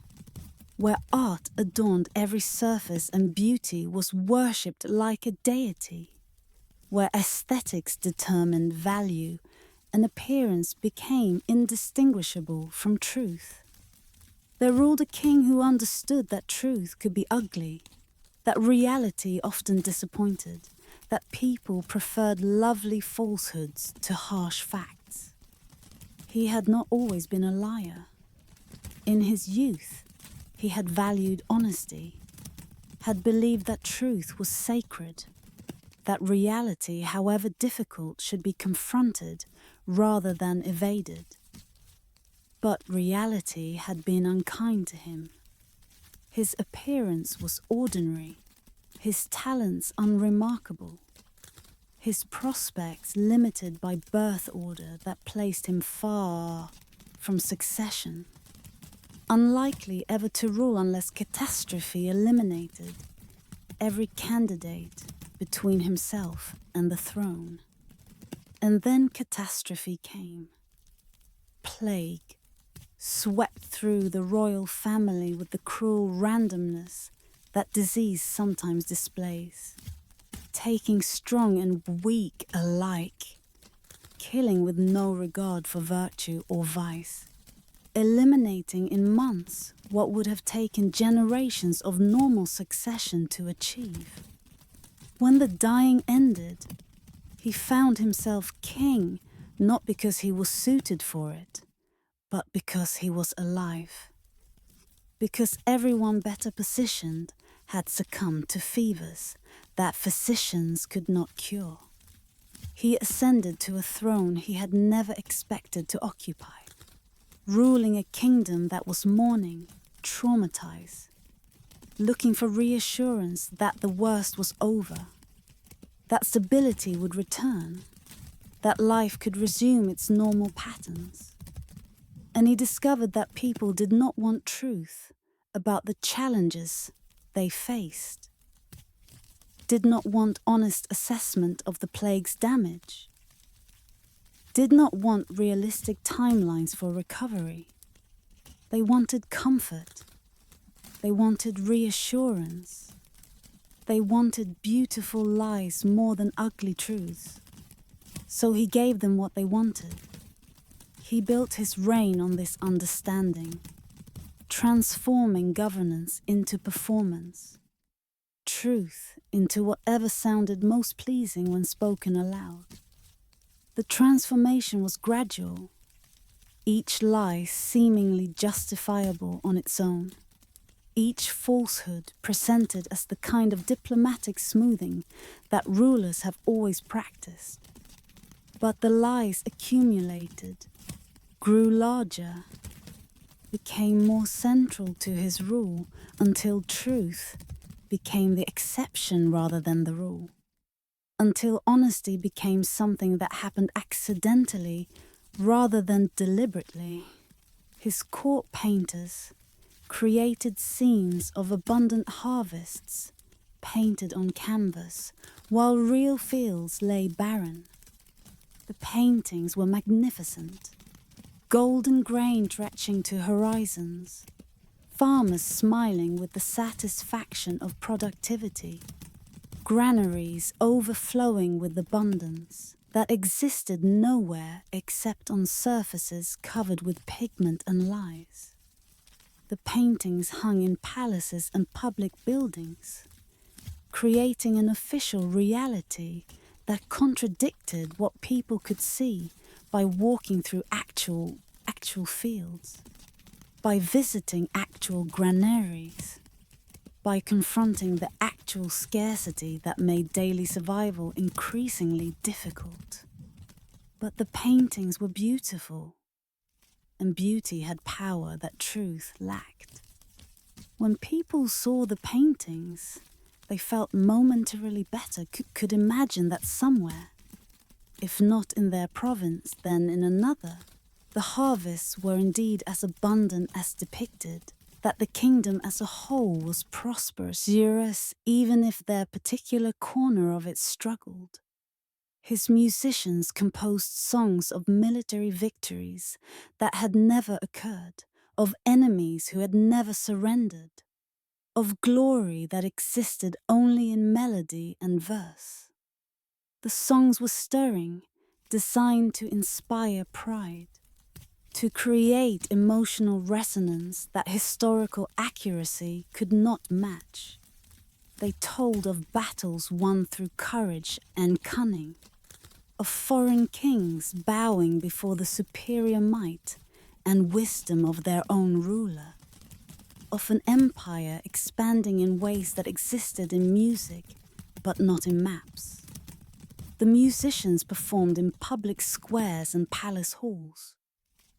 where art adorned every surface and beauty was worshipped like a deity, where aesthetics determined value and appearance became indistinguishable from truth, there ruled a king who understood that truth could be ugly, that reality often disappointed, that people preferred lovely falsehoods to harsh facts. He had not always been a liar. In his youth, he had valued honesty, had believed that truth was sacred, that reality, however difficult, should be confronted rather than evaded. But reality had been unkind to him. His appearance was ordinary, his talents unremarkable, his prospects limited by birth order that placed him far from succession, unlikely ever to rule unless catastrophe eliminated every candidate between himself and the throne. And then catastrophe came. Plague swept through the royal family with the cruel randomness that disease sometimes displays, taking strong and weak alike, killing with no regard for virtue or vice, eliminating in months what would have taken generations of normal succession to achieve. When the dying ended, he found himself king not because he was suited for it, but because he was alive. Because everyone better positioned had succumbed to fevers that physicians could not cure. He ascended to a throne he had never expected to occupy, ruling a kingdom that was mourning, traumatized, looking for reassurance that the worst was over, that stability would return, that life could resume its normal patterns. And he discovered that people did not want truth about the challenges they faced, did not want honest assessment of the plague's damage, did not want realistic timelines for recovery. They wanted comfort. They wanted reassurance. They wanted beautiful lies more than ugly truths. So he gave them what they wanted. He built his reign on this understanding, transforming governance into performance, truth into whatever sounded most pleasing when spoken aloud. The transformation was gradual, each lie seemingly justifiable on its own, each falsehood presented as the kind of diplomatic smoothing that rulers have always practiced. But the lies accumulated, grew larger, became more central to his rule until truth became the exception rather than the rule. Until honesty became something that happened accidentally rather than deliberately. His court painters created scenes of abundant harvests painted on canvas while real fields lay barren. The paintings were magnificent. Golden grain stretching to horizons, farmers smiling with the satisfaction of productivity, granaries overflowing with abundance that existed nowhere except on surfaces covered with pigment and lies. The paintings hung in palaces and public buildings, creating an official reality that contradicted what people could see by walking through actual fields, by visiting actual granaries, by confronting the actual scarcity that made daily survival increasingly difficult. But the paintings were beautiful, and beauty had power that truth lacked. When people saw the paintings, they felt momentarily better, could imagine that somewhere, if not in their province, then in another, the harvests were indeed as abundant as depicted, that the kingdom as a whole was prosperous, yes, even if their particular corner of it struggled. His musicians composed songs of military victories that had never occurred, of enemies who had never surrendered, of glory that existed only in melody and verse. The songs were stirring, designed to inspire pride, to create emotional resonance that historical accuracy could not match. They told of battles won through courage and cunning, of foreign kings bowing before the superior might and wisdom of their own ruler, of an empire expanding in ways that existed in music but not in maps. The musicians performed in public squares and palace halls,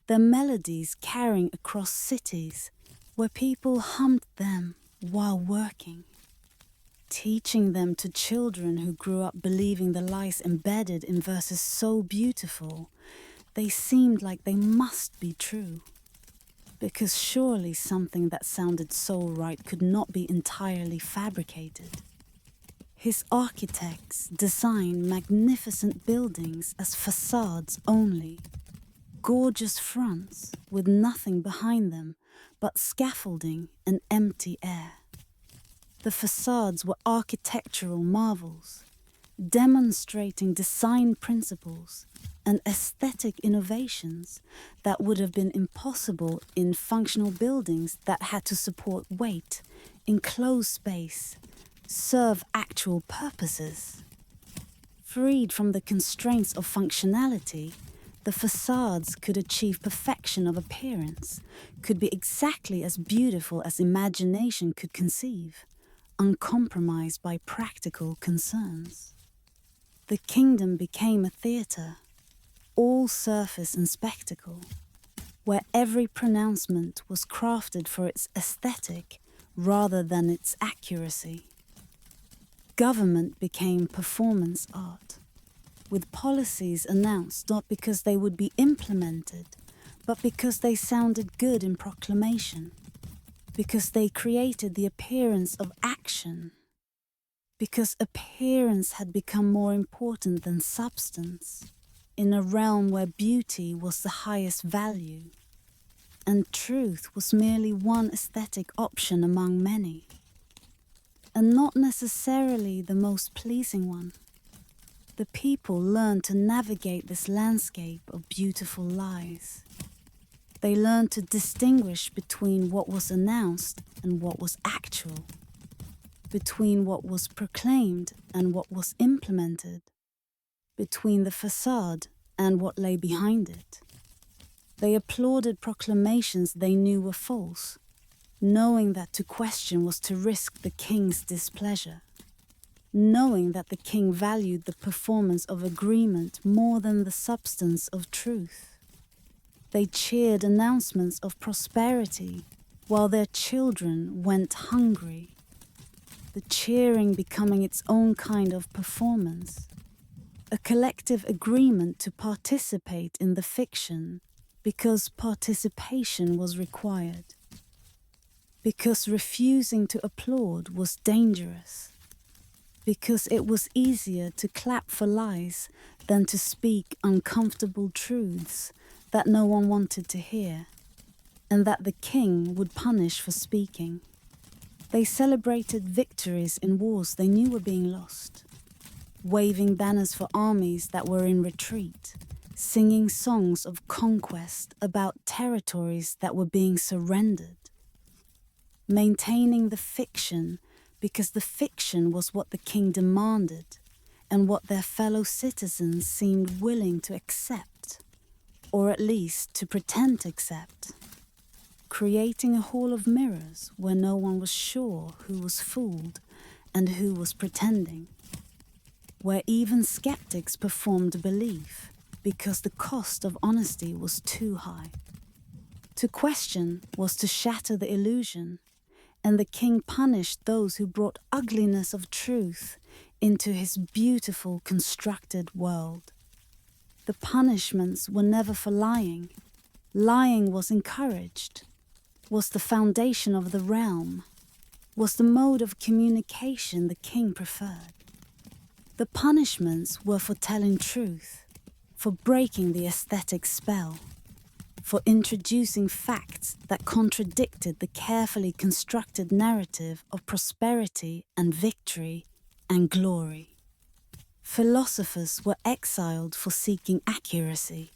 their melodies carrying across cities where people hummed them while working, teaching them to children who grew up believing the lies embedded in verses so beautiful they seemed like they must be true, because surely something that sounded so right could not be entirely fabricated. His architects designed magnificent buildings as facades only, gorgeous fronts with nothing behind them but scaffolding and empty air. The facades were architectural marvels, demonstrating design principles and aesthetic innovations that would have been impossible in functional buildings that had to support weight, enclose space, serve actual purposes. Freed from the constraints of functionality, the facades could achieve perfection of appearance, could be exactly as beautiful as imagination could conceive, uncompromised by practical concerns. The kingdom became a theatre, all surface and spectacle, where every pronouncement was crafted for its aesthetic rather than its accuracy. Government became performance art, with policies announced not because they would be implemented, but because they sounded good in proclamation, because they created the appearance of action, because appearance had become more important than substance, in a realm where beauty was the highest value, and truth was merely one aesthetic option among many, and not necessarily the most pleasing one. The people learned to navigate this landscape of beautiful lies. They learned to distinguish between what was announced and what was actual. between what was proclaimed and what was implemented, between the facade and what lay behind it. They applauded proclamations they knew were false, knowing that to question was to risk the king's displeasure, knowing that the king valued the performance of agreement more than the substance of truth. They cheered announcements of prosperity while their children went hungry, the cheering becoming its own kind of performance, a collective agreement to participate in the fiction because participation was required, because refusing to applaud was dangerous, because it was easier to clap for lies than to speak uncomfortable truths that no one wanted to hear, and that the king would punish for speaking. They celebrated victories in wars they knew were being lost, waving banners for armies that were in retreat, singing songs of conquest about territories that were being surrendered, maintaining the fiction because the fiction was what the king demanded and what their fellow citizens seemed willing to accept, or at least to pretend to accept, creating a hall of mirrors where no one was sure who was fooled and who was pretending, where even skeptics performed belief because the cost of honesty was too high. To question was to shatter the illusion, and the king punished those who brought ugliness of truth into his beautiful constructed world. The punishments were never for lying. Lying was encouraged, was the foundation of the realm, was the mode of communication the king preferred. The punishments were for telling truth, for breaking the aesthetic spell, for introducing facts that contradicted the carefully constructed narrative of prosperity and victory and glory. Philosophers were exiled for seeking accuracy,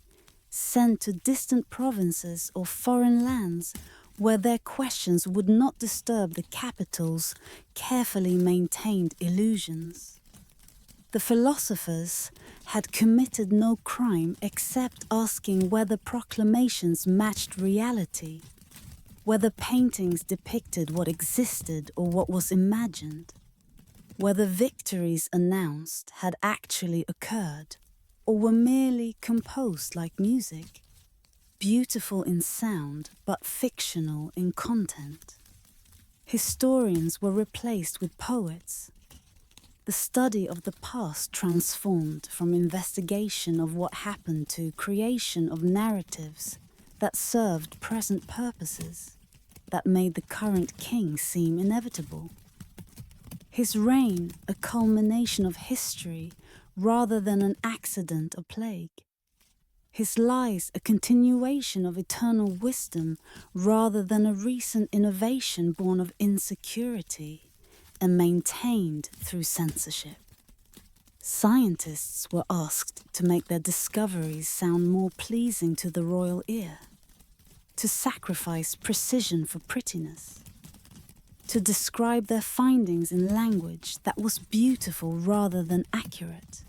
sent to distant provinces or foreign lands where their questions would not disturb the capital's carefully maintained illusions. The philosophers had committed no crime except asking whether proclamations matched reality, whether paintings depicted what existed or what was imagined, whether victories announced had actually occurred or were merely composed like music, beautiful in sound but fictional in content. Historians were replaced with poets. The study of the past transformed from investigation of what happened to creation of narratives that served present purposes, that made the current king seem inevitable. His reign a culmination of history rather than an accident or plague. His lies a continuation of eternal wisdom rather than a recent innovation born of insecurity and maintained through censorship. Scientists were asked to make their discoveries sound more pleasing to the royal ear, to sacrifice precision for prettiness, to describe their findings in language that was beautiful rather than accurate,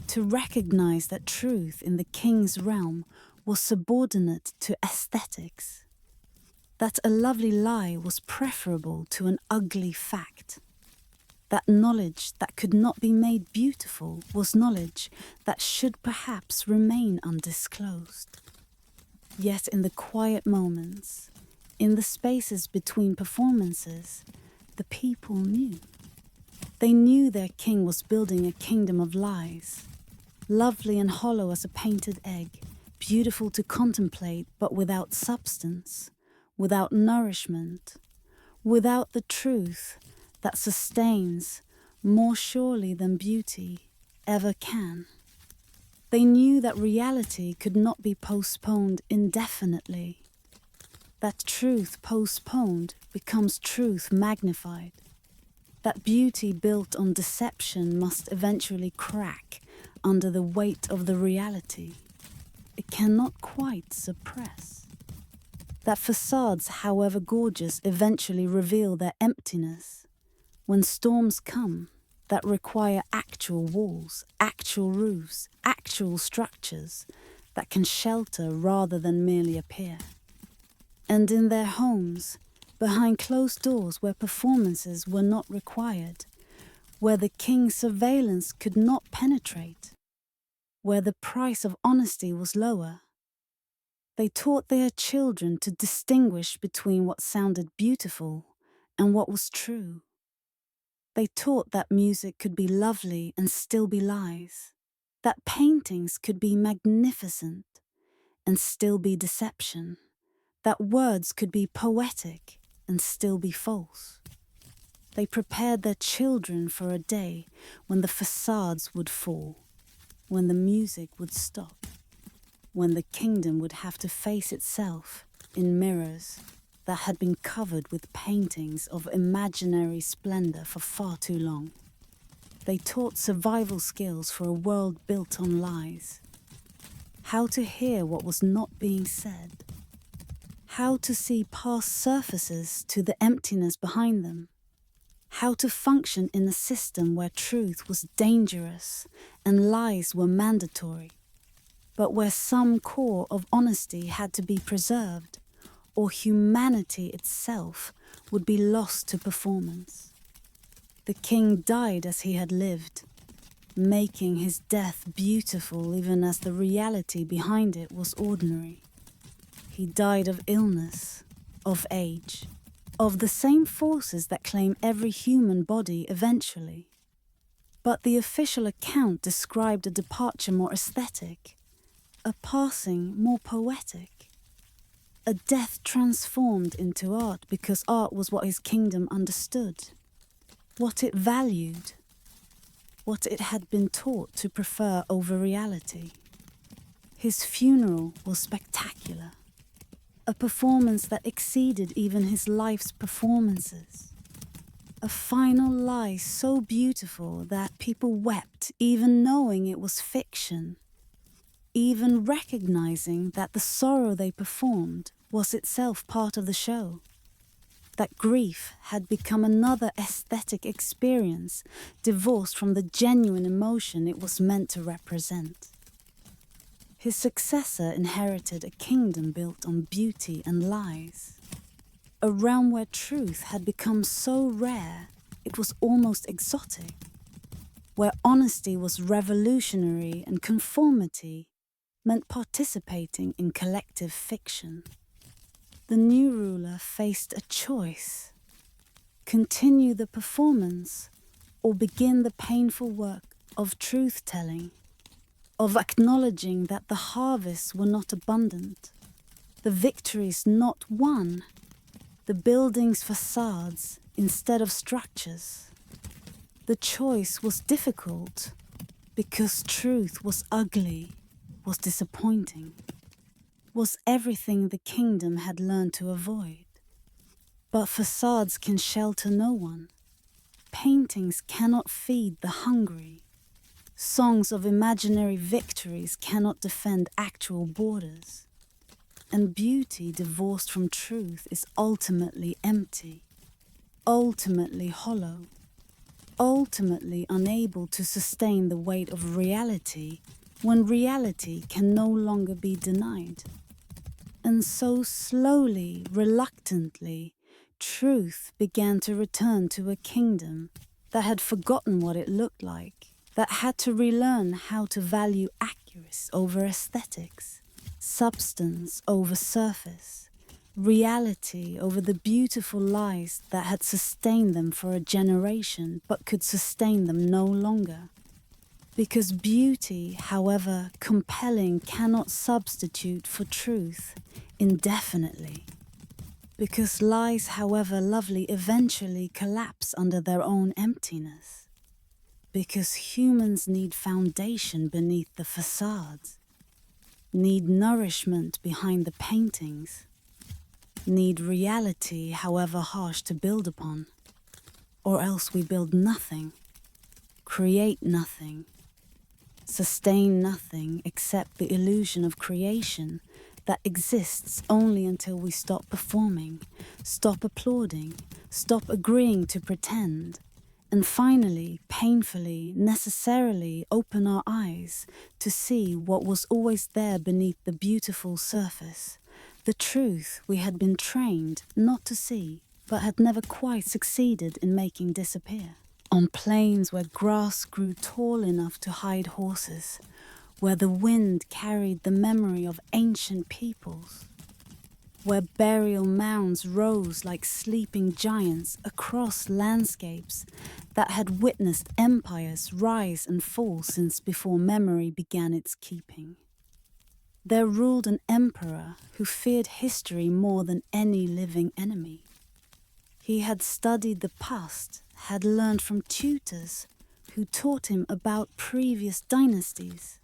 to recognize that truth in the king's realm was subordinate to aesthetics, that a lovely lie was preferable to an ugly fact, that knowledge that could not be made beautiful was knowledge that should perhaps remain undisclosed. Yet in the quiet moments, in the spaces between performances, the people knew. They knew their king was building a kingdom of lies, lovely and hollow as a painted egg, beautiful to contemplate but without substance, without nourishment, without the truth that sustains more surely than beauty ever can. They knew that reality could not be postponed indefinitely, that truth postponed becomes truth magnified, that beauty built on deception must eventually crack under the weight of the reality it cannot quite suppress. That facades, however gorgeous, eventually reveal their emptiness, When storms come that require actual walls, actual roofs, actual structures that can shelter rather than merely appear. And in their homes, behind closed doors where performances were not required, where the king's surveillance could not penetrate, where the price of honesty was lower, they taught their children to distinguish between what sounded beautiful and what was true. They taught that music could be lovely and still be lies, that paintings could be magnificent and still be deception, that words could be poetic and still be false. They prepared their children for a day when the facades would fall, when the music would stop, when the kingdom would have to face itself in mirrors that had been covered with paintings of imaginary splendor for far too long. They taught survival skills for a world built on lies. How to hear what was not being said. How to see past surfaces to the emptiness behind them. How to function in a system where truth was dangerous and lies were mandatory, but where some core of honesty had to be preserved, or humanity itself would be lost to performance. The king died as he had lived, making his death beautiful even as the reality behind it was ordinary. He died of illness, of age, of the same forces that claim every human body eventually. But the official account described a departure more aesthetic, a passing more poetic, a death transformed into art because art was what his kingdom understood, what it valued, what it had been taught to prefer over reality. His funeral was spectacular, a performance that exceeded even his life's performances. A final lie so beautiful that people wept even knowing it was fiction, even recognizing that the sorrow they performed was itself part of the show, that grief had become another aesthetic experience divorced from the genuine emotion it was meant to represent. His successor inherited a kingdom built on beauty and lies, a realm where truth had become so rare it was almost exotic, where honesty was revolutionary and conformity meant participating in collective fiction. The new ruler faced a choice: continue the performance or begin the painful work of truth-telling, of acknowledging that the harvests were not abundant, the victories not won, the buildings facades instead of structures. The choice was difficult because truth was ugly, was disappointing, was everything the kingdom had learned to avoid. But facades can shelter no one. Paintings cannot feed the hungry. Songs of imaginary victories cannot defend actual borders. And beauty divorced from truth is ultimately empty, ultimately hollow, ultimately unable to sustain the weight of reality when reality can no longer be denied. And so slowly, reluctantly, truth began to return to a kingdom that had forgotten what it looked like, that had to relearn how to value accuracy over aesthetics, substance over surface, reality over the beautiful lies that had sustained them for a generation but could sustain them no longer. Because beauty, however compelling, cannot substitute for truth indefinitely. Because lies, however lovely, eventually collapse under their own emptiness. Because humans need foundation beneath the facades, need nourishment behind the paintings, need reality, however harsh, to build upon, or else we build nothing, create nothing, sustain nothing except the illusion of creation that exists only until we stop performing, stop applauding, stop agreeing to pretend, and finally, painfully, necessarily open our eyes to see what was always there beneath the beautiful surface, the truth we had been trained not to see, but had never quite succeeded in making disappear. On plains where grass grew tall enough to hide horses, where the wind carried the memory of ancient peoples, where burial mounds rose like sleeping giants across landscapes that had witnessed empires rise and fall since before memory began its keeping. There ruled an emperor who feared history more than any living enemy. He had studied the past, had learned from tutors who taught him about previous dynasties,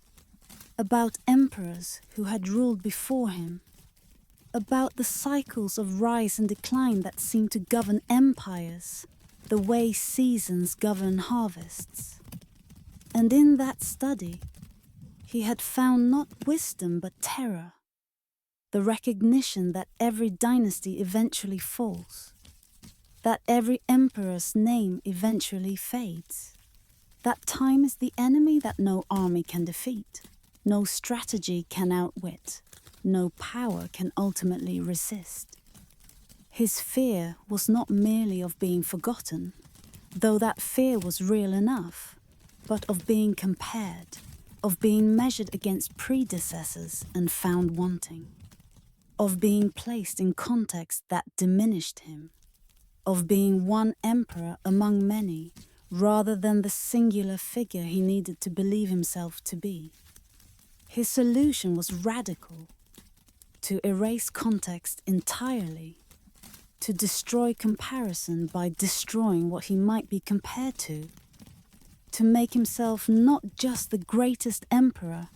about emperors who had ruled before him, about the cycles of rise and decline that seem to govern empires, the way seasons govern harvests. And in that study, he had found not wisdom but terror, the recognition that every dynasty eventually falls, that every emperor's name eventually fades, that time is the enemy that no army can defeat, no strategy can outwit, no power can ultimately resist. His fear was not merely of being forgotten, though that fear was real enough, but of being compared, of being measured against predecessors and found wanting, of being placed in context that diminished him, of being one emperor among many rather than the singular figure he needed to believe himself to be. His solution was radical: to erase context entirely, to destroy comparison by destroying what he might be compared to make himself not just the greatest emperor,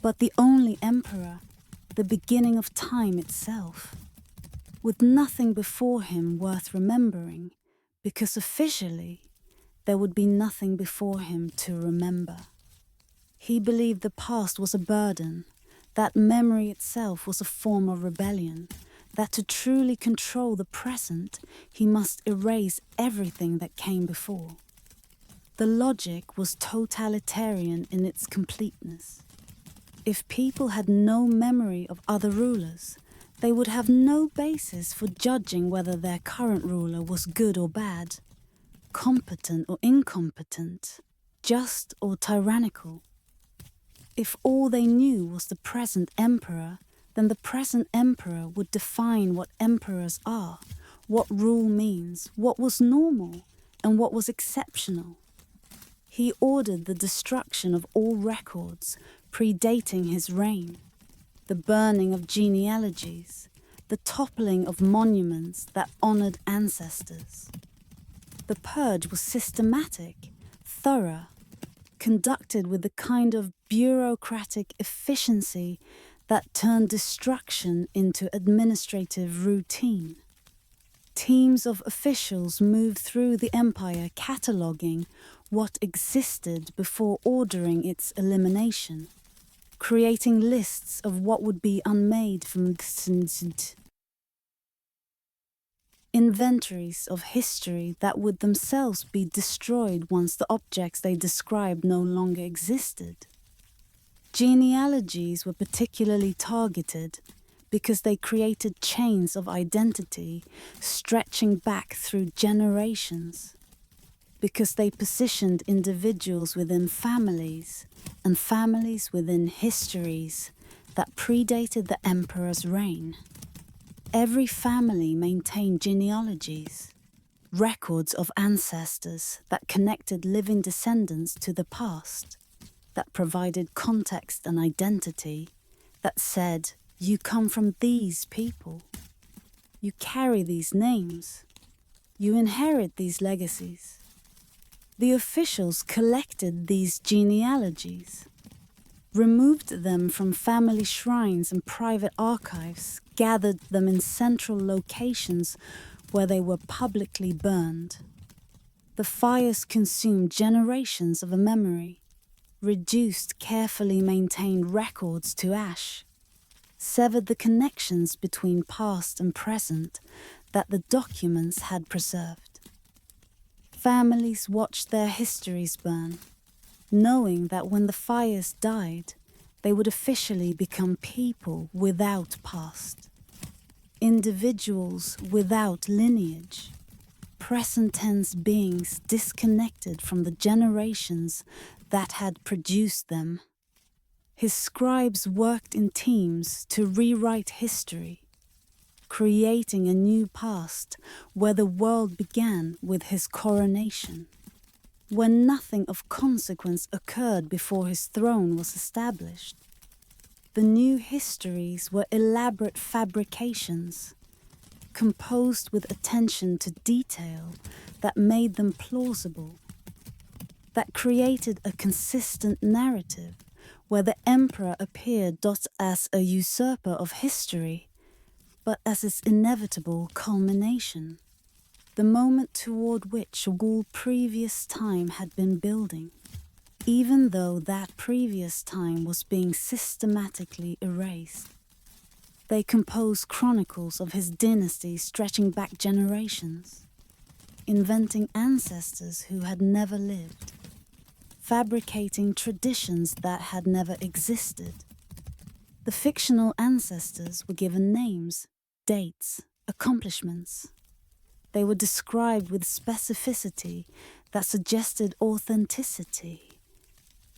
but the only emperor, the beginning of time itself, with nothing before him worth remembering, because officially there would be nothing before him to remember. He believed the past was a burden, that memory itself was a form of rebellion, that to truly control the present, he must erase everything that came before. The logic was totalitarian in its completeness. If people had no memory of other rulers, they would have no basis for judging whether their current ruler was good or bad, competent or incompetent, just or tyrannical. If all they knew was the present emperor, then the present emperor would define what emperors are, what rule means, what was normal, and what was exceptional. He ordered the destruction of all records predating his reign, the burning of genealogies, the toppling of monuments that honored ancestors. The purge was systematic, thorough, conducted with the kind of bureaucratic efficiency that turned destruction into administrative routine. Teams of officials moved through the empire cataloguing what existed before ordering its elimination, creating lists of what would be unmade from inventories of history that would themselves be destroyed once the objects they described no longer existed. Genealogies were particularly targeted because they created chains of identity stretching back through generations, because they positioned individuals within families and families within histories that predated the emperor's reign. Every family maintained genealogies, records of ancestors that connected living descendants to the past, that provided context and identity, that said, you come from these people, you carry these names, you inherit these legacies. The officials collected these genealogies, removed them from family shrines and private archives, gathered them in central locations where they were publicly burned. The fires consumed generations of a memory, reduced carefully maintained records to ash, severed the connections between past and present that the documents had preserved. families watched their histories burn, knowing that when the fires died, they would officially become people without past, individuals without lineage, present tense beings disconnected from the generations that had produced them. His scribes worked in teams to rewrite history, creating a new past where the world began with his coronation, when nothing of consequence occurred before his throne was established. The new histories were elaborate fabrications, composed with attention to detail that made them plausible, that created a consistent narrative where the emperor appeared not as a usurper of history, but as its inevitable culmination, the moment toward which all previous time had been building, even though that previous time was being systematically erased. They composed chronicles of his dynasty stretching back generations, inventing ancestors who had never lived, fabricating traditions that had never existed. The fictional ancestors were given names, dates, accomplishments. They were described with specificity that suggested authenticity.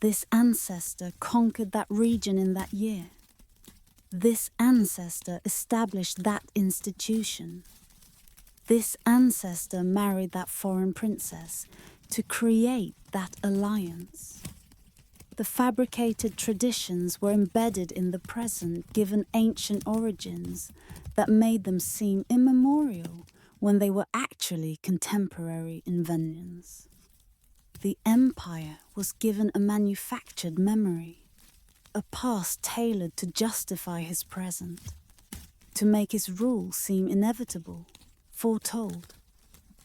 This ancestor conquered that region in that year. This ancestor established that institution. This ancestor married that foreign princess to create that alliance. The fabricated traditions were embedded in the present, given ancient origins that made them seem immemorial when they were actually contemporary inventions. The empire was given a manufactured memory, a past tailored to justify his present, to make his rule seem inevitable, foretold,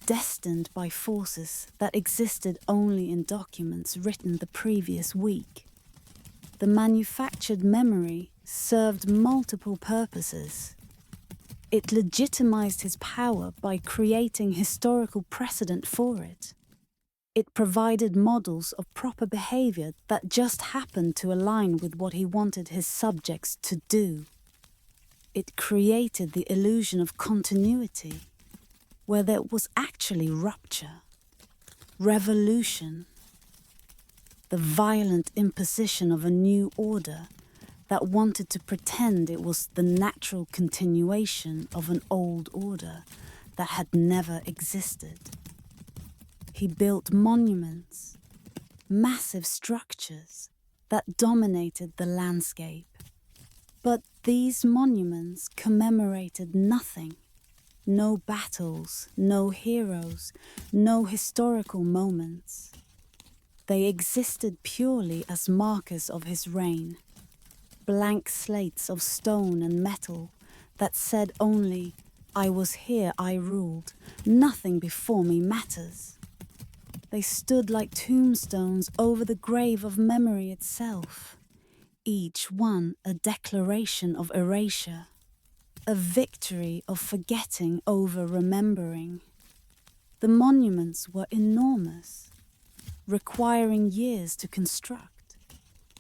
destined by forces that existed only in documents written the previous week. The manufactured memory served multiple purposes. It legitimized his power by creating historical precedent for it. It provided models of proper behavior that just happened to align with what he wanted his subjects to do. It created the illusion of continuity, where there was actually rupture, revolution, the violent imposition of a new order that wanted to pretend it was the natural continuation of an old order that had never existed. He built monuments, massive structures that dominated the landscape. But these monuments commemorated nothing. No battles, no heroes, no historical moments. They existed purely as markers of his reign, blank slates of stone and metal that said only, "I was here, I ruled, nothing before me matters." They stood like tombstones over the grave of memory itself, each one a declaration of erasure, a victory of forgetting over remembering. The monuments were enormous, requiring years to construct,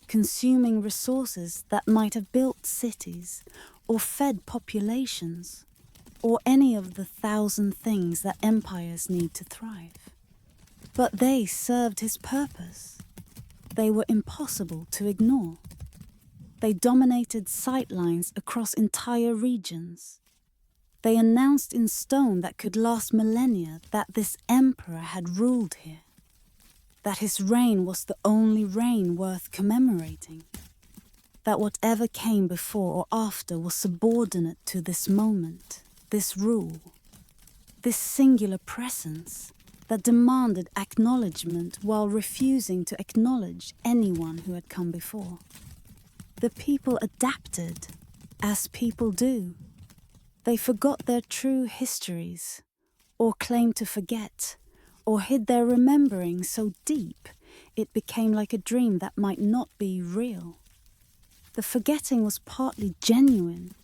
consuming resources that might have built cities or fed populations, or any of the 1,000 things that empires need to thrive. But they served his purpose. They were impossible to ignore. They dominated sightlines across entire regions. They announced in stone that could last millennia that this emperor had ruled here, that his reign was the only reign worth commemorating, that whatever came before or after was subordinate to this moment, this rule, this singular presence that demanded acknowledgement while refusing to acknowledge anyone who had come before. The people adapted, as people do. They forgot their true histories, or claimed to forget, or hid their remembering so deep it became like a dream that might not be real. The forgetting was partly genuine.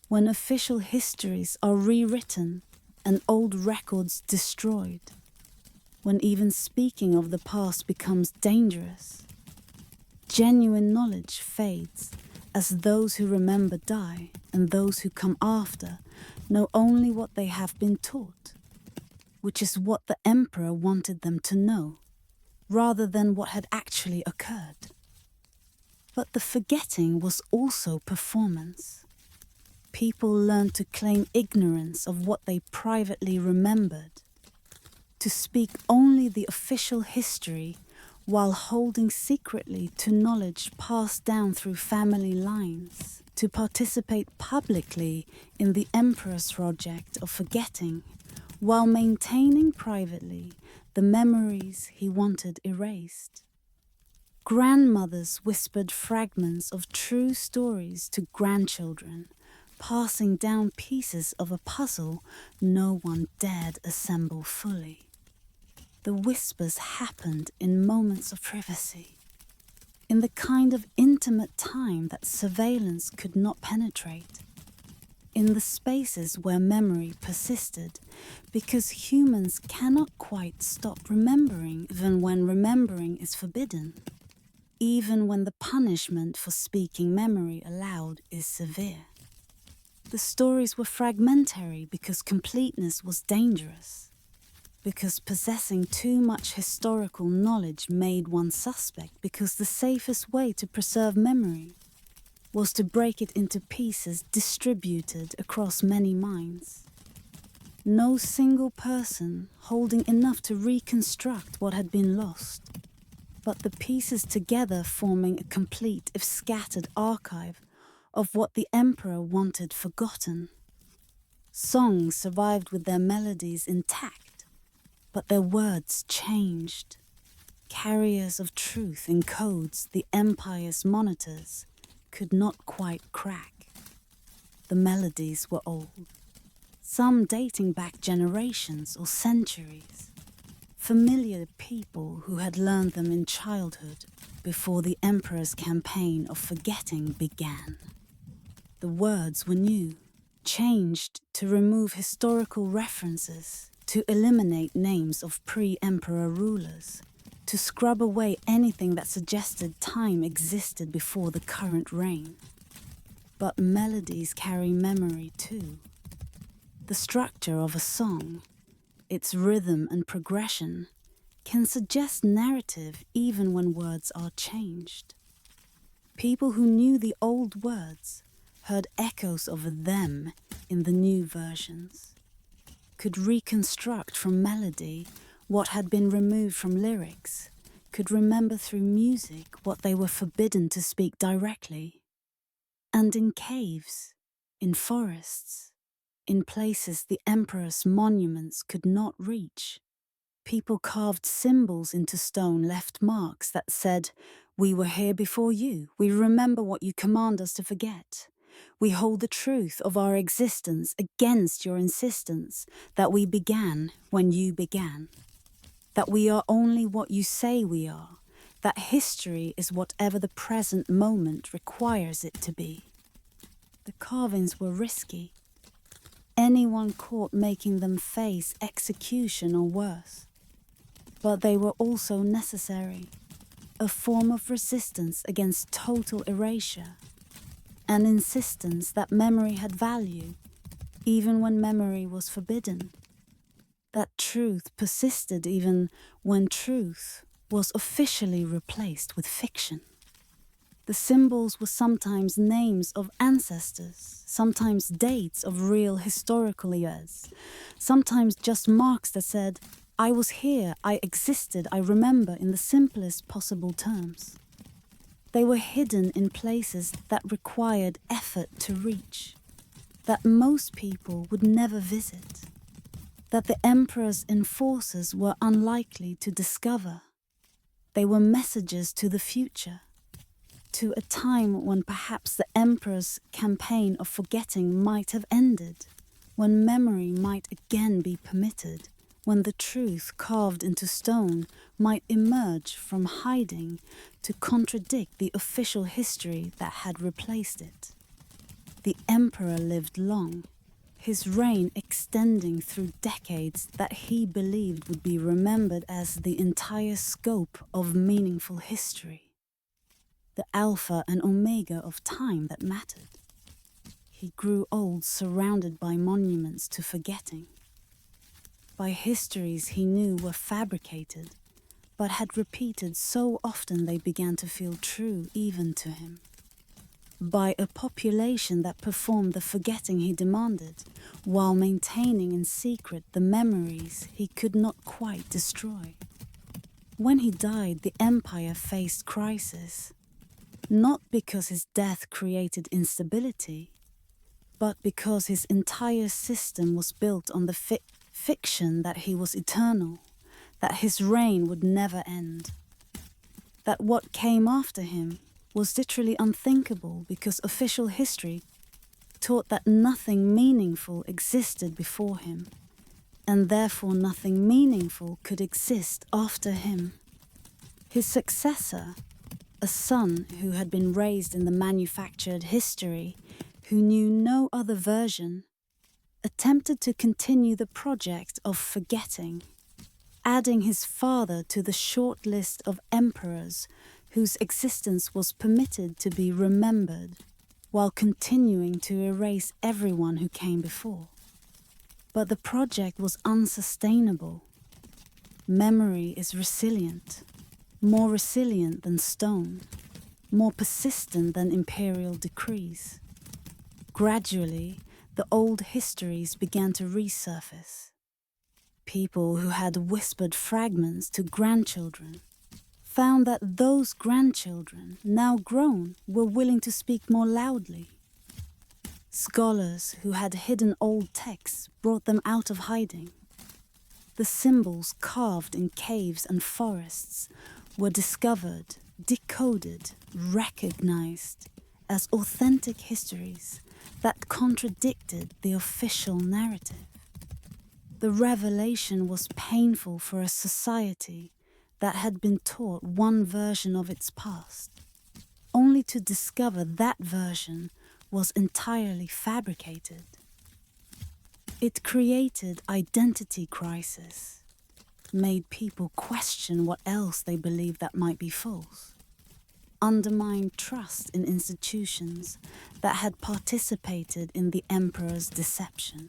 When official histories are rewritten and old records destroyed, when even speaking of the past becomes dangerous. Genuine knowledge fades as those who remember die, and those who come after know only what they have been taught, which is what the emperor wanted them to know, rather than what had actually occurred. But the forgetting was also performance. People learned to claim ignorance of what they privately remembered, to speak only the official history while holding secretly to knowledge passed down through family lines, to participate publicly in the emperor's project of forgetting, while maintaining privately the memories he wanted erased. Grandmothers whispered fragments of true stories to grandchildren, passing down pieces of a puzzle no one dared assemble fully. The whispers happened in moments of privacy, in the kind of intimate time that surveillance could not penetrate, in the spaces where memory persisted, because humans cannot quite stop remembering even when remembering is forbidden, even when the punishment for speaking memory aloud is severe. The stories were fragmentary because completeness was dangerous, because possessing too much historical knowledge made one suspect, because the safest way to preserve memory was to break it into pieces distributed across many minds. No single person holding enough to reconstruct what had been lost, but the pieces together forming a complete, if scattered, archive of what the emperor wanted forgotten. Songs survived with their melodies intact, but their words changed. Carriers of truth in codes the empire's monitors could not quite crack. The melodies were old, some dating back generations or centuries. Familiar people who had learned them in childhood before the emperor's campaign of forgetting began. The words were new, changed to remove historical references, to eliminate names of pre-emperor rulers, to scrub away anything that suggested time existed before the current reign. But melodies carry memory too. The structure of a song, its rhythm and progression, can suggest narrative even when words are changed. People who knew the old words heard echoes of them in the new versions, could reconstruct from melody what had been removed from lyrics, could remember through music what they were forbidden to speak directly. And in caves, in forests, in places the emperor's monuments could not reach, people carved symbols into stone, left marks that said, "We were here before you. We remember what you command us to forget. We hold the truth of our existence against your insistence that we began when you began, that we are only what you say we are, that history is whatever the present moment requires it to be." The carvings were risky. Anyone caught making them face execution or worse. But they were also necessary, a form of resistance against total erasure, an insistence that memory had value, even when memory was forbidden, that truth persisted even when truth was officially replaced with fiction. The symbols were sometimes names of ancestors, sometimes dates of real historical years, sometimes just marks that said, "I was here, I existed, I remember," in the simplest possible terms. They were hidden in places that required effort to reach, that most people would never visit, that the emperor's enforcers were unlikely to discover. They were messages to the future, to a time when perhaps the emperor's campaign of forgetting might have ended, when memory might again be permitted, when the truth carved into stone might emerge from hiding to contradict the official history that had replaced it. The emperor lived long. his reign extending through decades that he believed would be remembered as the entire scope of meaningful history, the alpha and omega of time that mattered. He grew old surrounded by monuments to forgetting, by histories he knew were fabricated, but had repeated so often they began to feel true even to him, by a population that performed the forgetting he demanded, while maintaining in secret the memories he could not quite destroy. When he died, the empire faced crisis, not because his death created instability, but because his entire system was built on the fiction that he was eternal, that his reign would never end, that what came after him was literally unthinkable because official history taught that nothing meaningful existed before him, and therefore nothing meaningful could exist after him. His successor, a son who had been raised in the manufactured history, who knew no other version, attempted to continue the project of forgetting, adding his father to the short list of emperors whose existence was permitted to be remembered, while continuing to erase everyone who came before. But the project was unsustainable. Memory is resilient, more resilient than stone, more persistent than imperial decrees. Gradually, the old histories began to resurface. People who had whispered fragments to grandchildren found that those grandchildren, now grown, were willing to speak more loudly. Scholars who had hidden old texts brought them out of hiding. The symbols carved in caves and forests were discovered, decoded, recognized as authentic histories that contradicted the official narrative. The revelation was painful for a society that had been taught one version of its past, only to discover that version was entirely fabricated. It created identity crisis, made people question what else they believed that might be false, undermined trust in institutions that had participated in the emperor's deception.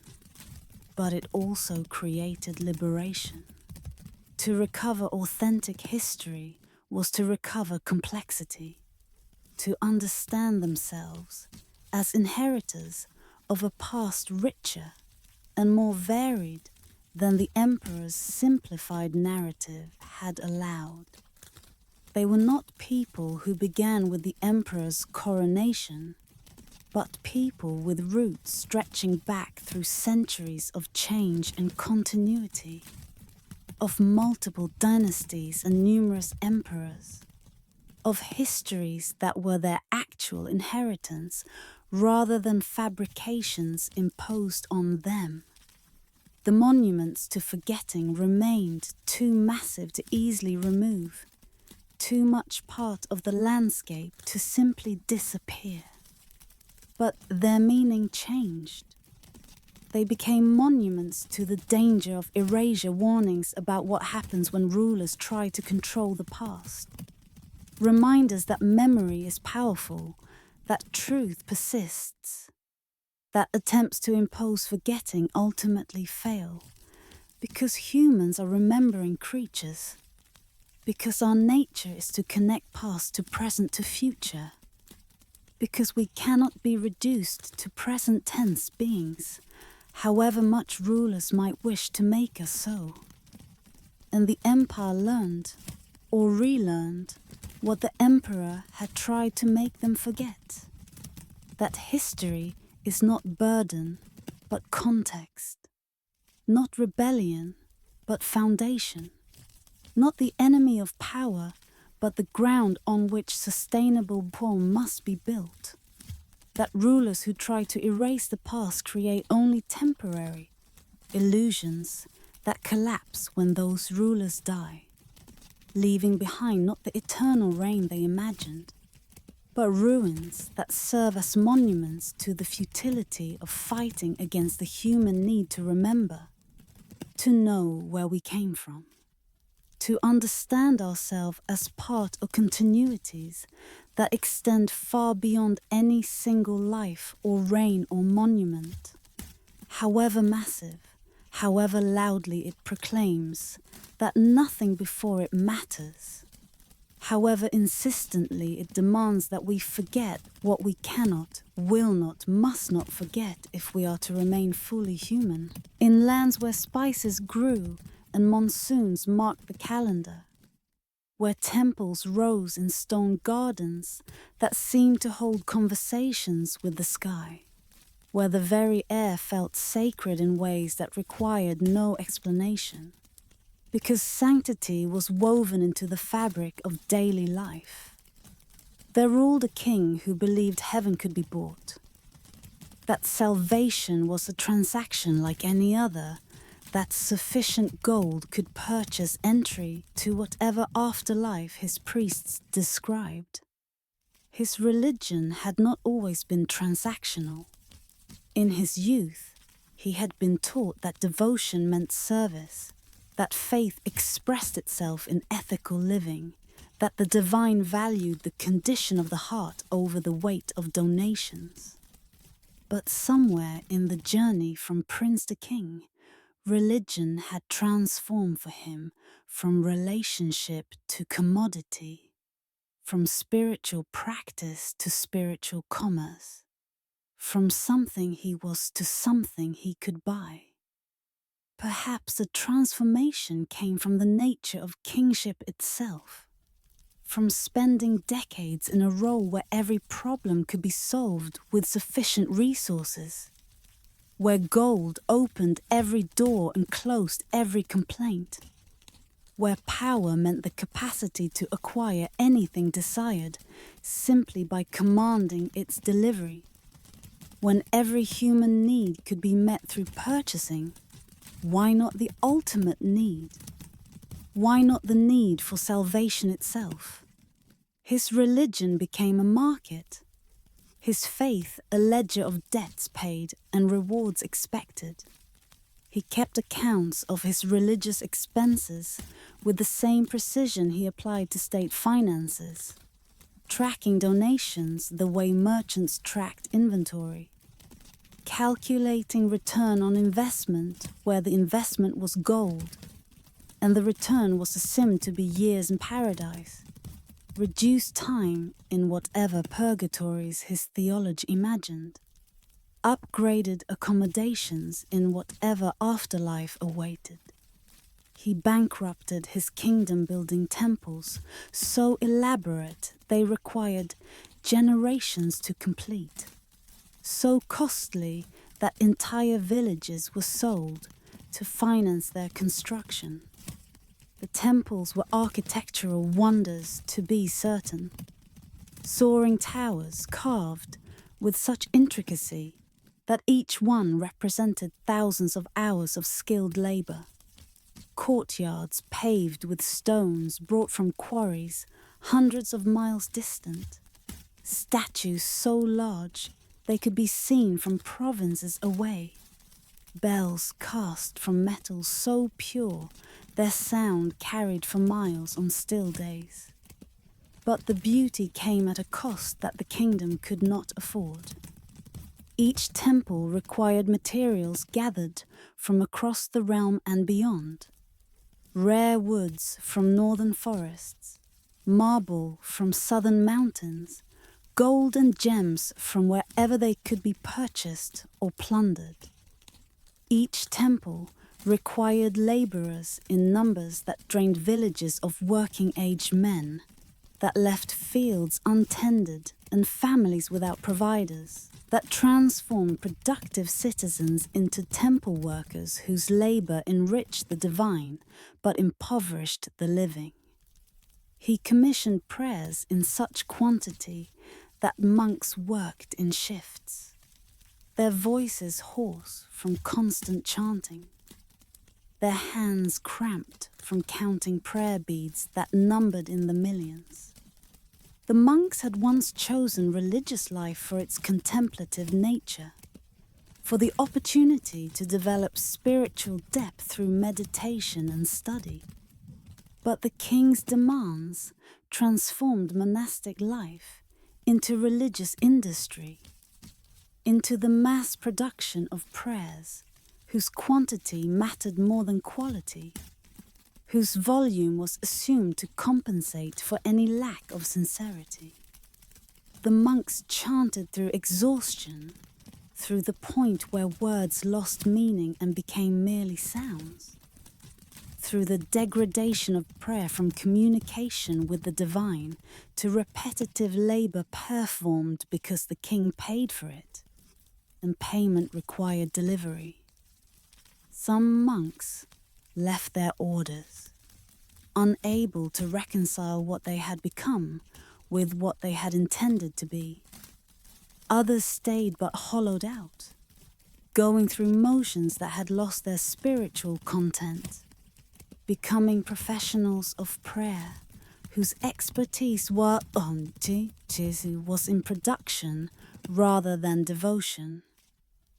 But it also created liberation. To recover authentic history was to recover complexity, to understand themselves as inheritors of a past richer and more varied than the emperor's simplified narrative had allowed. They were not people who began with the emperor's coronation, but people with roots stretching back through centuries of change and continuity, of multiple dynasties and numerous emperors, of histories that were their actual inheritance rather than fabrications imposed on them. The monuments to forgetting remained too massive to easily remove, too much part of the landscape to simply disappear. But their meaning changed. They became monuments to the danger of erasure, warnings about what happens when rulers try to control the past. Reminders that memory is powerful, that truth persists, that attempts to impose forgetting ultimately fail, because humans are remembering creatures, because our nature is to connect past to present to future, because we cannot be reduced to present tense beings, however much rulers might wish to make us so. And the empire learned, or relearned, what the emperor had tried to make them forget. That history is not burden, but context. Not rebellion, but foundation. Not the enemy of power, but the ground on which sustainable reform must be built. That rulers who try to erase the past create only temporary illusions that collapse when those rulers die, leaving behind not the eternal reign they imagined, but ruins that serve as monuments to the futility of fighting against the human need to remember, to know where we came from, to understand ourselves as part of continuities that extend far beyond any single life or reign or monument, however massive, however loudly it proclaims that nothing before it matters, however insistently it demands that we forget what we cannot, will not, must not forget if we are to remain fully human. In lands where spices grew and monsoons marked the calendar, where temples rose in stone gardens that seemed to hold conversations with the sky, where the very air felt sacred in ways that required no explanation, because sanctity was woven into the fabric of daily life. There ruled a king who believed heaven could be bought, that salvation was a transaction like any other, that sufficient gold could purchase entry to whatever afterlife his priests described. His religion had not always been transactional. In his youth, he had been taught that devotion meant service, that faith expressed itself in ethical living, that the divine valued the condition of the heart over the weight of donations. But somewhere in the journey from prince to king, religion had transformed for him from relationship to commodity, from spiritual practice to spiritual commerce, from something he was to something he could buy. Perhaps the transformation came from the nature of kingship itself, from spending decades in a role where every problem could be solved with sufficient resources, where gold opened every door and closed every complaint, where power meant the capacity to acquire anything desired simply by commanding its delivery, when every human need could be met through purchasing. Why not the ultimate need? Why not the need for salvation itself? His religion became a market, his faith a ledger of debts paid and rewards expected. He kept accounts of his religious expenses with the same precision he applied to state finances, tracking donations the way merchants tracked inventory, calculating return on investment where the investment was gold, and the return was assumed to be years in paradise, reduced time in whatever purgatories his theology imagined, upgraded accommodations in whatever afterlife awaited. He bankrupted his kingdom-building temples, so elaborate they required generations to complete, so costly that entire villages were sold to finance their construction. The temples were architectural wonders, to be certain. Soaring towers carved with such intricacy that each one represented thousands of hours of skilled labor. Courtyards paved with stones brought from quarries hundreds of miles distant. Statues so large they could be seen from provinces away. Bells cast from metal so pure their sound carried for miles on still days. But the beauty came at a cost that the kingdom could not afford. Each temple required materials gathered from across the realm and beyond. Rare woods from northern forests, marble from southern mountains, gold and gems from wherever they could be purchased or plundered. Each temple required laborers in numbers that drained villages of working-age men, that left fields untended and families without providers, that transformed productive citizens into temple workers whose labor enriched the divine but impoverished the living. He commissioned prayers in such quantity that monks worked in shifts, their voices hoarse from constant chanting, their hands cramped from counting prayer beads that numbered in the millions. The monks had once chosen religious life for its contemplative nature, for the opportunity to develop spiritual depth through meditation and study. But the king's demands transformed monastic life into religious industry, into the mass production of prayers, whose quantity mattered more than quality, whose volume was assumed to compensate for any lack of sincerity. The monks chanted through exhaustion, through the point where words lost meaning and became merely sounds, through the degradation of prayer from communication with the divine to repetitive labor performed because the king paid for it, and payment required delivery. Some monks left their orders, unable to reconcile what they had become with what they had intended to be. Others stayed but hollowed out, going through motions that had lost their spiritual content, becoming professionals of prayer whose expertise was in production rather than devotion.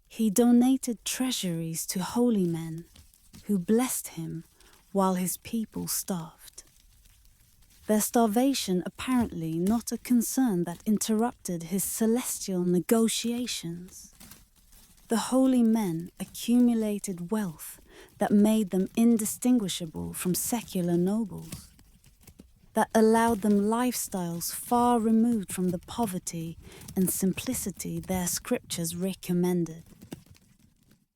He donated treasuries to holy men who blessed him while his people starved. Their starvation apparently not a concern that interrupted his celestial negotiations. The holy men accumulated wealth that made them indistinguishable from secular nobles, that allowed them lifestyles far removed from the poverty and simplicity their scriptures recommended,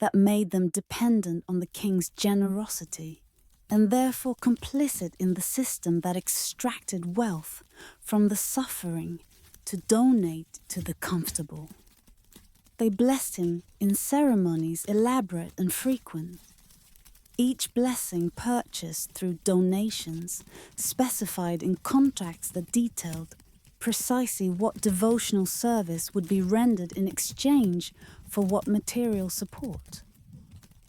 that made them dependent on the king's generosity and therefore complicit in the system that extracted wealth from the suffering to donate to the comfortable. They blessed him in ceremonies elaborate and frequent, each blessing purchased through donations specified in contracts that detailed precisely what devotional service would be rendered in exchange for what material support.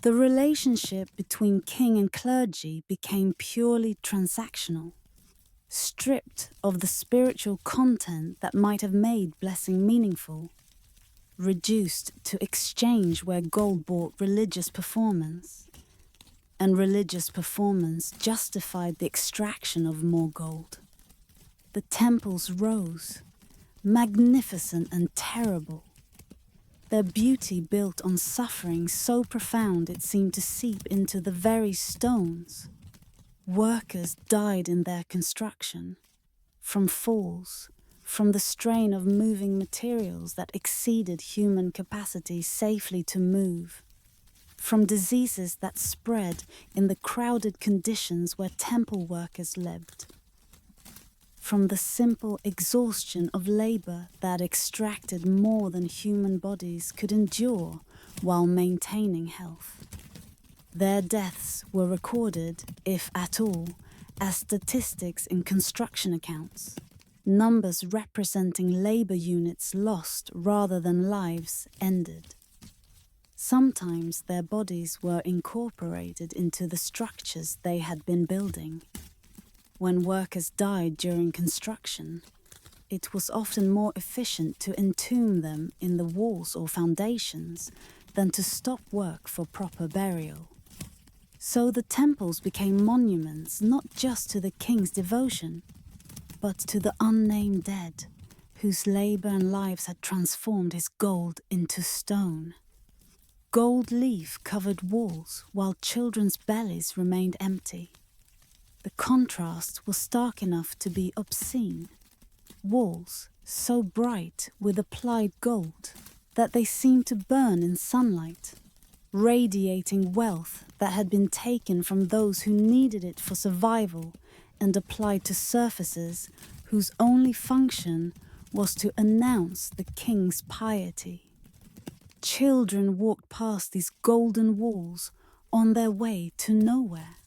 The relationship between king and clergy became purely transactional, stripped of the spiritual content that might have made blessing meaningful, reduced to exchange where gold bought religious performance, and religious performance justified the extraction of more gold. The temples rose, magnificent and terrible, their beauty built on suffering so profound it seemed to seep into the very stones. Workers died in their construction, from falls, from the strain of moving materials that exceeded human capacity safely to move, from diseases that spread in the crowded conditions where temple workers lived, from the simple exhaustion of labor that extracted more than human bodies could endure while maintaining health. Their deaths were recorded, if at all, as statistics in construction accounts, numbers representing labor units lost rather than lives ended. Sometimes their bodies were incorporated into the structures they had been building. When workers died during construction, it was often more efficient to entomb them in the walls or foundations than to stop work for proper burial. So the temples became monuments not just to the king's devotion, but to the unnamed dead, whose labor and lives had transformed his gold into stone. Gold leaf covered walls while children's bellies remained empty. The contrast was stark enough to be obscene. Walls so bright with applied gold that they seemed to burn in sunlight, radiating wealth that had been taken from those who needed it for survival and applied to surfaces whose only function was to announce the king's piety. Children walked past these golden walls on their way to nowhere,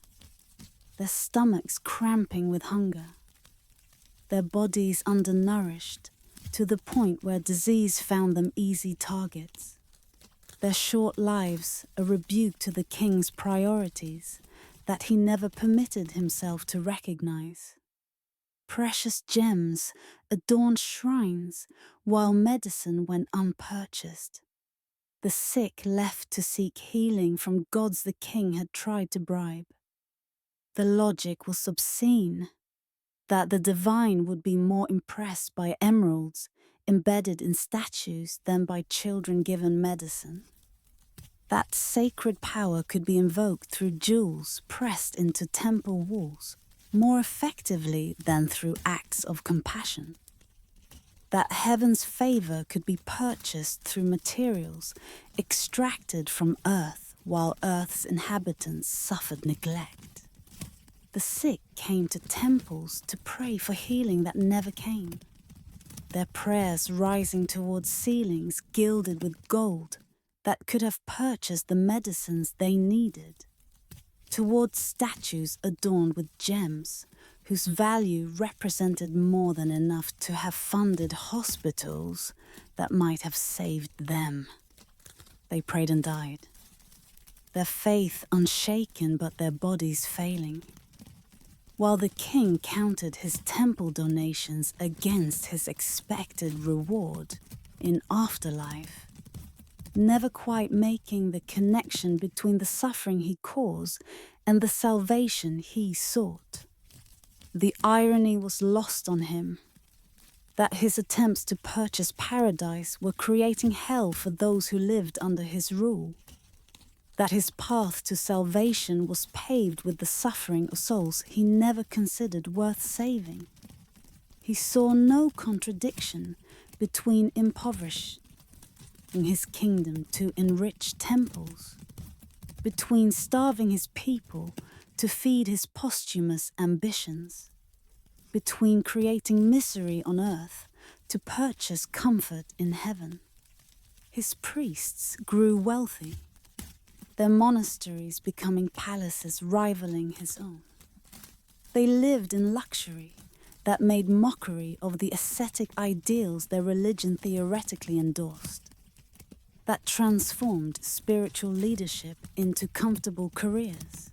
their stomachs cramping with hunger, their bodies undernourished to the point where disease found them easy targets, their short lives a rebuke to the king's priorities that he never permitted himself to recognize. Precious gems adorned shrines, while medicine went unpurchased. The sick left to seek healing from gods the king had tried to bribe. The logic was obscene, that the divine would be more impressed by emeralds embedded in statues than by children given medicine. That sacred power could be invoked through jewels pressed into temple walls more effectively than through acts of compassion. That heaven's favor could be purchased through materials extracted from earth while earth's inhabitants suffered neglect. The sick came to temples to pray for healing that never came, their prayers rising towards ceilings gilded with gold that could have purchased the medicines they needed, towards statues adorned with gems whose value represented more than enough to have funded hospitals that might have saved them. They prayed and died, their faith unshaken but their bodies failing, while the king counted his temple donations against his expected reward in afterlife, never quite making the connection between the suffering he caused and the salvation he sought. The irony was lost on him, that his attempts to purchase paradise were creating hell for those who lived under his rule, that his path to salvation was paved with the suffering of souls he never considered worth saving. He saw no contradiction between impoverishing his kingdom to enrich temples, between starving his people to feed his posthumous ambitions, between creating misery on earth to purchase comfort in heaven. His priests grew wealthy, their monasteries becoming palaces rivaling his own. They lived in luxury that made mockery of the ascetic ideals their religion theoretically endorsed, that transformed spiritual leadership into comfortable careers,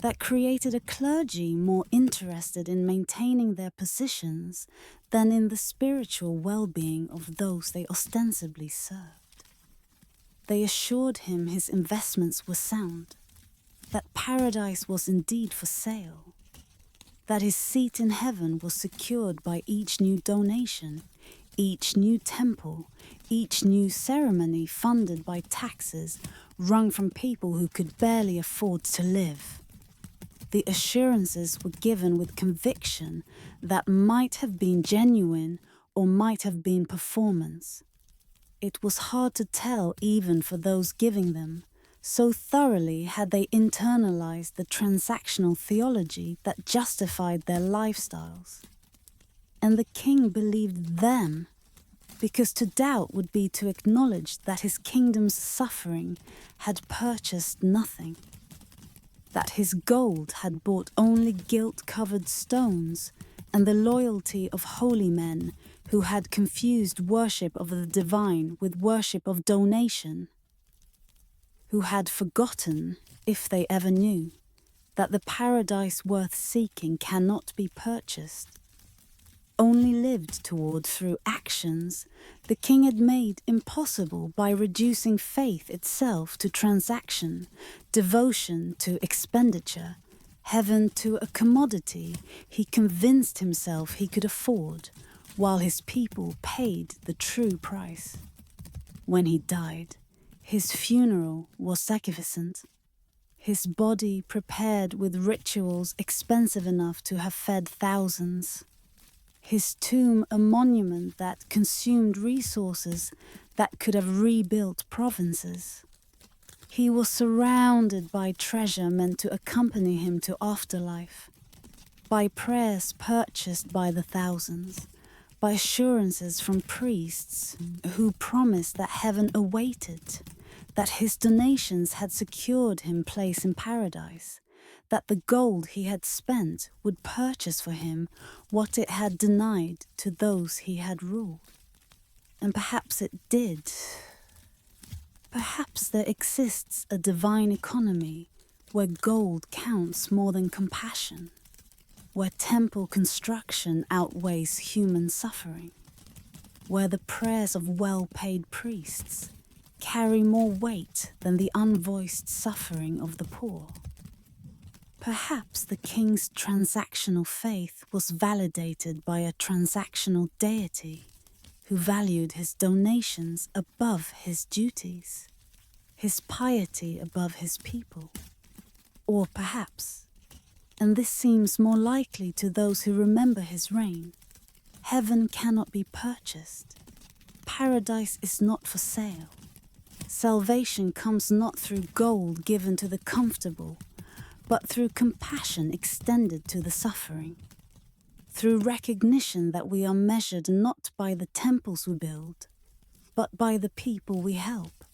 that created a clergy more interested in maintaining their positions than in the spiritual well-being of those they ostensibly served. They assured him his investments were sound, that paradise was indeed for sale, that his seat in heaven was secured by each new donation, each new temple, each new ceremony funded by taxes wrung from people who could barely afford to live. The assurances were given with conviction that might have been genuine or might have been performance. It was hard to tell even for those giving them, so thoroughly had they internalized the transactional theology that justified their lifestyles. And the king believed them, because to doubt would be to acknowledge that his kingdom's suffering had purchased nothing, that his gold had bought only guilt-covered stones and the loyalty of holy men who had confused worship of the divine with worship of donation, who had forgotten, if they ever knew, that the paradise worth seeking cannot be purchased, only lived toward through actions the king had made impossible by reducing faith itself to transaction, devotion to expenditure, heaven to a commodity he convinced himself he could afford, while his people paid the true price. When he died, his funeral was magnificent, his body prepared with rituals expensive enough to have fed thousands, his tomb a monument that consumed resources that could have rebuilt provinces. He was surrounded by treasure meant to accompany him to afterlife, by prayers purchased by the thousands, by assurances from priests who promised that heaven awaited, that his donations had secured him place in paradise, that the gold he had spent would purchase for him what it had denied to those he had ruled. And perhaps it did. Perhaps there exists a divine economy where gold counts more than compassion. where temple construction outweighs human suffering, where the prayers of well-paid priests carry more weight than the unvoiced suffering of the poor. Perhaps the king's transactional faith was validated by a transactional deity who valued his donations above his duties, his piety above his people. Or perhaps, and this seems more likely to those who remember his reign, heaven cannot be purchased. Paradise is not for sale. Salvation comes not through gold given to the comfortable, but through compassion extended to the suffering, through recognition that we are measured not by the temples we build, but by the people we help,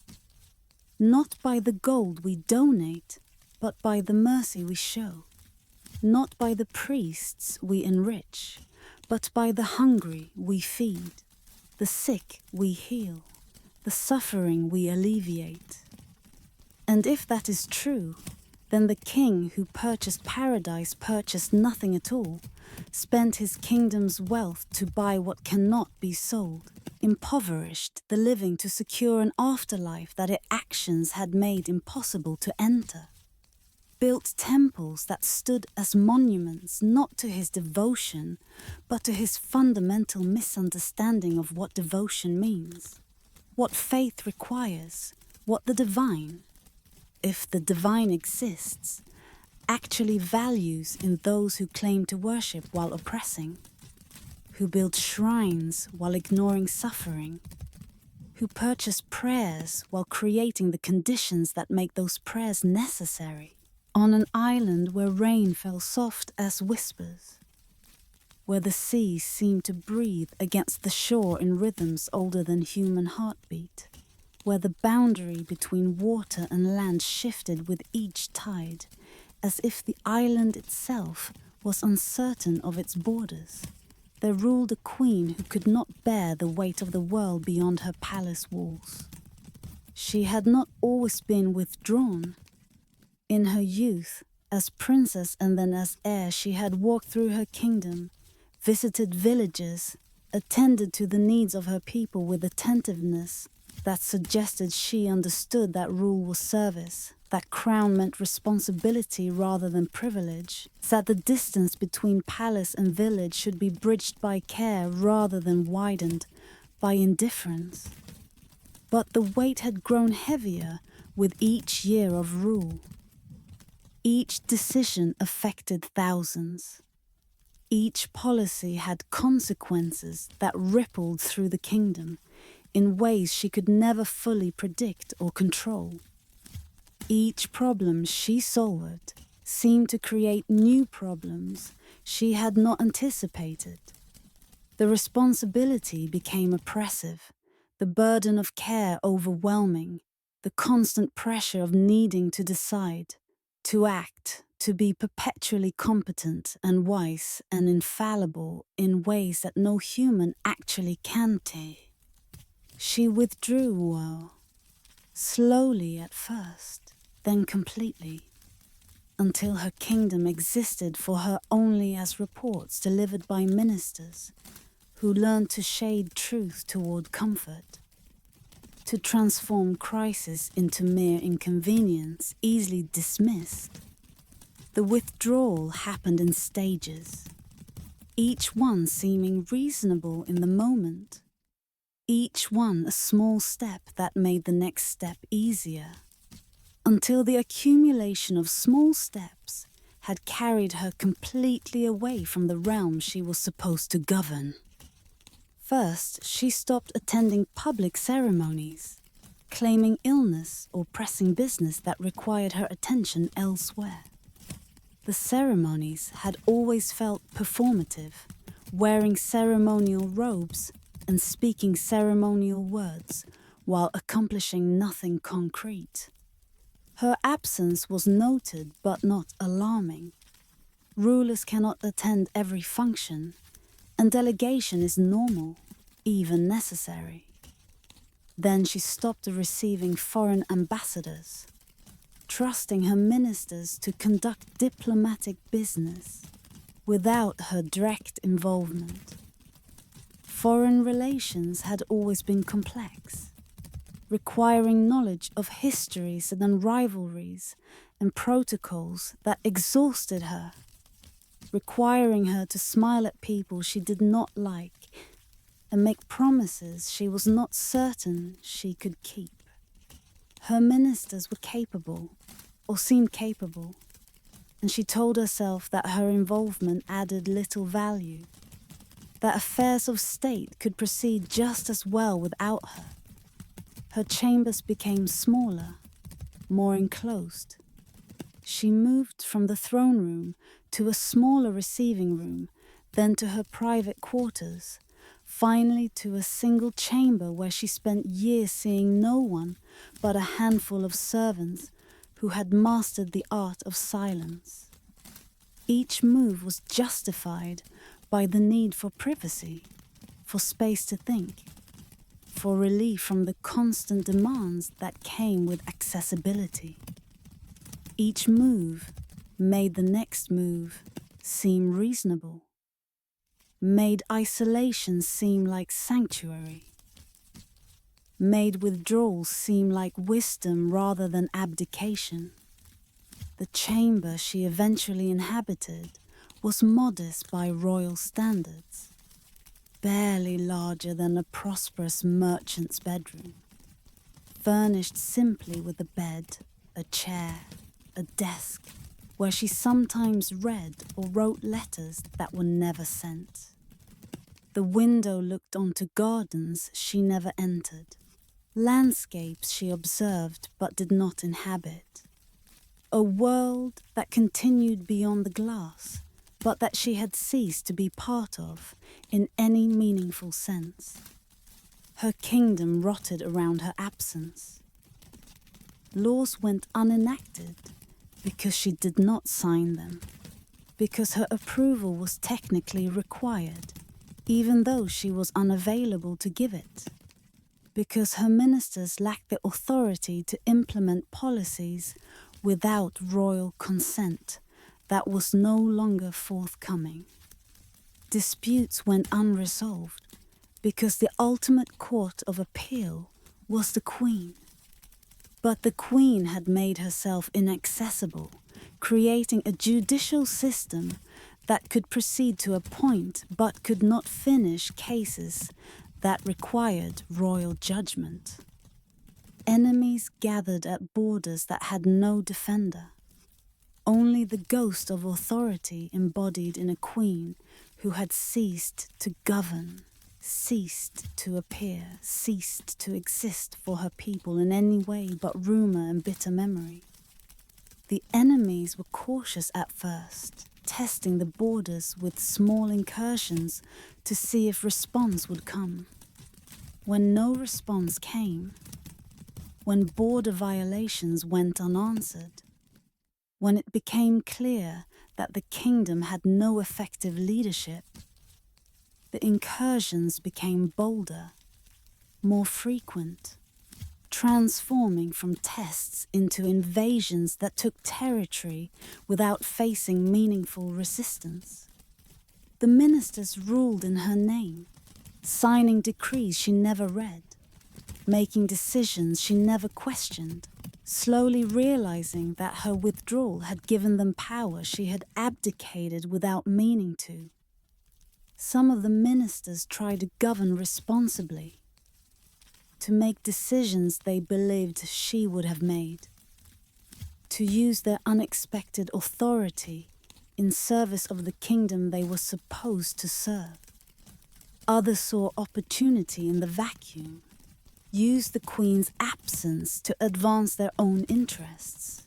not by the gold we donate, but by the mercy we show, not by the priests we enrich, but by the hungry we feed, the sick we heal, the suffering we alleviate. And if that is true, then the king who purchased paradise purchased nothing at all, spent his kingdom's wealth to buy what cannot be sold, impoverished the living to secure an afterlife that its actions had made impossible to enter, built temples that stood as monuments not to his devotion, but to his fundamental misunderstanding of what devotion means, what faith requires, what the divine, if the divine exists, actually values in those who claim to worship while oppressing, who build shrines while ignoring suffering, who purchase prayers while creating the conditions that make those prayers necessary, on an island where rain fell soft as whispers, where the sea seemed to breathe against the shore in rhythms older than human heartbeat, where the boundary between water and land shifted with each tide, as if the island itself was uncertain of its borders. There ruled a queen who could not bear the weight of the world beyond her palace walls. She had not always been withdrawn. In her youth, as princess and then as heir, she had walked through her kingdom, visited villages, attended to the needs of her people with attentiveness that suggested she understood that rule was service, that crown meant responsibility rather than privilege, that the distance between palace and village should be bridged by care rather than widened by indifference. But the weight had grown heavier with each year of rule. Each decision affected thousands. Each policy had consequences that rippled through the kingdom in ways she could never fully predict or control. Each problem she solved seemed to create new problems she had not anticipated. The responsibility became oppressive, the burden of care overwhelming, the constant pressure of needing to decide, to act, to be perpetually competent and wise and infallible in ways that no human actually can do. She withdrew well, slowly at first, then completely, until her kingdom existed for her only as reports delivered by ministers who learned to shade truth toward comfort, to transform crisis into mere inconvenience easily dismissed. The withdrawal happened in stages, each one seeming reasonable in the moment, each one a small step that made the next step easier, until the accumulation of small steps had carried her completely away from the realm she was supposed to govern. First, she stopped attending public ceremonies, claiming illness or pressing business that required her attention elsewhere. The ceremonies had always felt performative, wearing ceremonial robes and speaking ceremonial words while accomplishing nothing concrete. Her absence was noted but not alarming. Rulers cannot attend every function, and delegation is normal, even necessary. Then she stopped receiving foreign ambassadors, trusting her ministers to conduct diplomatic business, without her direct involvement. Foreign relations had always been complex, requiring knowledge of histories and rivalries and protocols that exhausted her, requiring her to smile at people she did not like and make promises she was not certain she could keep. Her ministers were capable, or seemed capable, and she told herself that her involvement added little value, that affairs of state could proceed just as well without her. Her chambers became smaller, more enclosed. She moved from the throne room to a smaller receiving room, then to her private quarters, finally to a single chamber where she spent years seeing no one but a handful of servants who had mastered the art of silence. Each move was justified by the need for privacy, for space to think, for relief from the constant demands that came with accessibility. Each move made the next move seem reasonable, made isolation seem like sanctuary, made withdrawal seem like wisdom rather than abdication. The chamber she eventually inhabited was modest by royal standards, barely larger than a prosperous merchant's bedroom, furnished simply with a bed, a chair, a desk, where she sometimes read or wrote letters that were never sent. The window looked onto gardens she never entered, landscapes she observed but did not inhabit, a world that continued beyond the glass, but that she had ceased to be part of in any meaningful sense. Her kingdom rotted around her absence. Laws went unenacted because she did not sign them, because her approval was technically required, even though she was unavailable to give it, because her ministers lacked the authority to implement policies without royal consent that was no longer forthcoming. Disputes went unresolved because the ultimate court of appeal was the Queen. But the Queen had made herself inaccessible, creating a judicial system that could proceed to a point but could not finish cases that required royal judgment. Enemies gathered at borders that had no defender. Only the ghost of authority embodied in a queen who had ceased to govern, ceased to appear, ceased to exist for her people in any way but rumor and bitter memory. The enemies were cautious at first, testing the borders with small incursions to see if response would come. When no response came, when border violations went unanswered, when it became clear that the kingdom had no effective leadership, the incursions became bolder, more frequent, transforming from tests into invasions that took territory without facing meaningful resistance. The ministers ruled in her name, signing decrees she never read, making decisions she never questioned, slowly realizing that her withdrawal had given them power she had abdicated without meaning to. Some of the ministers tried to govern responsibly, to make decisions they believed she would have made, to use their unexpected authority in service of the kingdom they were supposed to serve. Others saw opportunity in the vacuum, used the Queen's absence to advance their own interests,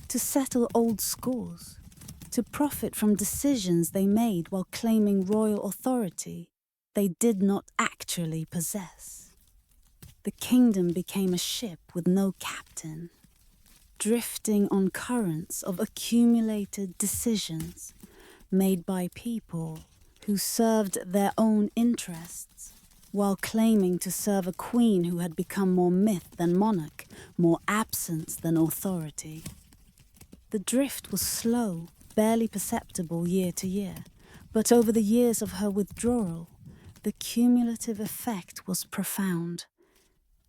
to settle old scores, to profit from decisions they made while claiming royal authority they did not actually possess. The kingdom became a ship with no captain, drifting on currents of accumulated decisions made by people who served their own interests while claiming to serve a queen who had become more myth than monarch, more absence than authority. The drift was slow, barely perceptible year to year, But over the years of her withdrawal, the cumulative effect was profound.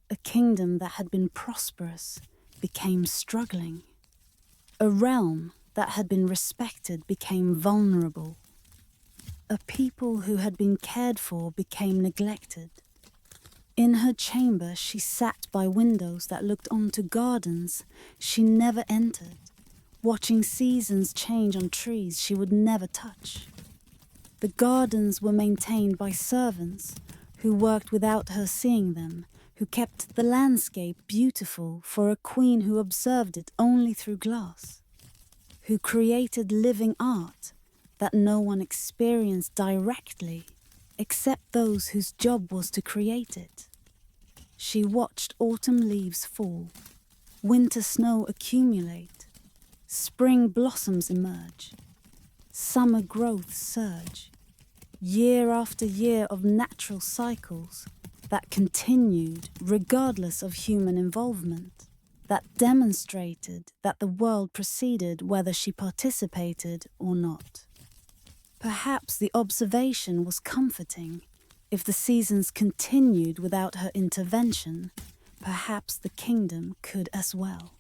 A kingdom that had been prosperous became struggling. A realm that had been respected became vulnerable. A people who had been cared for became neglected. In her chamber, she sat by windows that looked onto gardens she never entered, watching seasons change on trees she would never touch. The gardens were maintained by servants who worked without her seeing them, who kept the landscape beautiful for a queen who observed it only through glass, who created living art that no one experienced directly except those whose job was to create it. She watched autumn leaves fall, winter snow accumulate, spring blossoms emerge, summer growth surge, year after year of natural cycles that continued regardless of human involvement, that demonstrated that the world proceeded whether she participated or not. Perhaps the observation was comforting. If the seasons continued without her intervention, perhaps the kingdom could as well.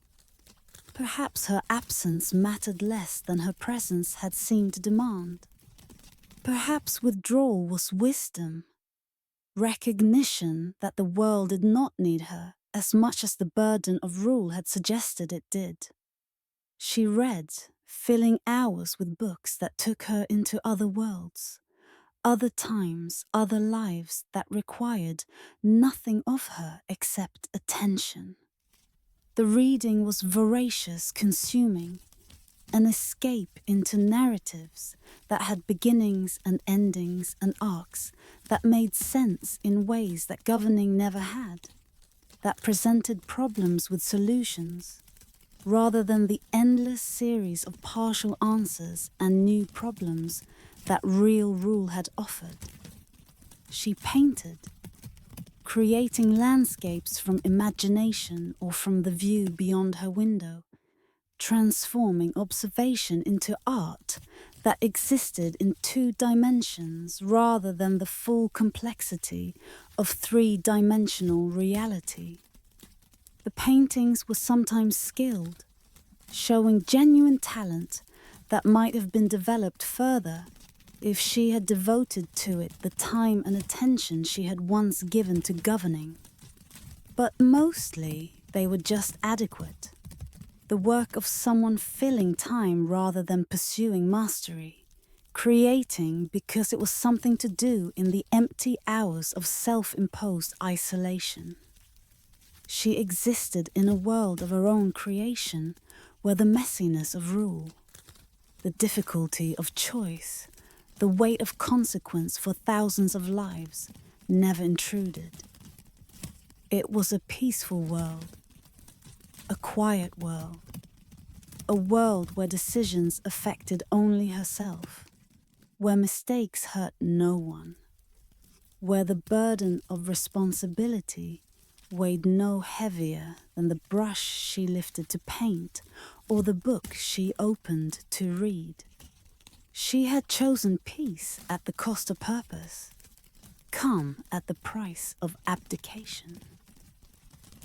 Perhaps her absence mattered less than her presence had seemed to demand. Perhaps withdrawal was wisdom, recognition that the world did not need her as much as the burden of rule had suggested it did. She read, filling hours with books that took her into other worlds, other times, other lives that required nothing of her except attention. The reading was voracious, consuming, an escape into narratives that had beginnings and endings and arcs that made sense in ways that governing never had, that presented problems with solutions, rather than the endless series of partial answers and new problems that real rule had offered. She painted, creating landscapes from imagination or from the view beyond her window, transforming observation into art that existed in 2 dimensions rather than the full complexity of 3-dimensional reality. The paintings were sometimes skilled, showing genuine talent that might have been developed further if she had devoted to it the time and attention she had once given to governing. But mostly they were just adequate, the work of someone filling time rather than pursuing mastery, creating because it was something to do in the empty hours of self-imposed isolation. She existed in a world of her own creation where the messiness of rule, the difficulty of choice, the weight of consequence for thousands of lives never intruded. It was a peaceful world, a quiet world, a world where decisions affected only herself, where mistakes hurt no one, where the burden of responsibility weighed no heavier than the brush she lifted to paint or the book she opened to read. She had chosen peace at the cost of purpose, calm at the price of abdication.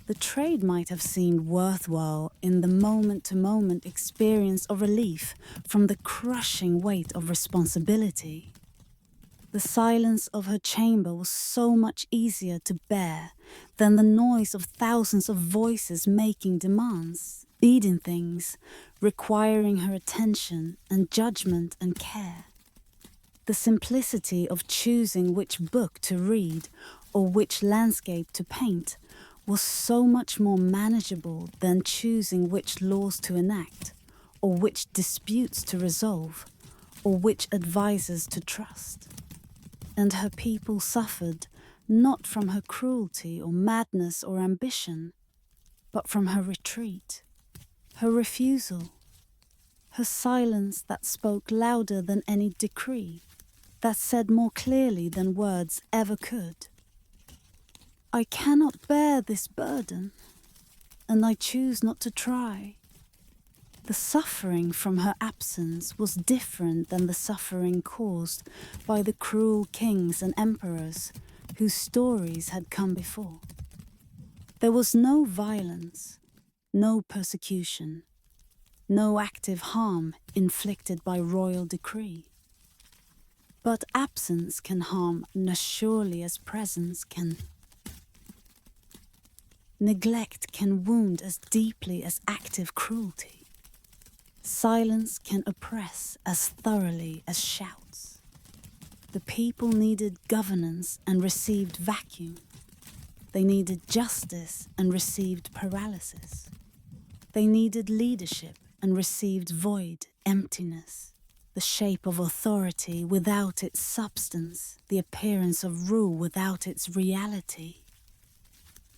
The trade might have seemed worthwhile in the moment-to-moment experience of relief from the crushing weight of responsibility. The silence of her chamber was so much easier to bear than the noise of thousands of voices making demands, needing things, requiring her attention and judgment and care. The simplicity of choosing which book to read or which landscape to paint was so much more manageable than choosing which laws to enact, or which disputes to resolve, or which advisors to trust. And her people suffered not from her cruelty or madness or ambition, but from her retreat, her refusal, her silence that spoke louder than any decree, that said more clearly than words ever could. I cannot bear this burden, and I choose not to try. The suffering from her absence was different than the suffering caused by the cruel kings and emperors whose stories had come before. There was no violence, no persecution, no active harm inflicted by royal decree. But absence can harm as surely as presence can. Neglect can wound as deeply as active cruelty. Silence can oppress as thoroughly as shouts. The people needed governance and received vacuum. They needed justice and received paralysis. They needed leadership and received void, emptiness, the shape of authority without its substance, the appearance of rule without its reality.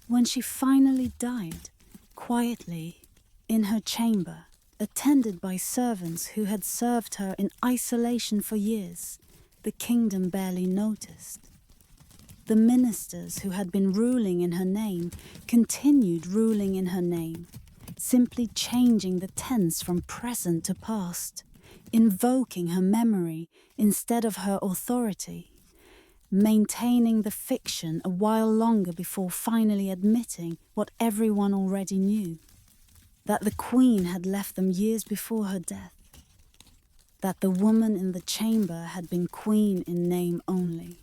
When she finally died, quietly, in her chamber, attended by servants who had served her in isolation for years, the kingdom barely noticed. The ministers who had been ruling in her name continued ruling in her name, simply changing the tense from present to past, invoking her memory instead of her authority, maintaining the fiction a while longer before finally admitting what everyone already knew, that the queen had left them years before her death, that the woman in the chamber had been queen in name only,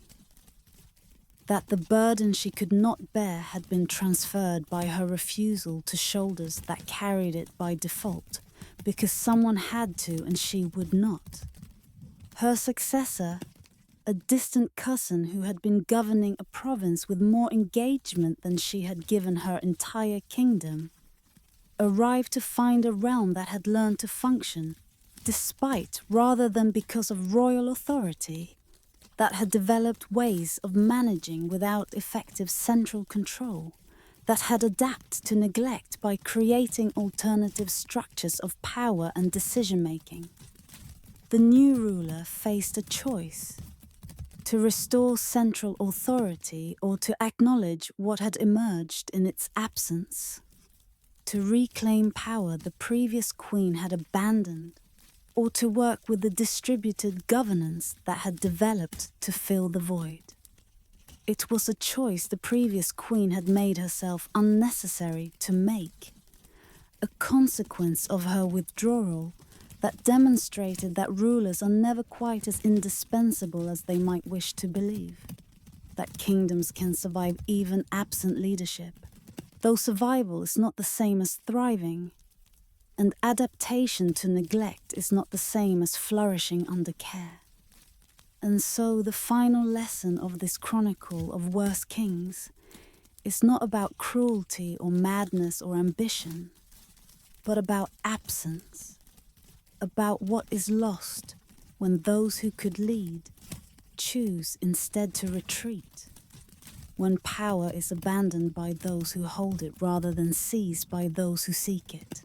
that the burden she could not bear had been transferred by her refusal to shoulders that carried it by default, because someone had to and she would not. Her successor, a distant cousin who had been governing a province with more engagement than she had given her entire kingdom, arrived to find a realm that had learned to function, despite rather than because of royal authority, that had developed ways of managing without effective central control, that had adapted to neglect by creating alternative structures of power and decision-making. The new ruler faced a choice: to restore central authority or to acknowledge what had emerged in its absence, to reclaim power the previous queen had abandoned, or to work with the distributed governance that had developed to fill the void. It was a choice the previous queen had made herself unnecessary to make, a consequence of her withdrawal that demonstrated that rulers are never quite as indispensable as they might wish to believe, that kingdoms can survive even absent leadership, though survival is not the same as thriving, and adaptation to neglect is not the same as flourishing under care. And so the final lesson of this chronicle of worse kings is not about cruelty or madness or ambition, but about absence, about what is lost when those who could lead choose instead to retreat, when power is abandoned by those who hold it rather than seized by those who seek it.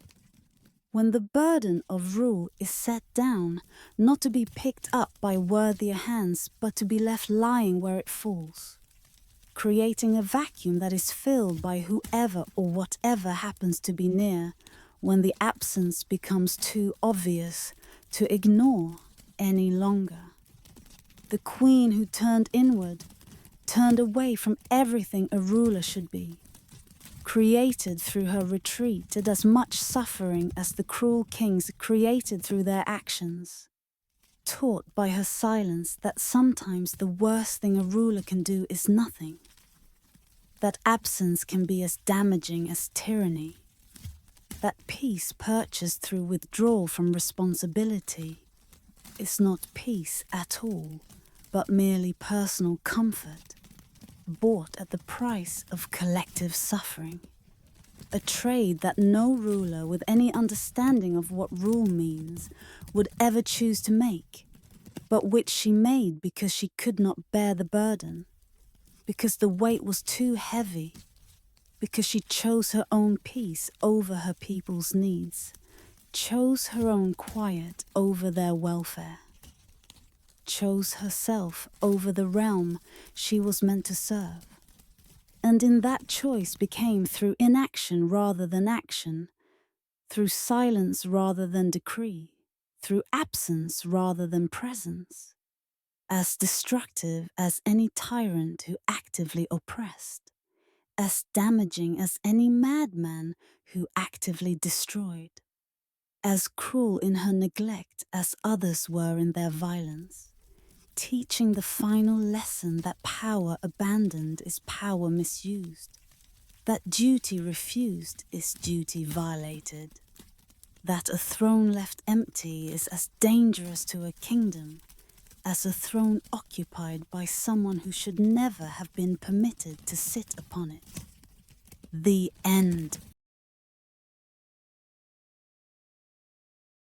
When the burden of rule is set down, not to be picked up by worthier hands, but to be left lying where it falls, creating a vacuum that is filled by whoever or whatever happens to be near, when the absence becomes too obvious to ignore any longer. The queen who turned inward, turned away from everything a ruler should be, created through her retreat did as much suffering as the cruel kings created through their actions, taught by her silence that sometimes the worst thing a ruler can do is nothing, that absence can be as damaging as tyranny, that peace purchased through withdrawal from responsibility is not peace at all, but merely personal comfort, bought at the price of collective suffering, a trade that no ruler with any understanding of what rule means would ever choose to make, but which she made because she could not bear the burden, because the weight was too heavy, because she chose her own peace over her people's needs, chose her own quiet over their welfare, chose herself over the realm she was meant to serve, and in that choice became, through inaction rather than action, through silence rather than decree, through absence rather than presence, as destructive as any tyrant who actively oppressed, as damaging as any madman who actively destroyed, as cruel in her neglect as others were in their violence, teaching the final lesson that power abandoned is power misused, that duty refused is duty violated, that a throne left empty is as dangerous to a kingdom as a throne occupied by someone who should never have been permitted to sit upon it. The end.